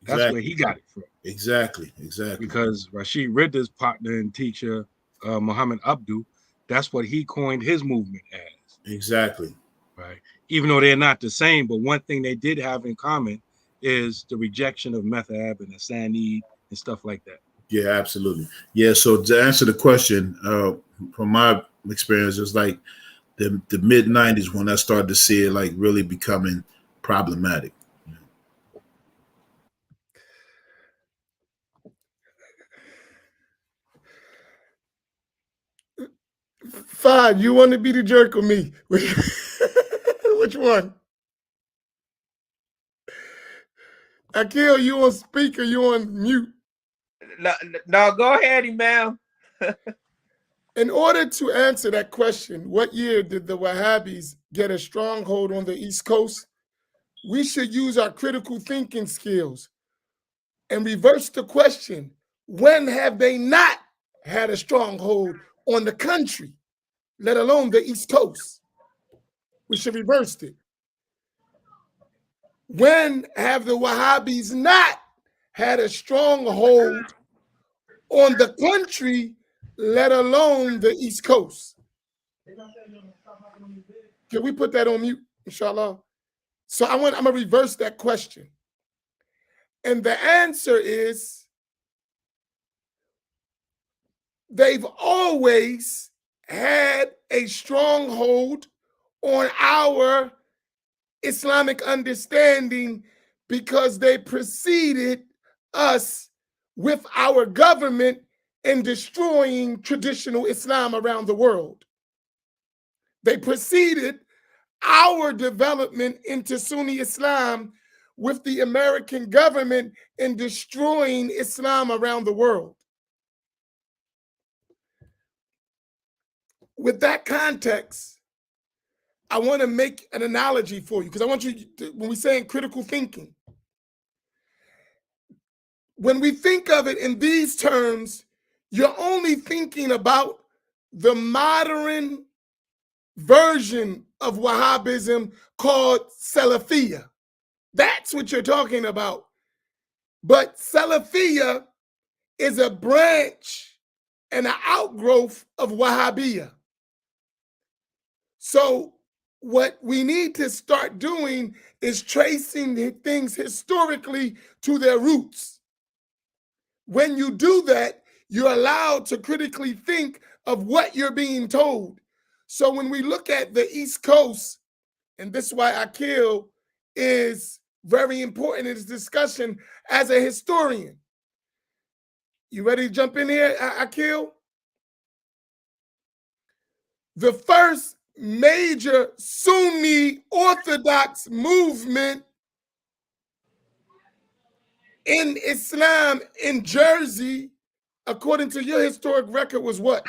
That's where he got it from. Exactly. Because Rashid Rida's partner and teacher, Muhammad Abdu, that's what he coined his movement as. Exactly. Right. Even though they're not the same, but one thing they did have in common is the rejection of Methab and Asanid and stuff like that. Yeah, absolutely. Yeah, so to answer the question, from my experience, it's like the mid 90s when I started to see it like really becoming problematic. Fine, you want to be the jerk or me? Which one? Akil, you on speaker, you on mute. No, go ahead, Imam. In order to answer that question, what year did the Wahhabis get a stronghold on the East Coast? We should use our critical thinking skills and reverse the question. When have they not had a stronghold on the country, let alone the East Coast? We should reverse it. When have the Wahhabis not had a strong hold on the country, let alone the East Coast? Can we put that on mute, inshallah? So I'm gonna reverse that question. And the answer is they've always had a strong hold on our Islamic understanding because they preceded us with our government in destroying traditional Islam around the world. They preceded our development into Sunni Islam with the American government in destroying Islam around the world. With that context, I want to make an analogy for you because I want you to, when we say in critical thinking, when we think of it in these terms, you're only thinking about the modern version of Wahhabism called Salafiyya. That's what you're talking about. But Salafiyya is a branch and an outgrowth of Wahhabiyya. So what we need to start doing is tracing things historically to their roots. When you do that, you're allowed to critically think of what you're being told. So when we look at the East Coast, and this is why Akil is very important in this discussion as a historian. You ready to jump in here, Akil? The first major Sunni Orthodox movement in Islam in Jersey, according to your historic record, was what?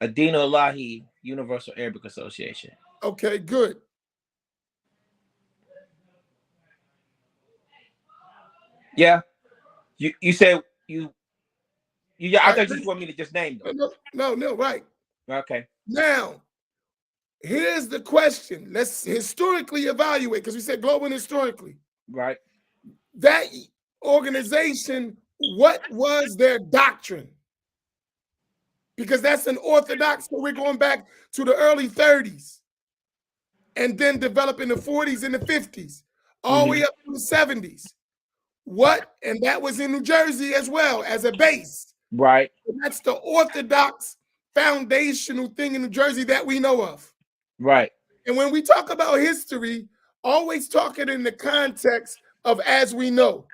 Adina Allahi Universal Arabic Association. Okay, good. Yeah. You said you I thought you just want me to just name them. No, right. Okay. Now, here's the question. Let's historically evaluate, because we said global and historically. Right. That organization, what was their doctrine? Because that's an orthodox, so we're going back to the early 30s and then develop in the 40s and the 50s, all the way up to the 70s. What? And that was in New Jersey as well as a base. Right. And that's the orthodox foundational thing in New Jersey that we know of. Right. And when we talk about history, always talk it in the context of as we know,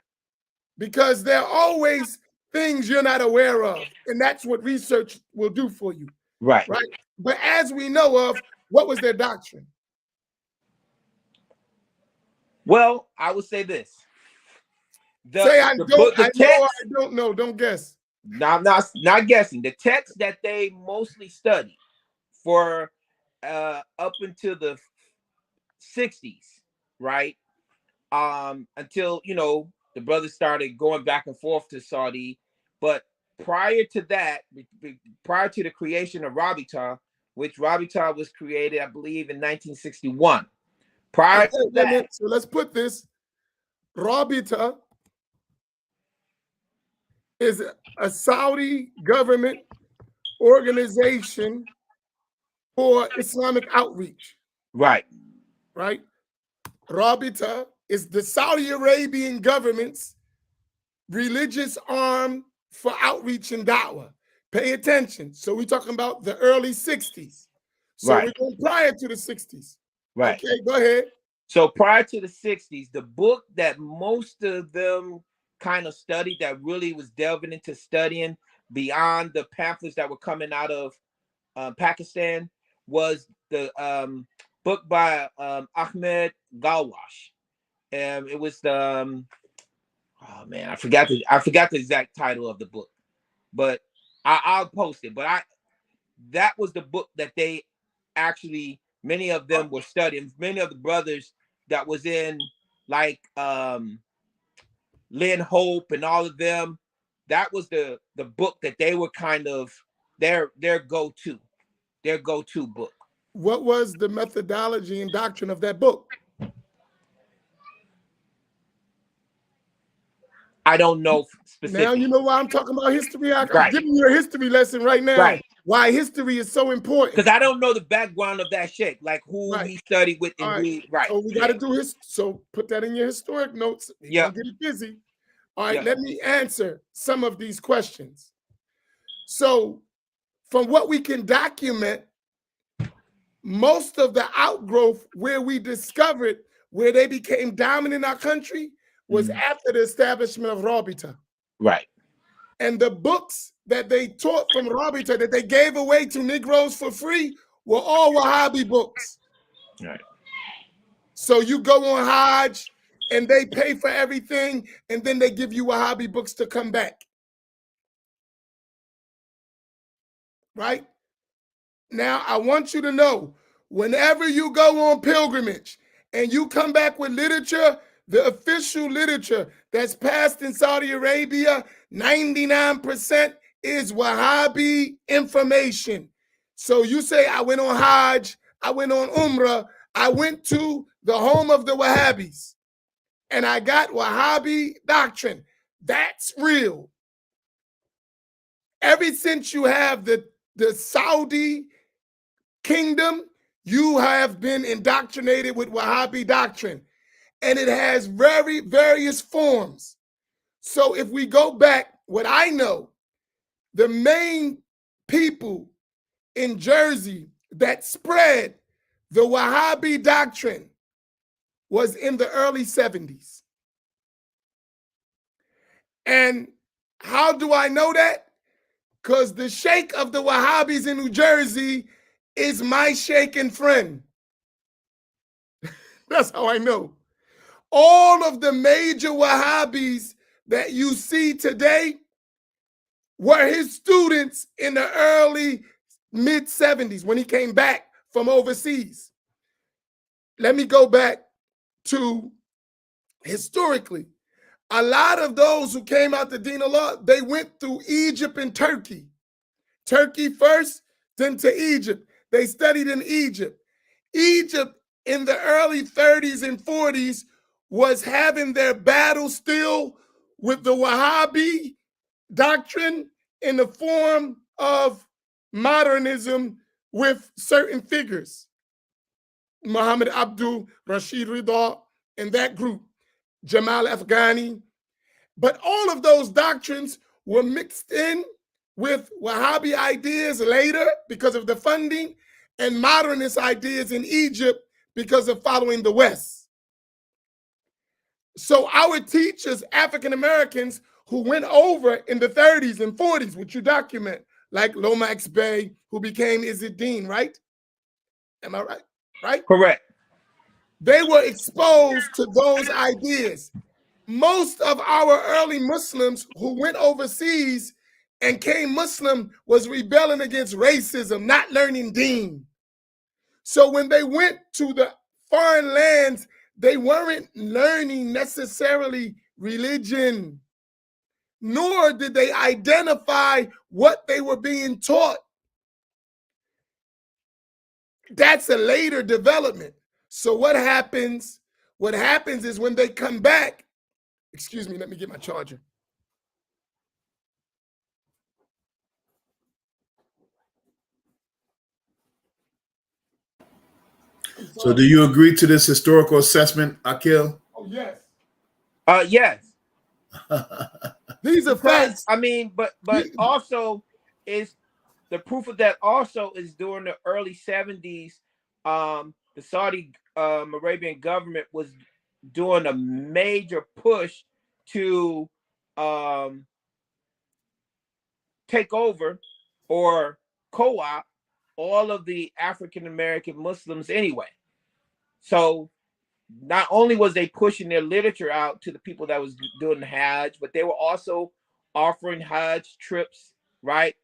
because there are always things you're not aware of. And that's what research will do for you. Right. Right. But as we know of, what was their doctrine? Well, I would say this. Say I don't know. Don't guess. No, I'm not guessing. The text that they mostly studied for up until the 60s, right? Until, you know, the brothers started going back and forth to Saudi. But prior to that, prior to the creation of Rabita, which Rabita was created, I believe, in 1961. Prior to that. So let's put this. Rabita is a Saudi government organization for Islamic outreach. Right. Right. Rabita is the Saudi Arabian government's religious arm for outreach and da'wah. Pay attention. So we're talking about the early 60s. So we're going prior to the 60s. Right. Okay, go ahead. So prior to the 60s, the book that most of them kind of studied, that really was delving into studying beyond the pamphlets that were coming out of Pakistan, was the book by Ahmed Galwash. It was the oh man, I forgot the exact title of the book, but I'll post it. But that was the book that they actually, many of them were studying. Many of the brothers that was in, like Lynn Hope and all of them, that was the book that they were kind of their go-to book. What was the methodology and doctrine of that book? I don't know specifically. Now you know why I'm talking about history. I'm Right. giving you a history lesson right now. Right. Why history is so important. Because I don't know the background of that sheikh, like who Right. he studied with and All who. Right. So we got to do his. So put that in your historic notes. We're Yeah. gonna get it busy. All right. Yeah. Let me answer some of these questions. So, from what we can document, most of the outgrowth where we discovered where they became dominant in our country was after the establishment of Rabita. Right. And the books that they taught from Rabita that they gave away to Negroes for free were all Wahhabi books. Right. So you go on Hajj and they pay for everything, and then they give you Wahhabi books to come back. Right? Now, I want you to know, whenever you go on pilgrimage and you come back with literature, the official literature that's passed in Saudi Arabia, 99% is Wahhabi information. So you say, I went on Hajj, I went on Umrah, I went to the home of the Wahhabis, and I got Wahhabi doctrine. That's real. Ever since you have the Saudi kingdom, you have been indoctrinated with Wahhabi doctrine, and it has various forms. So if we go back, what I know, the main people in Jersey that spread the Wahhabi doctrine was in the early 70s. And how do I know that? Because the sheikh of the Wahhabis in New Jersey is my sheikh and friend. That's how I know. All of the major Wahhabis that you see today were his students in the early mid 70s when he came back from overseas. Let me go back to historically. A lot of those who came out to Deen Allah, they went through Egypt and Turkey. Turkey first, then to Egypt. They studied in Egypt. Egypt in the early 30s and 40s was having their battle still with the Wahhabi doctrine in the form of modernism with certain figures. Muhammad Abdul, Rashid Rida, and that group, Jamal Afghani. But all of those doctrines were mixed in with Wahhabi ideas later because of the funding, and modernist ideas in Egypt because of following the West. So our teachers, African Americans, who went over in the 30s and 40s, which you document, like Lomax Bey, who became Izzeddin, right? Am I right? Right? Correct. They were exposed to those ideas. Most of our early Muslims who went overseas and came Muslim was rebelling against racism, not learning deen. So when they went to the foreign lands, they weren't learning necessarily religion, nor did they identify what they were being taught. That's a later development. So what happens? What happens is when they come back, excuse me, let me get my charger. So do you agree to this historical assessment, Akil? Oh, yes. Yes. These are facts. I mean, but also is the proof of that also is during the early 70s, the Saudi Arabian government was doing a major push to take over or co-opt all of the African American Muslims anyway. So not only was they pushing their literature out to the people that was doing the Hajj, but they were also offering Hajj trips, right?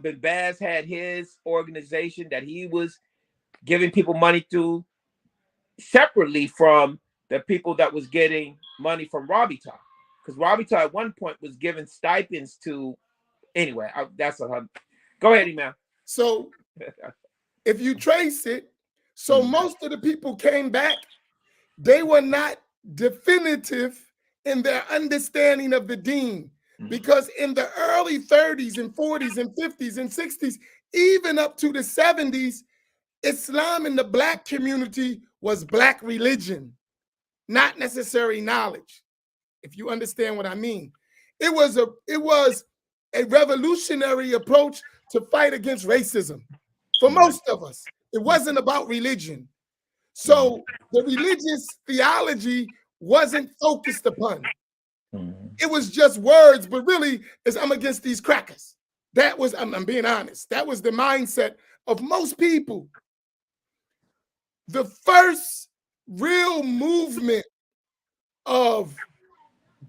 Bin Baz had his organization that he was giving people money to separately from the people that was getting money from Rabita. Because Rabita at one point was giving stipends to, anyway, that's a, go ahead, Imam. So if you trace it, so most of the people came back, they were not definitive in their understanding of the deen. Because in the early 30s and 40s and 50s and 60s, even up to the 70s, Islam in the black community was black religion, not necessary knowledge, if you understand what I mean. It was a revolutionary approach to fight against racism. For most of us, it wasn't about religion. So the religious theology wasn't focused upon. It was just words, but really, I'm against these crackers. That was, I'm being honest, that was the mindset of most people. The first real movement of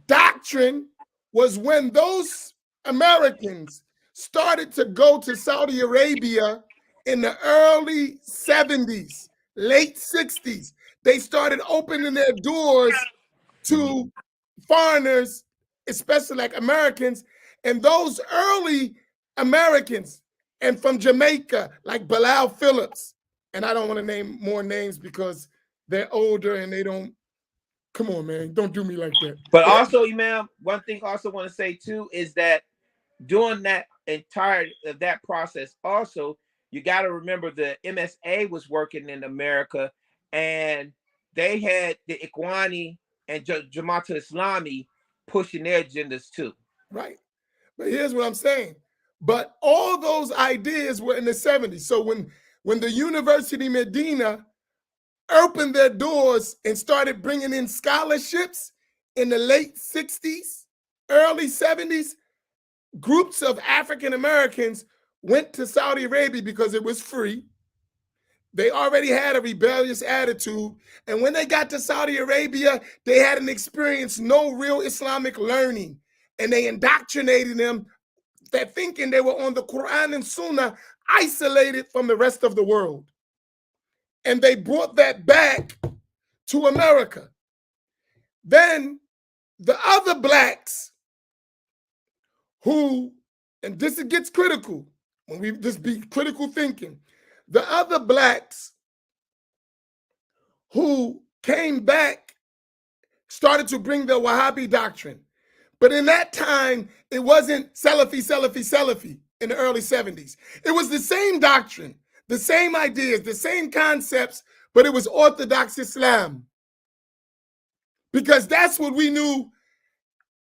doctrine was when those Americans started to go to Saudi Arabia in the early 70s, late 60s. They started opening their doors to foreigners, especially like Americans, and those early Americans, and from Jamaica, like Bilal Phillips, and I don't want to name more names because they're older and they don't, come on, man, don't do me like that. But also, Imam, one thing I also want to say too is that during that entire of that process, also, you got to remember the MSA was working in America, and they had the Ikhwani and Jamaat Islami pushing their agendas too. Right. But here's what I'm saying. But all those ideas were in the 70s. So when the University of Medina opened their doors and started bringing in scholarships in the late 60s, early 70s, groups of African Americans went to Saudi Arabia because it was free. They already had a rebellious attitude. And when they got to Saudi Arabia, they hadn't experienced no real Islamic learning. And they indoctrinated them, that thinking they were on the Quran and Sunnah, isolated from the rest of the world. And they brought that back to America. Then the other blacks who, and this gets critical, when we just be critical thinking, the other blacks who came back started to bring the Wahhabi doctrine. But in that time, it wasn't Salafi in the early 70s. It was the same doctrine, the same ideas, the same concepts, but it was Orthodox Islam. Because that's what we knew,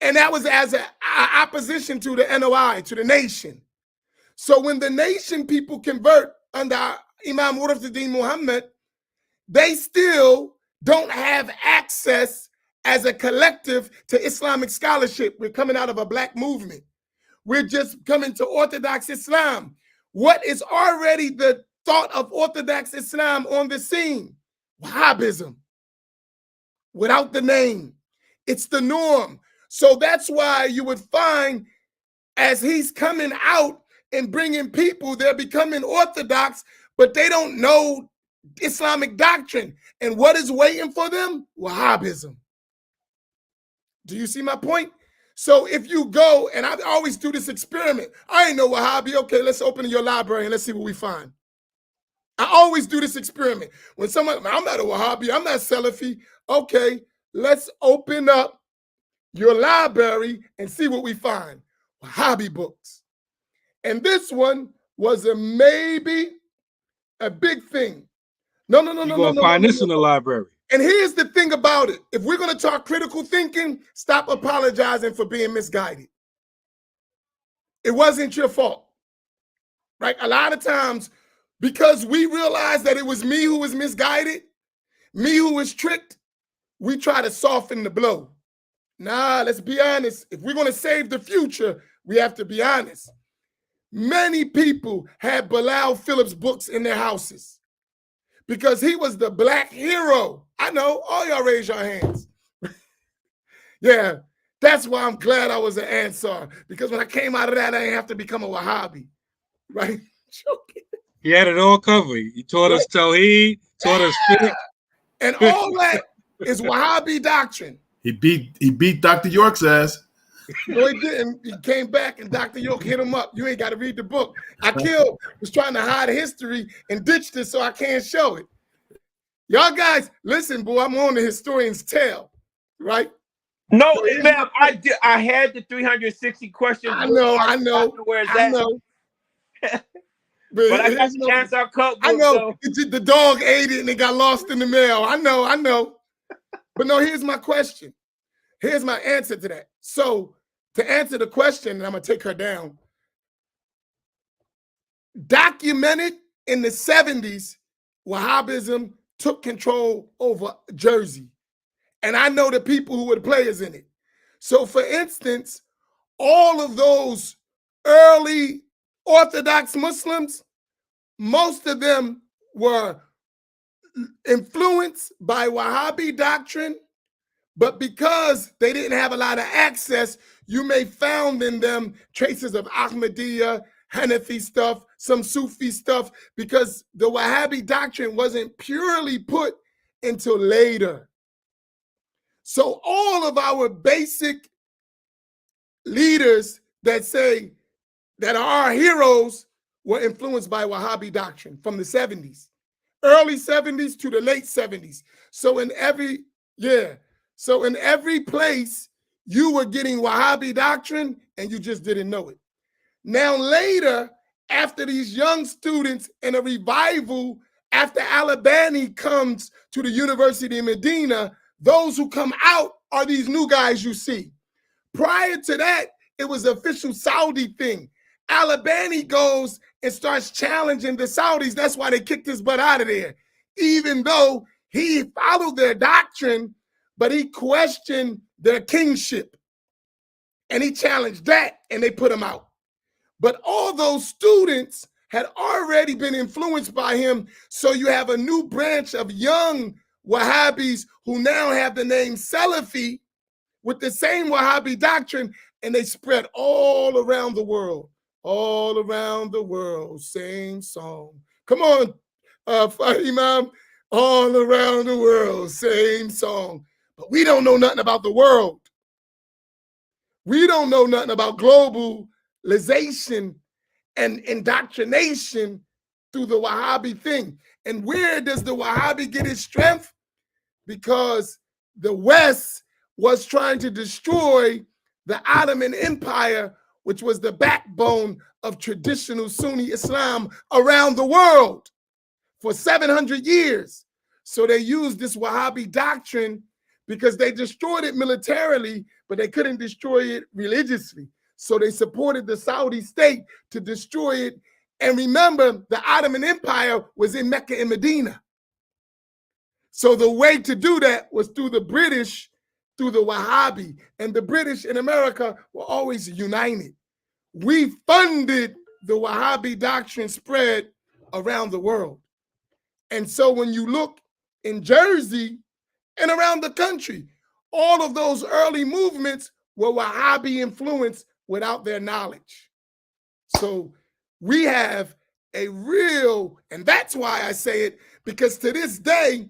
and that was as an opposition to the NOI, to the nation. So when the nation people convert under Imam Urf-ad-Din Muhammad, they still don't have access as a collective to Islamic scholarship. We're coming out of a black movement. We're just coming to Orthodox Islam. What is already the thought of Orthodox Islam on the scene? Wahhabism. Without the name. It's the norm. So that's why you would find as he's coming out and bringing people, they're becoming Orthodox, but they don't know Islamic doctrine. And what is waiting for them? Wahhabism. Do you see my point? So if you go, and I always do this experiment. I ain't no Wahhabi. Okay, let's open your library and let's see what we find. I always do this experiment. When someone, I'm not a Wahhabi, I'm not Salafi. Okay, let's open up your library and see what we find. Wahhabi books. And this one was maybe a big thing. No. You're going to find this in the library. And here's the thing about it. If we're going to talk critical thinking, stop apologizing for being misguided. It wasn't your fault, right? A lot of times, because we realize that it was me who was misguided, me who was tricked, we try to soften the blow. Nah, let's be honest. If we're going to save the future, we have to be honest. Many people had Bilal Phillips books in their houses because he was the black hero. I know, all y'all raise your hands. Yeah, that's why I'm glad I was an Ansar, because when I came out of that, I didn't have to become a Wahhabi, right? He had it all covered. He taught us Tawheed, taught us fiqh. And all that is Wahhabi doctrine. He beat Dr. York's ass. No, he didn't. He came back and Dr. York hit him up. You ain't got to read the book. Was trying to hide history and ditched it so I can't show it. Y'all guys, listen, boy, I'm on the historian's tale, right? No, So here's ma'am, my- I did. I had the 360 questions. I know, bookmarked. Where it's I at. know. But I got here's the answer our cookbook. I know So. the dog ate it and it got lost in the mail. I know. But no, here's my question. Here's my answer to that. So to answer the question, and I'm gonna take her down. Documented in the 70s, Wahhabism took control over Jersey. And I know the people who were the players in it. So for instance, all of those early Orthodox Muslims, most of them were influenced by Wahhabi doctrine, but because they didn't have a lot of access, you may found in them traces of Ahmadiyya, Hanafi stuff, some Sufi stuff, because the Wahhabi doctrine wasn't purely put until later. So all of our basic leaders that say that are our heroes were influenced by Wahhabi doctrine from the 70s, early 70s to the late 70s. So in every place, you were getting Wahhabi doctrine and you just didn't know it. Now later, after these young students in a revival, after Al-Albani comes to the University of Medina, those who come out are these new guys you see. Prior to that, it was an official Saudi thing. Al-Albani goes and starts challenging the Saudis. That's why they kicked his butt out of there. Even though he followed their doctrine, but he questioned their kingship. And he challenged that, and they put him out. But all those students had already been influenced by him. So you have a new branch of young Wahhabis who now have the name Salafi with the same Wahhabi doctrine, and they spread all around the world. All around the world, same song. Come on, Faheem, all around the world, same song. But we don't know nothing about the world. We don't know nothing about globalization and indoctrination through the Wahhabi thing. And where does the Wahhabi get its strength? Because the West was trying to destroy the Ottoman Empire, which was the backbone of traditional Sunni Islam around the world for 700 years. So they used this Wahhabi doctrine because they destroyed it militarily, but they couldn't destroy it religiously. So they supported the Saudi state to destroy it. And remember, the Ottoman Empire was in Mecca and Medina. So the way to do that was through the British, through the Wahhabi. And the British in America were always united. We funded the Wahhabi doctrine spread around the world. And so when you look in Jersey and around the country, all of those early movements were Wahhabi influenced without their knowledge. So we have a real, and that's why I say it, because to this day,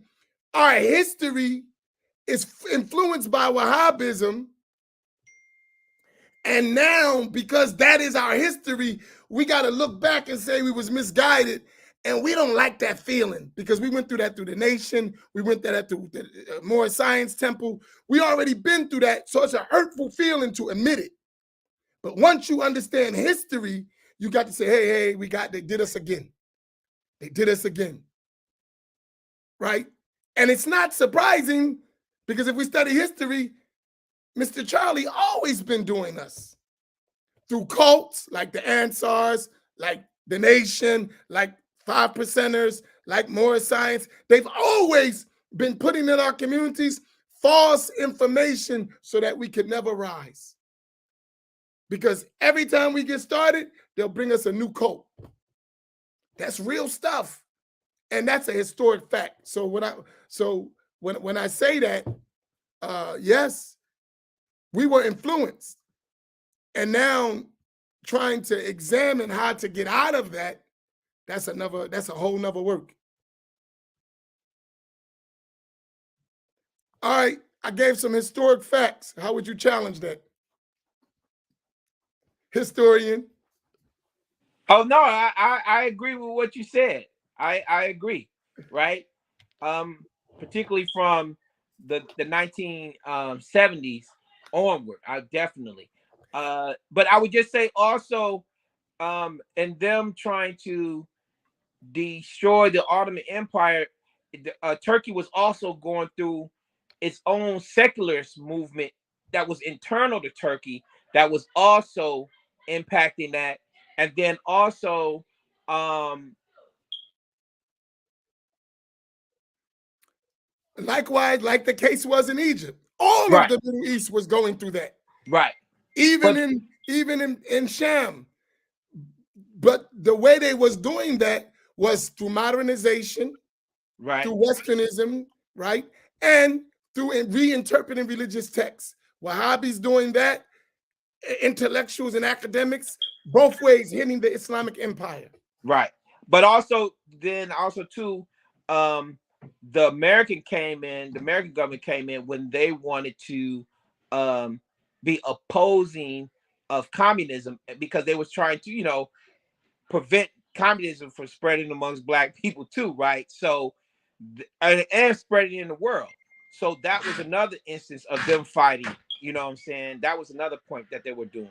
our history is influenced by Wahhabism. And now, because that is our history, we got to look back and say we was misguided. And we don't like that feeling because we went through that through the nation. We went through that through the Moore Science Temple. We already been through that. So it's a hurtful feeling to admit it. But once you understand history, you got to say, hey, they did us again. They did us again. Right? And it's not surprising because if we study history, Mr. Charlie always been doing us through cults like the Ansars, like the Nation, like 5%ers, like Moore Science. They've always been putting in our communities false information so that we could never rise. Because every time we get started, they'll bring us a new cult. That's real stuff. And that's a historic fact. So when I say that, yes, we were influenced. And now trying to examine how to get out of that, that's a whole nother work. All right, I gave some historic facts. How would you challenge that? Historian. Oh no, I agree with what you said. I agree, right? Particularly from the 1970s onward. I definitely. But I would just say also, and them trying to destroy the Ottoman Empire, Turkey was also going through its own secularist movement that was internal to Turkey that was also impacting that. And then also, likewise, like the case was in Egypt, all right, of the Middle East was going through that. right. Even But in Sham. But the way they was doing that was through modernization, right, through Westernism, right? And through reinterpreting religious texts. Wahhabis doing that, intellectuals and academics, both ways hitting the Islamic empire. right. But also then also too, the American government came in when they wanted to be opposing of communism because they was trying to, prevent communism from spreading amongst black people too, right? So and spreading in the world. So that was another instance of them fighting. You know what I'm saying? That was another point that they were doing.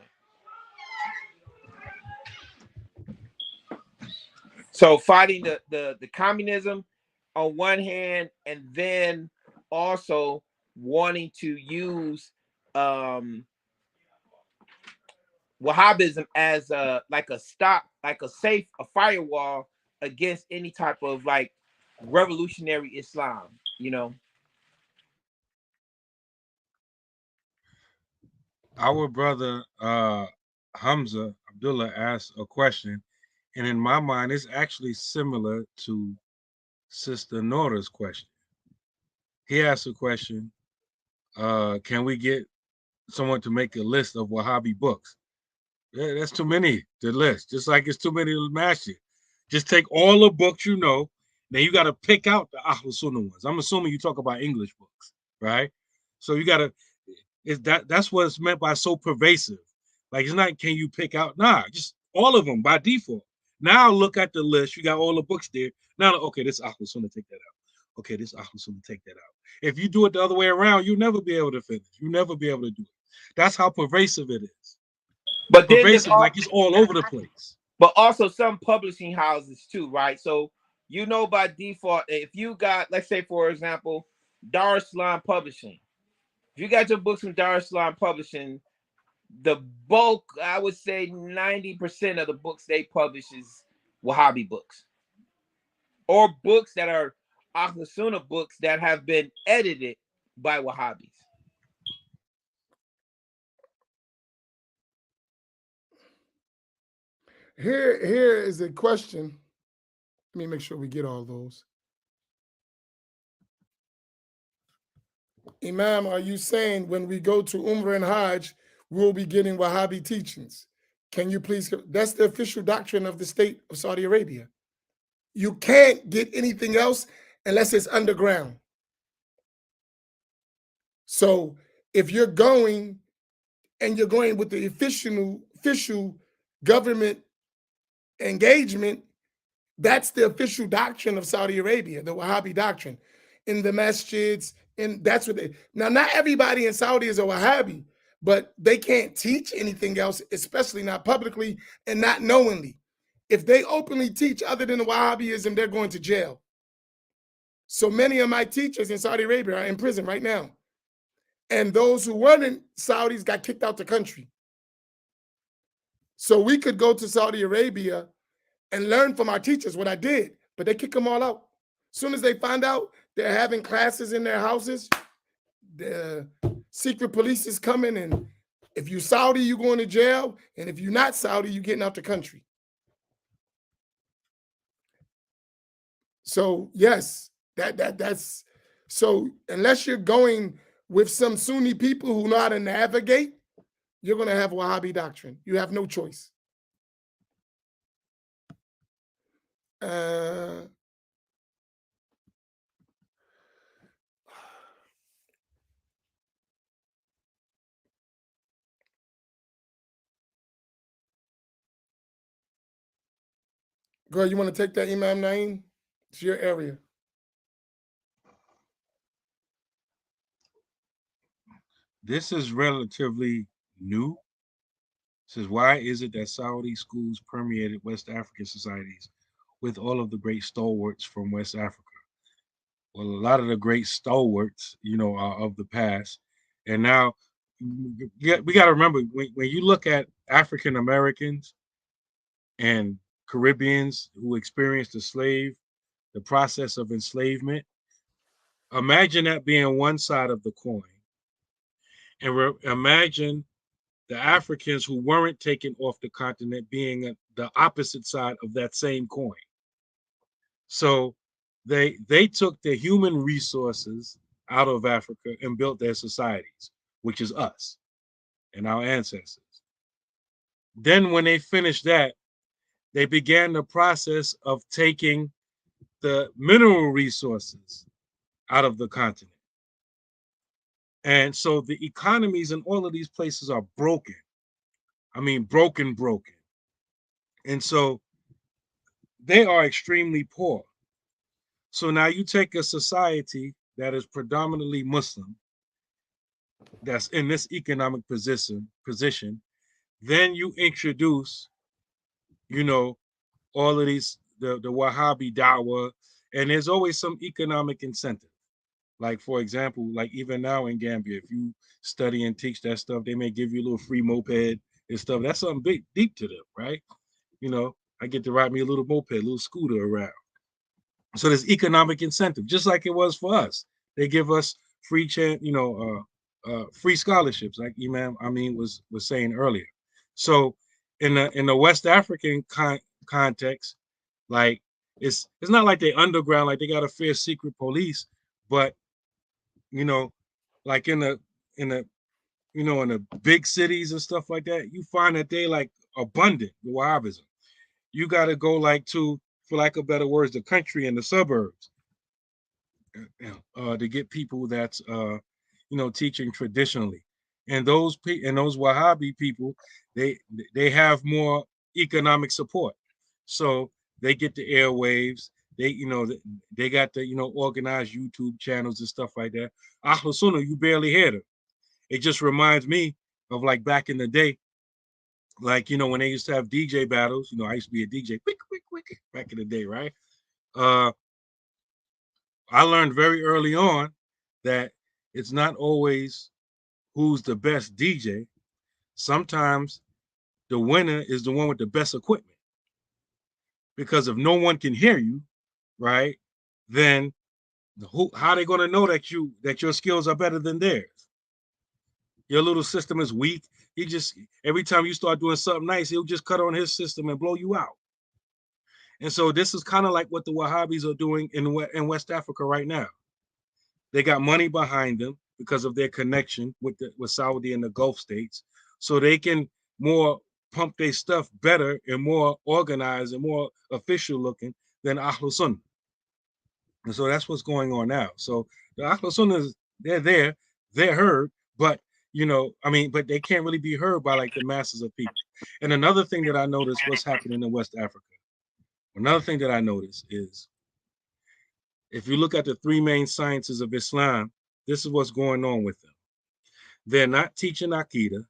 So fighting the communism on one hand, and then also wanting to use Wahhabism as a safe, a firewall against any type of like revolutionary Islam, Our brother Hamza Abdullah asked a question, and in my mind, it's actually similar to Sister Nora's question. He asked a question: can we get someone to make a list of Wahhabi books? Yeah, that's too many to list. Just like it's too many to Masjid. Just take all the books you know. Then you got to pick out the Ahl Sunnah ones. I'm assuming you talk about English books, right? So you got to. That's what it's meant by so pervasive. Like it's not can you pick out? Nah, just all of them by default. Now look at the list. You got all the books there. Now okay, this Ahl Sunnah, take that out. Okay, this Ahl Sunnah, take that out. If you do it the other way around, you'll never be able to finish. You'll never be able to do it. That's how pervasive it is. but then Pervasive, like it's all over the place. But also some publishing houses too, right? So by default, if you got, let's say for example, Dar es Salaam Publishing, if you got your books from Dar es Salaam Publishing, the bulk, I would say 90% of the books they publish is Wahhabi books, or books that are Ahl Sunnah books that have been edited by Wahhabis. Here is a question. Let me make sure we get all those. Imam, are you saying when we go to Umrah and Hajj, we'll be getting Wahhabi teachings? Can you please? That's the official doctrine of the state of Saudi Arabia. You can't get anything else unless it's underground. So if you're going and you're going with the official government engagement, that's the official doctrine of Saudi Arabia, the Wahhabi doctrine. In the masjids, and that's what they now. Not everybody in Saudi is a Wahhabi, but they can't teach anything else, especially not publicly and not knowingly. If they openly teach other than the Wahhabism, they're going to jail. So many of my teachers in Saudi Arabia are in prison right now. And those who weren't Saudis got kicked out the country. So we could go to Saudi Arabia and learn from our teachers, what I did, but they kick them all out. As soon as they find out they're having classes in their houses, the secret police is coming, and if you're Saudi, you're going to jail, and if you're not Saudi, you're getting out the country. So yes, that's so unless you're going with some Sunni people who know how to navigate, you're going to have Wahhabi doctrine. You have no choice. Girl, you want to take that, Imam Naeem? It's your area. This is relatively new. It says, why is it that Saudi schools permeated West African societies with all of the great stalwarts from West Africa? Well, a lot of the great stalwarts, are of the past. And now we got to remember when you look at African Americans and Caribbeans who experienced the process of enslavement, imagine that being one side of the coin. And imagine the Africans who weren't taken off the continent being the opposite side of that same coin. So they took the human resources out of Africa and built their societies, which is us and our ancestors. Then when they finished that, they began the process of taking the mineral resources out of the continent. And so the economies in all of these places are broken. I mean, broken. And so they are extremely poor. So now you take a society that is predominantly Muslim, that's in this economic position, then you introduce, all of these, the Wahhabi da'wah, and there's always some economic incentive. Like, for example, like even now in Gambia, if you study and teach that stuff, they may give you a little free moped and stuff. That's something big, deep to them, right? I get to ride me a little moped, a little scooter around. So there's economic incentive, just like it was for us. They give us free free scholarships, like Imam Amin was saying earlier. So in the West African context, like it's not like they underground, like they got a fierce secret police, but like in the big cities and stuff like that, you find that they like abundant, the Wahhabism. You got to go like to, for lack of better words, the country and the suburbs to get people that's teaching traditionally. And those Wahhabi people, they have more economic support, so they get the airwaves. They got the organized YouTube channels and stuff like that. Ahlul Sunnah, you barely hear them. It just reminds me of like back in the day, like when they used to have DJ battles. I used to be a DJ quick back in the day, right? I learned very early on that it's not always who's the best DJ. Sometimes the winner is the one with the best equipment. Because if no one can hear you, right, then how are they going to know that your skills are better than theirs? Your little system is weak. He just, every time you start doing something nice, he'll just cut on his system and blow you out. And so this is kind of like what the Wahhabis are doing in West Africa right now. They got money behind them because of their connection with Saudi and the Gulf states, so they can more pump their stuff better and more organized and more official looking than Ahlul Sunnah. And so that's what's going on now. So the Ahlul Sunnahs, they're heard, but but they can't really be heard by like the masses of people. And another thing that I noticed what's happening in West Africa. Another thing that I noticed is, if you look at the three main sciences of Islam, this is what's going on with them. They're not teaching Aqidah.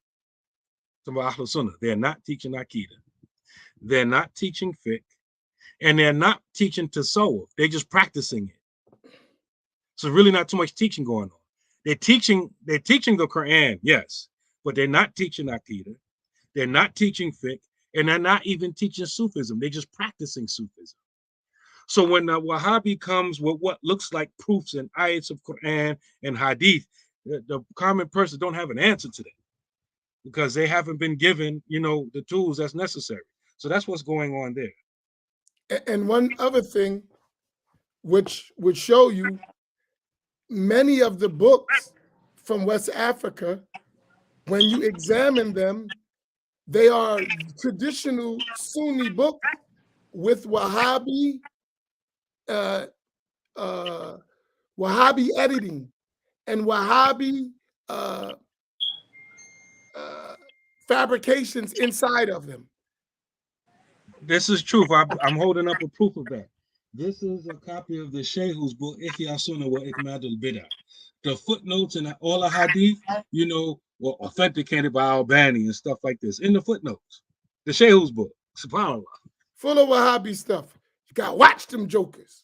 They're not teaching Aqidah. They're not teaching fiqh. And they're not teaching tasawwuf. They're just practicing it. So really not too much teaching going on. They're teaching the Quran, yes, but they're not teaching Aqidah. They're not teaching fiqh. And they're not even teaching Sufism. They're just practicing Sufism. So when the Wahhabi comes with what looks like proofs and ayats of Quran and Hadith, the common person don't have an answer to that because they haven't been given, the tools that's necessary. So that's what's going on there. And one other thing, which would show you, many of the books from West Africa, when you examine them, they are traditional Sunni books with Wahhabi Wahhabi editing and Wahhabi fabrications inside of them. This is truth. I'm holding up a proof of that. This is a copy of the Sheikh's book, Ihya Sunnah wa Ikmad al-Bid'ah. the footnotes and all the hadith, you know, were authenticated by Albani and stuff like this in the footnotes. The Shehus book, subhanAllah. Full of Wahhabi stuff. You got to watch them jokers.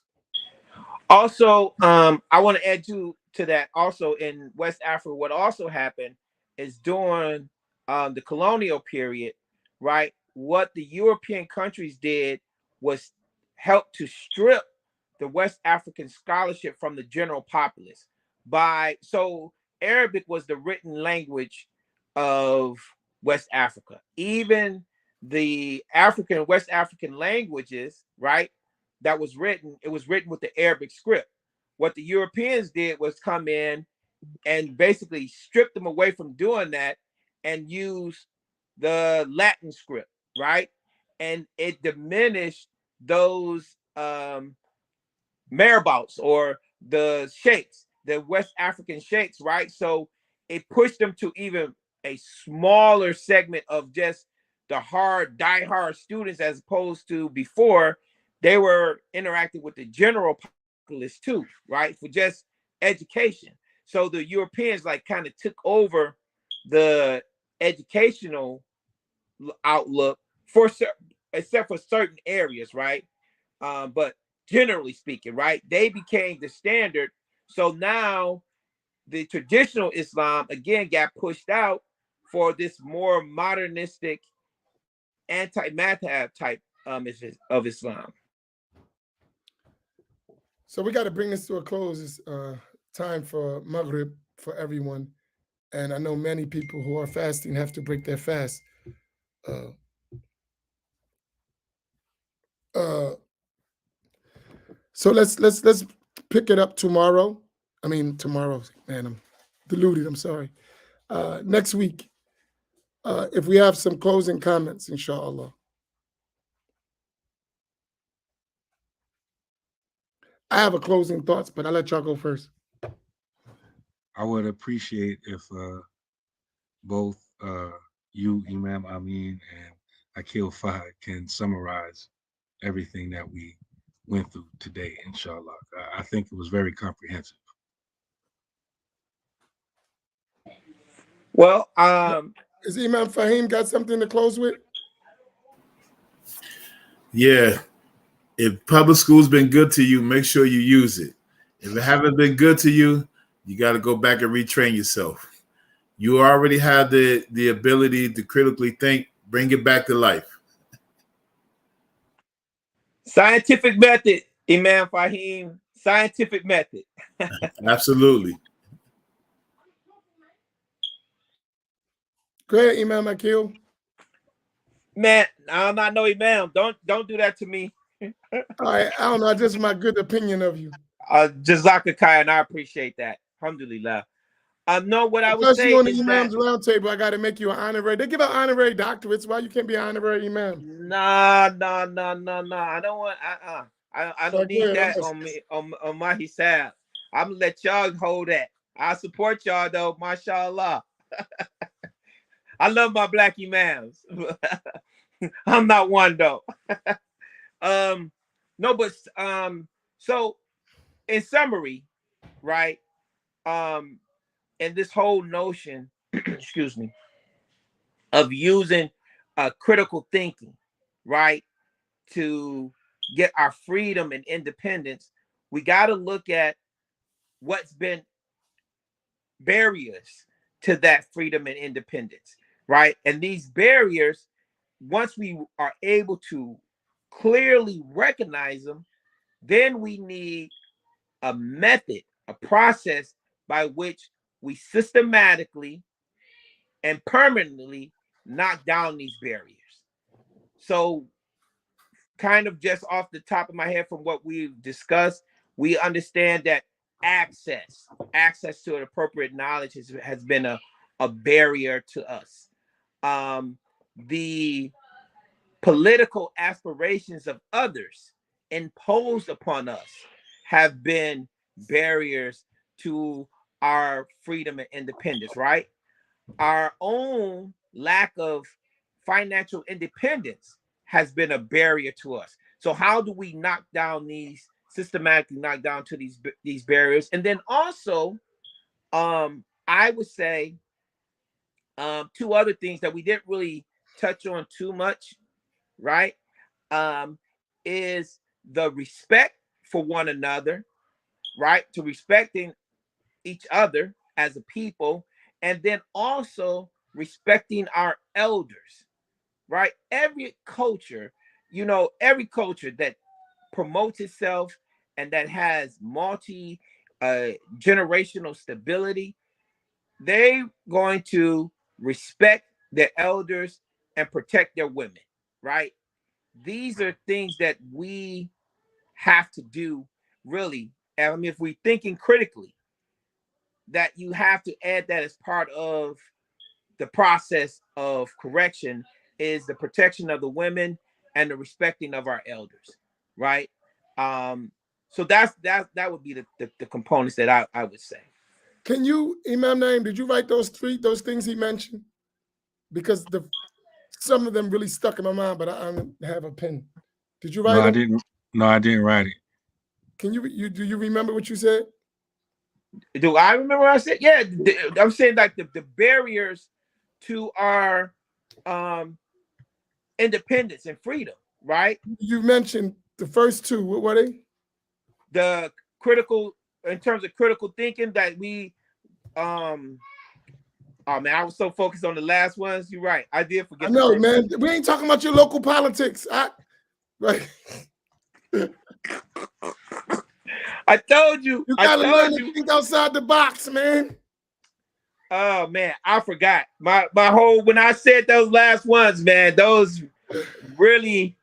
Also, I want to add to that. Also, in West Africa, what also happened is during the colonial period, right? What the European countries did was help to strip the West African scholarship from the general populace. So Arabic was the written language of West Africa. Even the West African languages, right? That was written, it was written with the Arabic script. What the Europeans did was come in and basically strip them away from doing that and use the Latin script, right? And it diminished those marabouts or the sheikhs, the West African sheikhs, right? So it pushed them to even a smaller segment of just the die-hard students, as opposed to before they were interacting with the general populace too, right? For just education. So the Europeans like kind of took over the educational outlook except for certain areas, right? But generally speaking, right, they became the standard. So now the traditional Islam again got pushed out for this more modernistic anti-madhab type of Islam. So we got to bring this to a close. It's time for Maghrib for everyone. And I know many people who are fasting have to break their fast. So let's pick it up tomorrow. I mean, tomorrow, man, I'm deluded. I'm sorry. Next week, if we have some closing comments, inshallah. I have a closing thoughts, but I'll let y'all go first. I would appreciate if both you, Imam Amin, and Akil Fahd can summarize everything that we went through today, inshallah. I think it was very comprehensive. Well, is Imam Faheem got something to close with? Yeah. If public school's been good to you, make sure you use it. If it haven't been good to you, you got to go back and retrain yourself. You already have the ability to critically think. Bring it back to life. Scientific method, Imam Faheem. Scientific method. Absolutely. Go ahead, Imam Akil. Man, I'm not no Imam. Don't do that to me. All right, I don't know. Just my good opinion of you. Jazaka Kai, and I appreciate that. Alhamdulillah. No, what I would say on the is Imam's that, Roundtable, I got to make you an honorary. They give out honorary doctorates. Why you can't be an honorary Imam? Nah. I don't want. I don't need that on me on my hisab. I'm gonna let y'all hold that. I support y'all though, mashallah. I love my black Imams. I'm not one though. No, but so in summary, right? And this whole notion, excuse me, of using critical thinking, right, to get our freedom and independence, we got to look at what's been barriers to that freedom and independence, right? And these barriers, once we are able to clearly recognize them, then we need a method, a process by which we systematically and permanently knock down these barriers. So, kind of just off the top of my head from what we've discussed, we understand that access to an appropriate knowledge has been a barrier to us. The political aspirations of others imposed upon us have been barriers to our freedom and independence, right? Our own lack of financial independence has been a barrier to us. So how do we systematically knock down to these barriers? And then also I would say two other things that we didn't really touch on too much, right? Is the respect for one another, right? To respecting each other as a people, and then also respecting our elders, right? Every culture, every culture that promotes itself and that has multi generational stability, they're going to respect their elders and protect their women, right? These are things that we have to do, really. I mean, if we're thinking critically, that you have to add that as part of the process of correction is the protection of the women and the respecting of our elders, right? So that would be the components that I would say. Can you, Imam Naim, did you write those those things he mentioned? Because some of them really stuck in my mind, but I don't have a pen. Did you write No, I them? didn't. No, I didn't write it. Can do you remember what you said? Do I remember what I said? Yeah, I'm saying like the barriers to our independence and freedom, right? You mentioned the first two. What were they? The critical, in terms of critical thinking, that we oh man, I was so focused on the last ones. You're right. I did forget. I know, the man. We ain't talking about your local politics. Right. I told you. You gotta learn to think outside the box, man. Oh man, I forgot. My whole, when I said those last ones, man, those really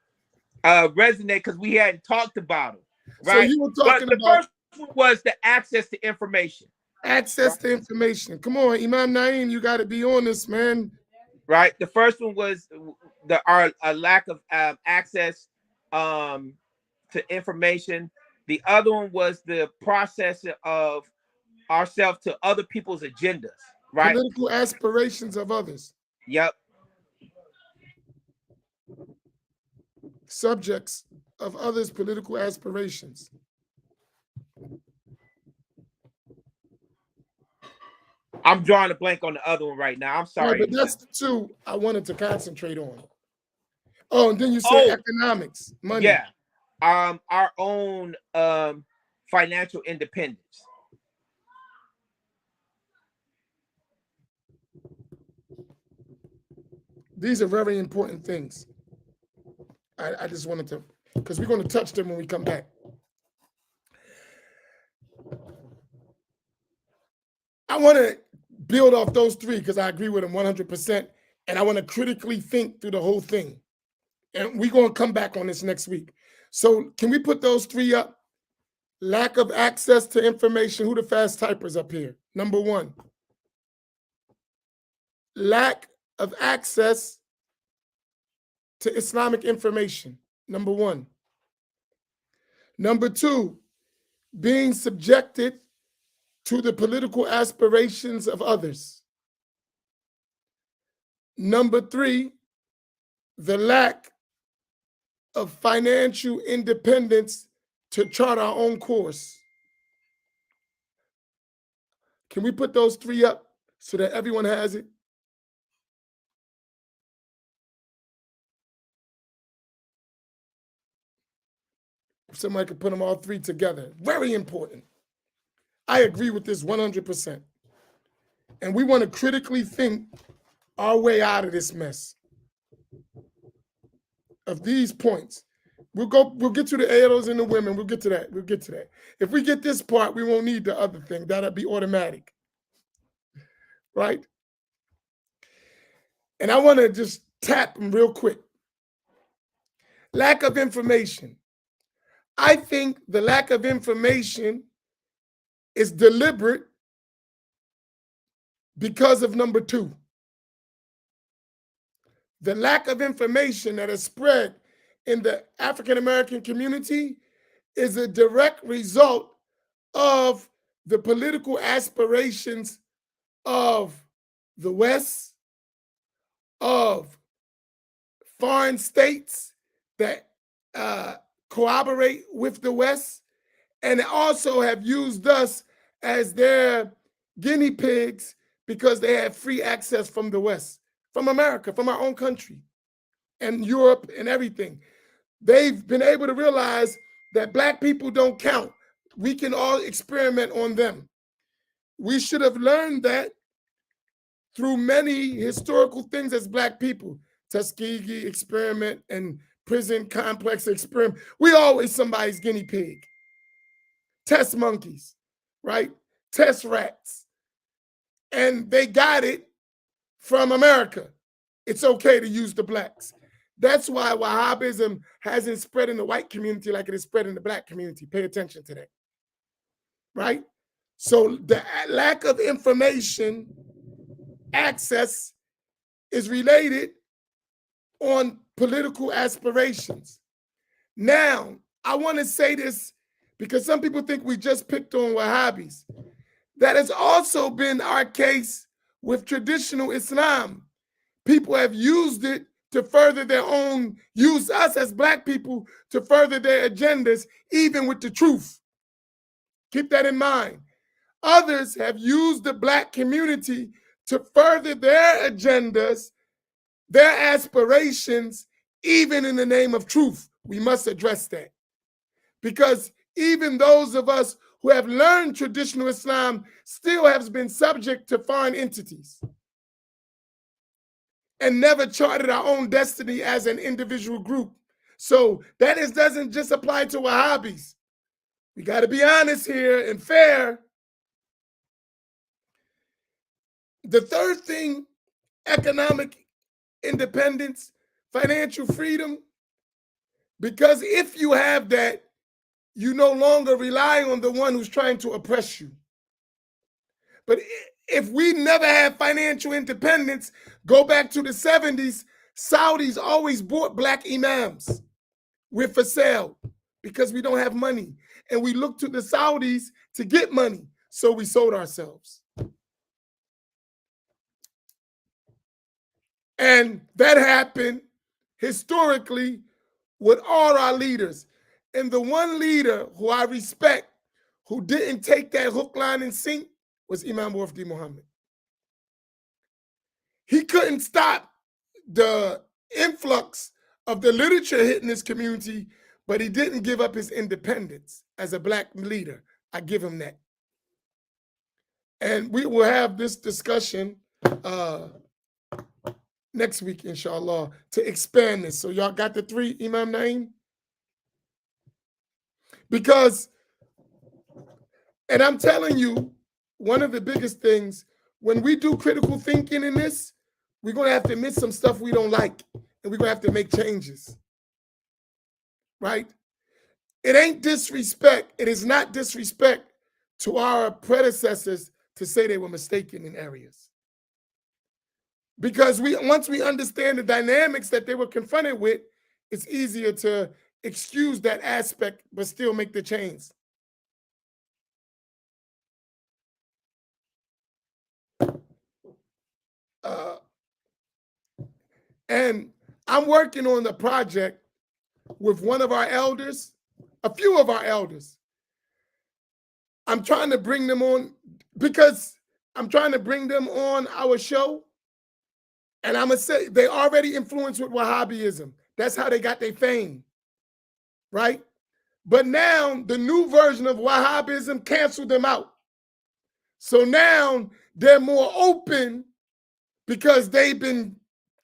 resonate because we hadn't talked about them. Right. So you were talking the about first one was the access to information. Access to information. Come on, Imam Naim, you got to be on this, man. Right. The first one was our lack of access to information. The other one was the process of ourselves to other people's agendas. Right. Political aspirations of others. Yep. Subjects of others' political aspirations. I'm drawing a blank on the other one right now. I'm sorry. Right, but that's the two I wanted to concentrate on. Oh, and then you said economics, money. Yeah. Our own financial independence. These are very important things. I just wanted to, because we're going to touch them when we come back. I want to build off those three because I agree with them 100%. And I want to critically think through the whole thing. And we're going to come back on this next week. So can we put those three up? Lack of access to information. Who the fast typers up here? Number one. Lack of access to Islamic information. Number one. Number two, being subjected to the political aspirations of others. Number three, the lack of financial independence to chart our own course. Can we put those three up so that everyone has it? If somebody could put them all three together. Very important. I agree with this 100%. And we want to critically think our way out of this mess. Of these points. We'll get to the ALOs and the women. We'll get to that. If we get this part, we won't need the other thing. That'll be automatic. Right? And I want to just tap them real quick. Lack of information. I think the lack of information is deliberate because of number two. The lack of information that is spread in the African-American community is a direct result of the political aspirations of the West, of foreign states that cooperate with the West, and also have used us as their guinea pigs because they had free access from the West, from America, from our own country, and Europe and everything. They've been able to realize that Black people don't count. We can all experiment on them. We should have learned that through many historical things as Black people. Tuskegee experiment and prison complex experiment. We always somebody's guinea pig. Test monkeys, right? Test rats. And they got it from America. It's okay to use the Blacks. That's why Wahhabism hasn't spread in the white community like it is spread in the Black community. Pay attention to that, right? So the lack of information access is related on political aspirations. Now, I want to say this because some people think we just picked on Wahhabis. That has also been our case with traditional Islam. People have used it to further their own, use us as Black people to further their agendas, even with the truth. Keep that in mind. Others have used the Black community to further their agendas, their aspirations, even in the name of truth. We must address that. Because even those of us who have learned traditional Islam still have been subject to foreign entities and never charted our own destiny as an individual group. So that doesn't just apply to Wahhabis. We got to be honest here and fair. The third thing, economic independence, financial freedom, because if you have that, you no longer rely on the one who's trying to oppress you. But if we never have financial independence, go back to the 70s, Saudis always bought Black imams. We're for sale because we don't have money. And we look to the Saudis to get money, so we sold ourselves. And that happened historically with all our leaders. And the one leader who I respect, who didn't take that hook, line, and sink, was Imam Wahdi Muhammad. He couldn't stop the influx of the literature hitting his community, but he didn't give up his independence as a Black leader. I give him that. And we will have this discussion next week, inshallah, to expand this. So y'all got the three, Imam Naeem? Because, and I'm telling you, one of the biggest things, when we do critical thinking in this, we're going to have to admit some stuff we don't like, and we're going to have to make changes, right? It ain't disrespect. It is not disrespect to our predecessors to say they were mistaken in areas. Because once we understand the dynamics that they were confronted with, it's easier to excuse that aspect, but still make the change. And I'm working on the project with one of our elders, a few of our elders. I'm trying to bring them on because I'm trying to bring them on our show. And I'm going to say they already influenced with Wahhabism. That's how they got their fame, right? But now the new version of Wahhabism canceled them out. So now they're more open because they've been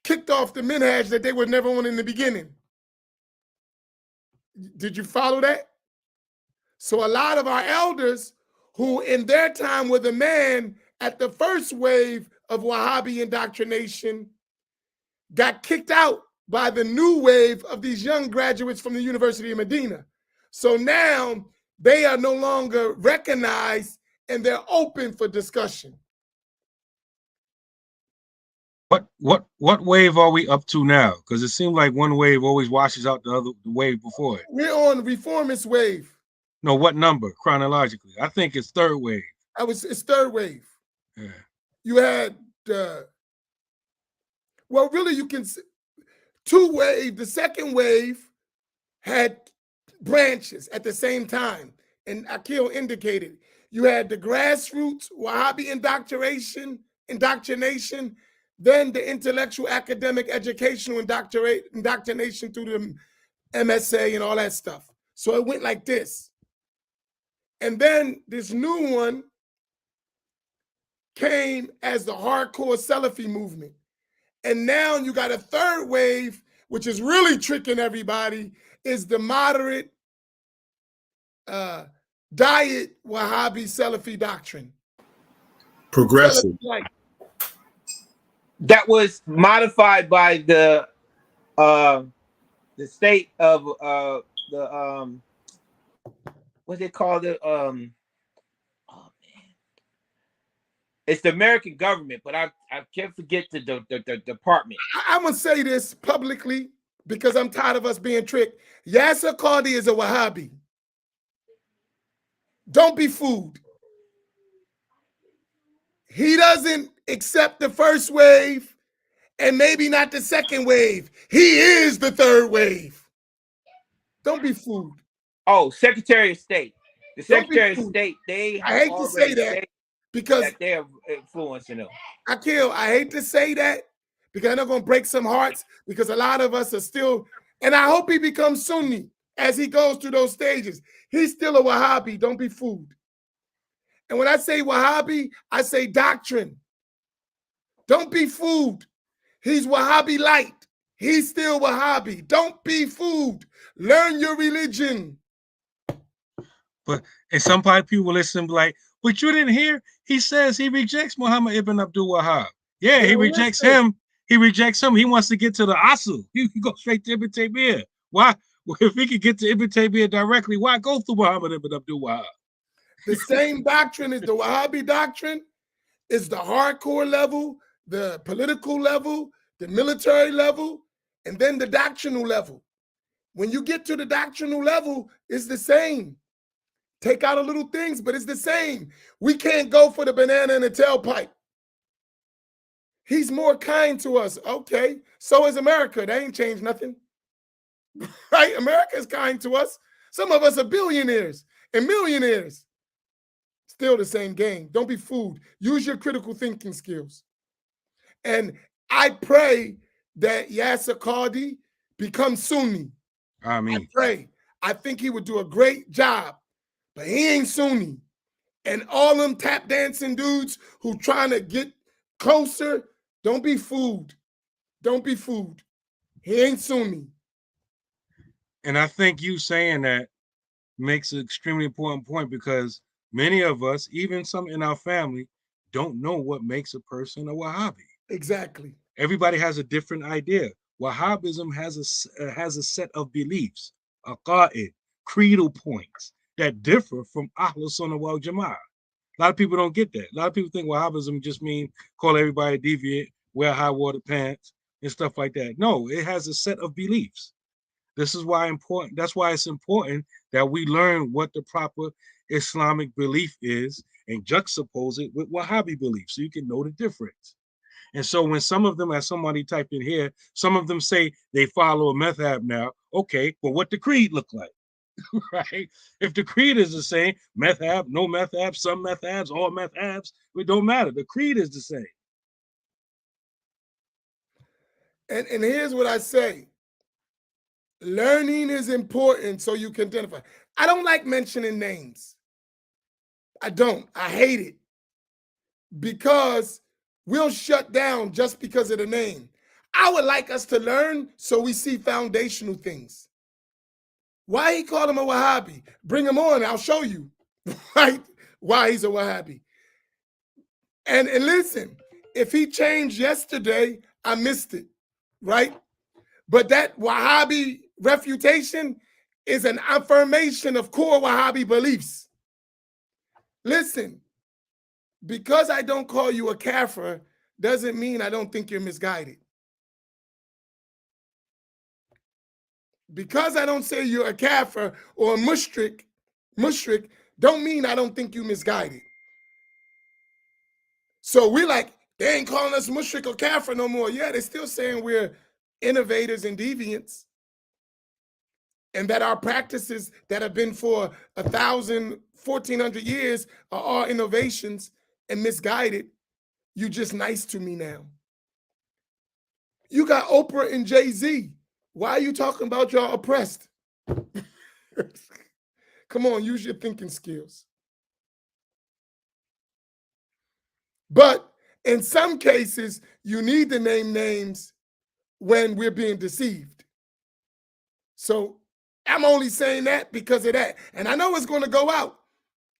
kicked off the minhaj that they were never on in the beginning. Did you follow that? So a lot of our elders who in their time were the man at the first wave of Wahhabi indoctrination got kicked out by the new wave of these young graduates from the University of Medina. So now they are no longer recognized and they're open for discussion. What wave are we up to now? Because it seems like one wave always washes out the wave before it. We're on reformist wave. No, what number chronologically? I think it's third wave. It's third wave. Yeah. You had well, really, you can two wave. The second wave had branches at the same time, and Akil indicated You had the grassroots Wahhabi indoctrination, then the intellectual, academic, educational indoctrination through the MSA and all that stuff. So it went like this. And then this new one came as the hardcore Salafi movement. And now you got a third wave, which is really tricking everybody, is the moderate diet Wahhabi Salafi doctrine. Progressive. Like, that was modified by the state of the what's it called? Oh man, it's the American government, but I can't forget the department. I'm gonna say this publicly because I'm tired of us being tricked. Yasser Qadhi is a Wahhabi. Don't be fooled. He doesn't accept the first wave and maybe not the second wave. He is the third wave. Don't be fooled. Oh, Secretary of State. The Don't be Secretary of fooled. State, they I hate to say that because that they're influencing them. I hate to say that because I'm not gonna break some hearts because a lot of us are still, and I hope he becomes Sunni as he goes through those stages. He's still a Wahhabi. Don't be fooled. And when I say Wahhabi, I say doctrine. Don't be fooled. He's Wahhabi light. He's still Wahhabi. Don't be fooled. Learn your religion. But and some people listen like, but you didn't hear? He says he rejects Muhammad ibn Abdul Wahhab. Yeah, he rejects him. He rejects him. He wants to get to the Asul. He goes straight to Ibn Taymiyyah. Why? Well, if he could get to Ibn Taymiyyah directly, why go through Muhammad ibn Abdul Wahhab? The same doctrine as the Wahhabi doctrine is the hardcore level, the political level, the military level, and then the doctrinal level. When you get to the doctrinal level, it's the same. Take out a little things, but it's the same. We can't go for the banana and the tailpipe. He's more kind to us. Okay, so is America. They ain't changed nothing. Right? America is kind to us. Some of us are billionaires and millionaires. Still the same game. Don't be fooled. Use your critical thinking skills. And I pray that Yasser Qadhi becomes Sunni. Amin. I pray. I think he would do a great job, but he ain't Sunni. And all them tap dancing dudes who trying to get closer, don't be fooled. Don't be fooled. He ain't Sunni. And I think you saying that makes an extremely important point because many of us, even some in our family, don't know what makes a person a Wahhabi. Exactly. Everybody has a different idea. Wahhabism has a set of beliefs, aqa'id, creedal points that differ from Ahlul Sunnah wal Jama'ah. A lot of people don't get that. A lot of people think Wahhabism just mean call everybody deviant, wear high water pants and stuff like that. No, it has a set of beliefs. This is why important. That's why it's important that we learn what the proper Islamic belief is and juxtapose it with Wahhabi belief so you can know the difference. And so when some of them, as somebody typed in here, some of them say they follow a madhab now. Okay, well, what the creed look like, right? If the creed is the same, madhab, no madhab, some madhabs, all madhabs, it don't matter. The creed is the same. And here's what I say. Learning is important so you can identify. I don't like mentioning names. I don't. I hate it because we'll shut down just because of the name. I would like us to learn so we see foundational things. Why he called him a Wahhabi? Bring him on. I'll show you, right? Why he's a Wahhabi. And listen, if he changed yesterday, I missed it, right? But that Wahhabi refutation is an affirmation of core Wahhabi beliefs. Listen, because I don't call you a kafir doesn't mean I don't think you're misguided. Because I don't say you're a kafir or a mushrik don't mean I don't think you misguided. So we're like, they ain't calling us mushrik or kafir no more. Yeah, they're still saying we're innovators and deviants. and that our practices that have been for 1,000, 1,400 years are all innovations and misguided, you just nice to me now. You got Oprah and Jay-Z. Why are you talking about y'all oppressed? Come on, use your thinking skills. But in some cases, you need to name names when we're being deceived. So I'm only saying that because of that. And I know it's going to go out.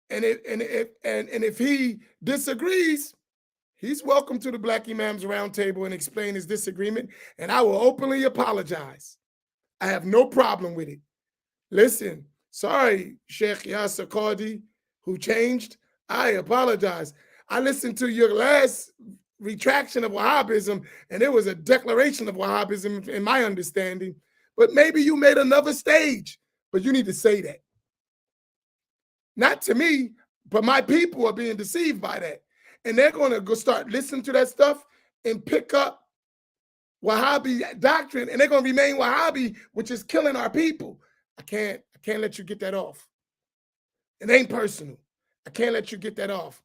And if he disagrees, he's welcome to the Black Imams Roundtable and explain his disagreement. And I will openly apologize. I have no problem with it. Listen, sorry, Sheikh Yasser Qadi, who changed. I apologize. I listened to your last retraction of Wahhabism, and it was a declaration of Wahhabism in my understanding. But maybe you made another stage, but you need to say that. Not to me, but my people are being deceived by that. And they're going to go start listening to that stuff and pick up Wahhabi doctrine, and they're going to remain Wahhabi, which is killing our people. I can't let you get that off. It ain't personal. I can't let you get that off.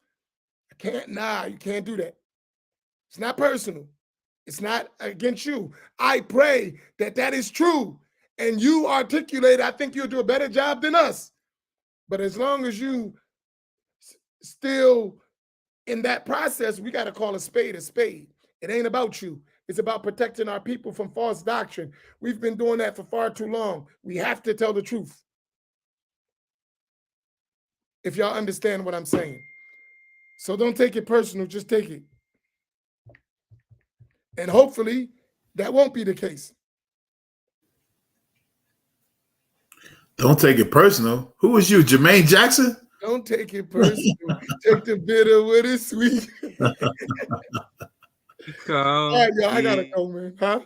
You can't do that. It's not personal. It's not against you. I pray that that is true. And you articulate, I think you'll do a better job than us. But as long as you still in that process, we got to call a spade a spade. It ain't about you. It's about protecting our people from false doctrine. We've been doing that for far too long. We have to tell the truth. If y'all understand what I'm saying. So don't take it personal, just take it. And hopefully that won't be the case. Don't take it personal. Who was you, Jermaine Jackson? Don't take it personal. Take the bitter with it sweet. All right, y'all, I gotta go, man. Huh?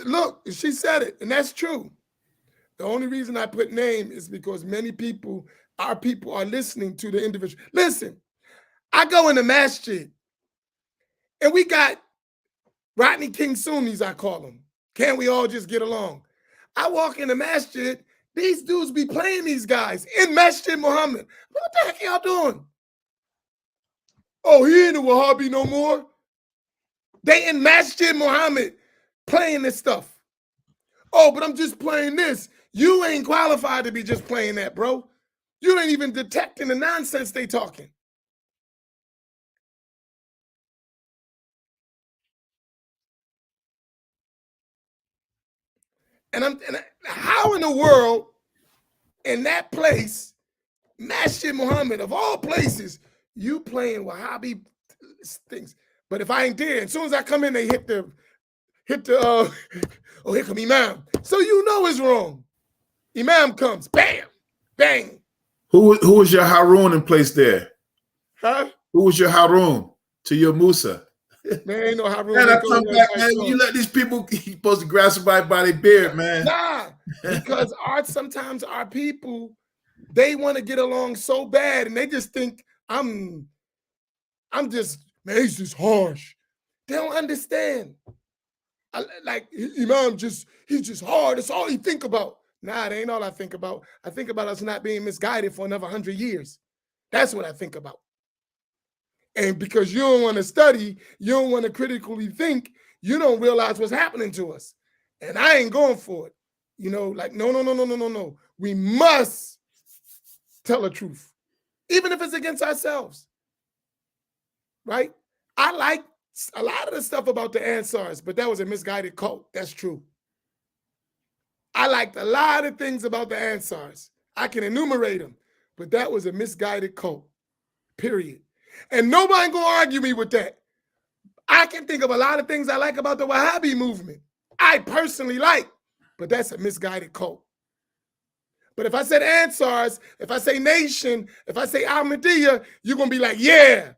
Look, she said it, and that's true. The only reason I put name is because many people, our people, are listening to the individual. Listen, I go in the Masjid, and we got Rodney King Sunnis, I call them. Can't we all just get along? I walk in the Masjid, these dudes be playing these guys in Masjid Muhammad. What the heck y'all doing? Oh, he ain't a Wahhabi no more. They in Masjid Muhammad playing this stuff. Oh, but I'm just playing this. You ain't qualified to be just playing that, bro. You ain't even detecting the nonsense they talking. And how in the world, in that place, Masjid Muhammad, of all places, you playing Wahhabi things. But if I ain't there, as soon as I come in, they hit the oh, here come Imam. So you know it's wrong. Imam comes, bam, bang. Who was your Harun in place there? Huh? Who was your Harun to your Musa? Man, ain't no Harun. Man, I come back, man. You let these people, you're supposed to grab somebody by their beard, man. Nah, because sometimes our people, they want to get along so bad, and they just think I'm just, man, he's just harsh. They don't understand. Like Imam he's just hard. That's all he think about. Nah, it ain't all I think about. I think about us not being misguided for another 100 years. That's what I think about. And because you don't want to study, you don't want to critically think, you don't realize what's happening to us. And I ain't going for it. You know, like, no. We must tell the truth, even if it's against ourselves, right? I like a lot of the stuff about the Ansars, but that was a misguided cult. That's true. I liked a lot of things about the Ansars. I can enumerate them, but that was a misguided cult, period. And nobody gonna argue me with that. I can think of a lot of things I like about the Wahhabi movement. I personally like, but that's a misguided cult. But if I said Ansars, if I say Nation, if I say Ahmadiyya, you're gonna be like, yeah.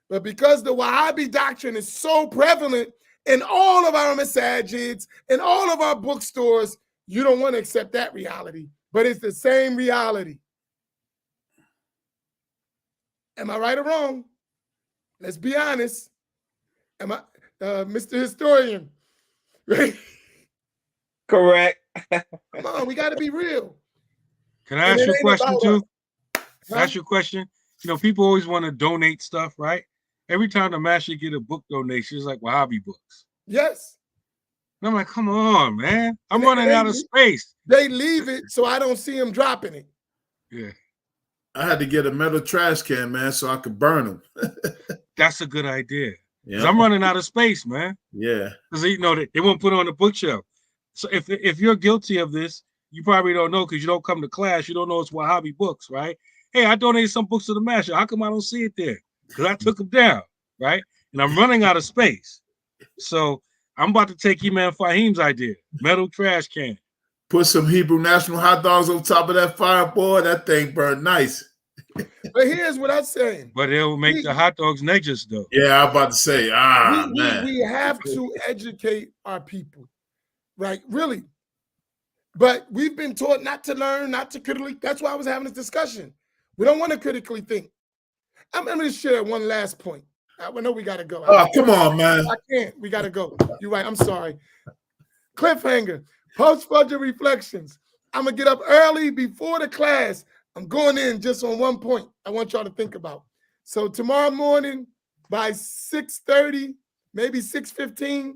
But because the Wahhabi doctrine is so prevalent in all of our masajids, in all of our bookstores, you don't want to accept that reality. But it's the same reality. Am I right or wrong? Let's be honest. Mr. Historian. Right? Correct. Come on, we got to be real. Can I And ask it you a ain't question about too? us. Can I ask you a question? You know, people always want to donate stuff, right? Every time the master get a book donation, it's like Wahhabi books. Yes. And I'm like, come on, man. I'm And running out of space. They leave it so I don't see them dropping it. Yeah. I had to get a metal trash can, man, so I could burn them. That's a good idea. Because Yeah. I'm running out of space, man. Yeah. Because you know they won't put it on the bookshelf. So if you're guilty of this, you probably don't know because you don't come to class. You don't know it's Wahhabi books, right? Hey, I donated some books to the master. How come I don't see it there? Because I took them down, right? And I'm running out of space. So I'm about to take Imam Faheem's idea, metal trash can. Put some Hebrew national hot dogs on top of that fire, boy. That thing burned nice. But here's what I'm saying. But it'll make the hot dogs najis, though. Yeah, I'm about to say, man. We have to educate our people, right? Really. But we've been taught not to learn, not to critically. That's why I was having this discussion. We don't want to critically think. I'm going to share one last point. I know we got to go. Oh, come on, man. I can't. We got to go. You're right. I'm sorry. Cliffhanger. Post-Fajr reflections. I'm going to get up early before the class. I'm going in just on one point I want y'all to think about. So tomorrow morning by 6:30, maybe 6:15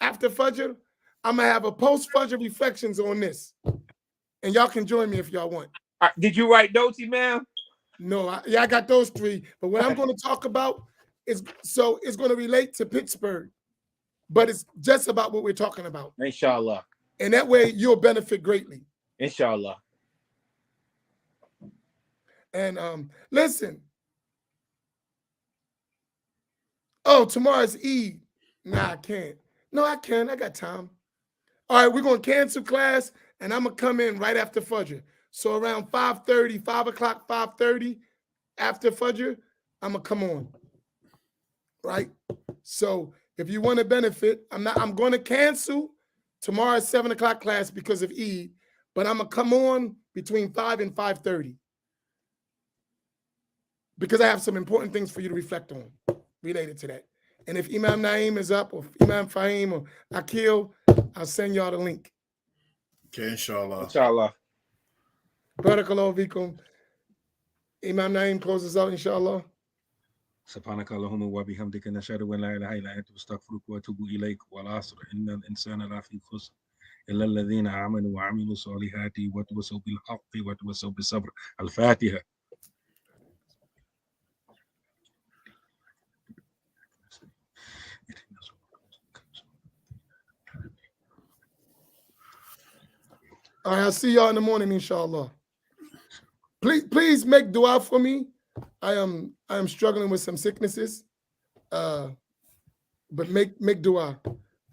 after Fajr, I'm going to have a post-Fajr reflections on this. And y'all can join me if y'all want. Did you write notes, Imam? No, I got those three. But what I'm going to talk about is, so it's going to relate to Pittsburgh, but it's just about what we're talking about. Inshallah. And that way you'll benefit greatly. Inshallah. And listen. Oh, tomorrow's Eid. Nah, I can't. No, I can. I got time. All right, we're going to cancel class, and I'm going to come in right after Fajr. So around 5:30, 5 o'clock, 5:30, after Fajr, I'm going to come on. Right? So if you want to benefit, I'm going to cancel tomorrow's 7 o'clock class because of Eid, but I'm going to come on between 5 and 5:30 because I have some important things for you to reflect on related to that. And if Imam Naeem is up, or Imam Faheem, or Akil, I'll send y'all the link. Okay, inshallah. Inshallah. Barakallahu fikum. Imam Naeem closes out, inshallah. سبحانك اللهم وبحمدك نشهد ان لا اله الا انت نستغفرك ونتوب اليك والعصر ان الانسان لفي خسر الا الذين امنوا وعملوا الصالحات وتواصوا بالحق وتواصوا بالصبر. الفاتحه. All right, I'll see y'all in the morning, inshallah. Please make dua for me. I am struggling with some sicknesses, but make dua.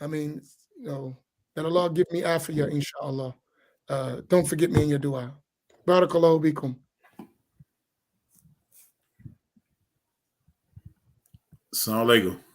I mean, you know, that Allah give me afiyah, inshallah. Don't forget me in your dua. Barakallahu bikum. Assalamu alaikum.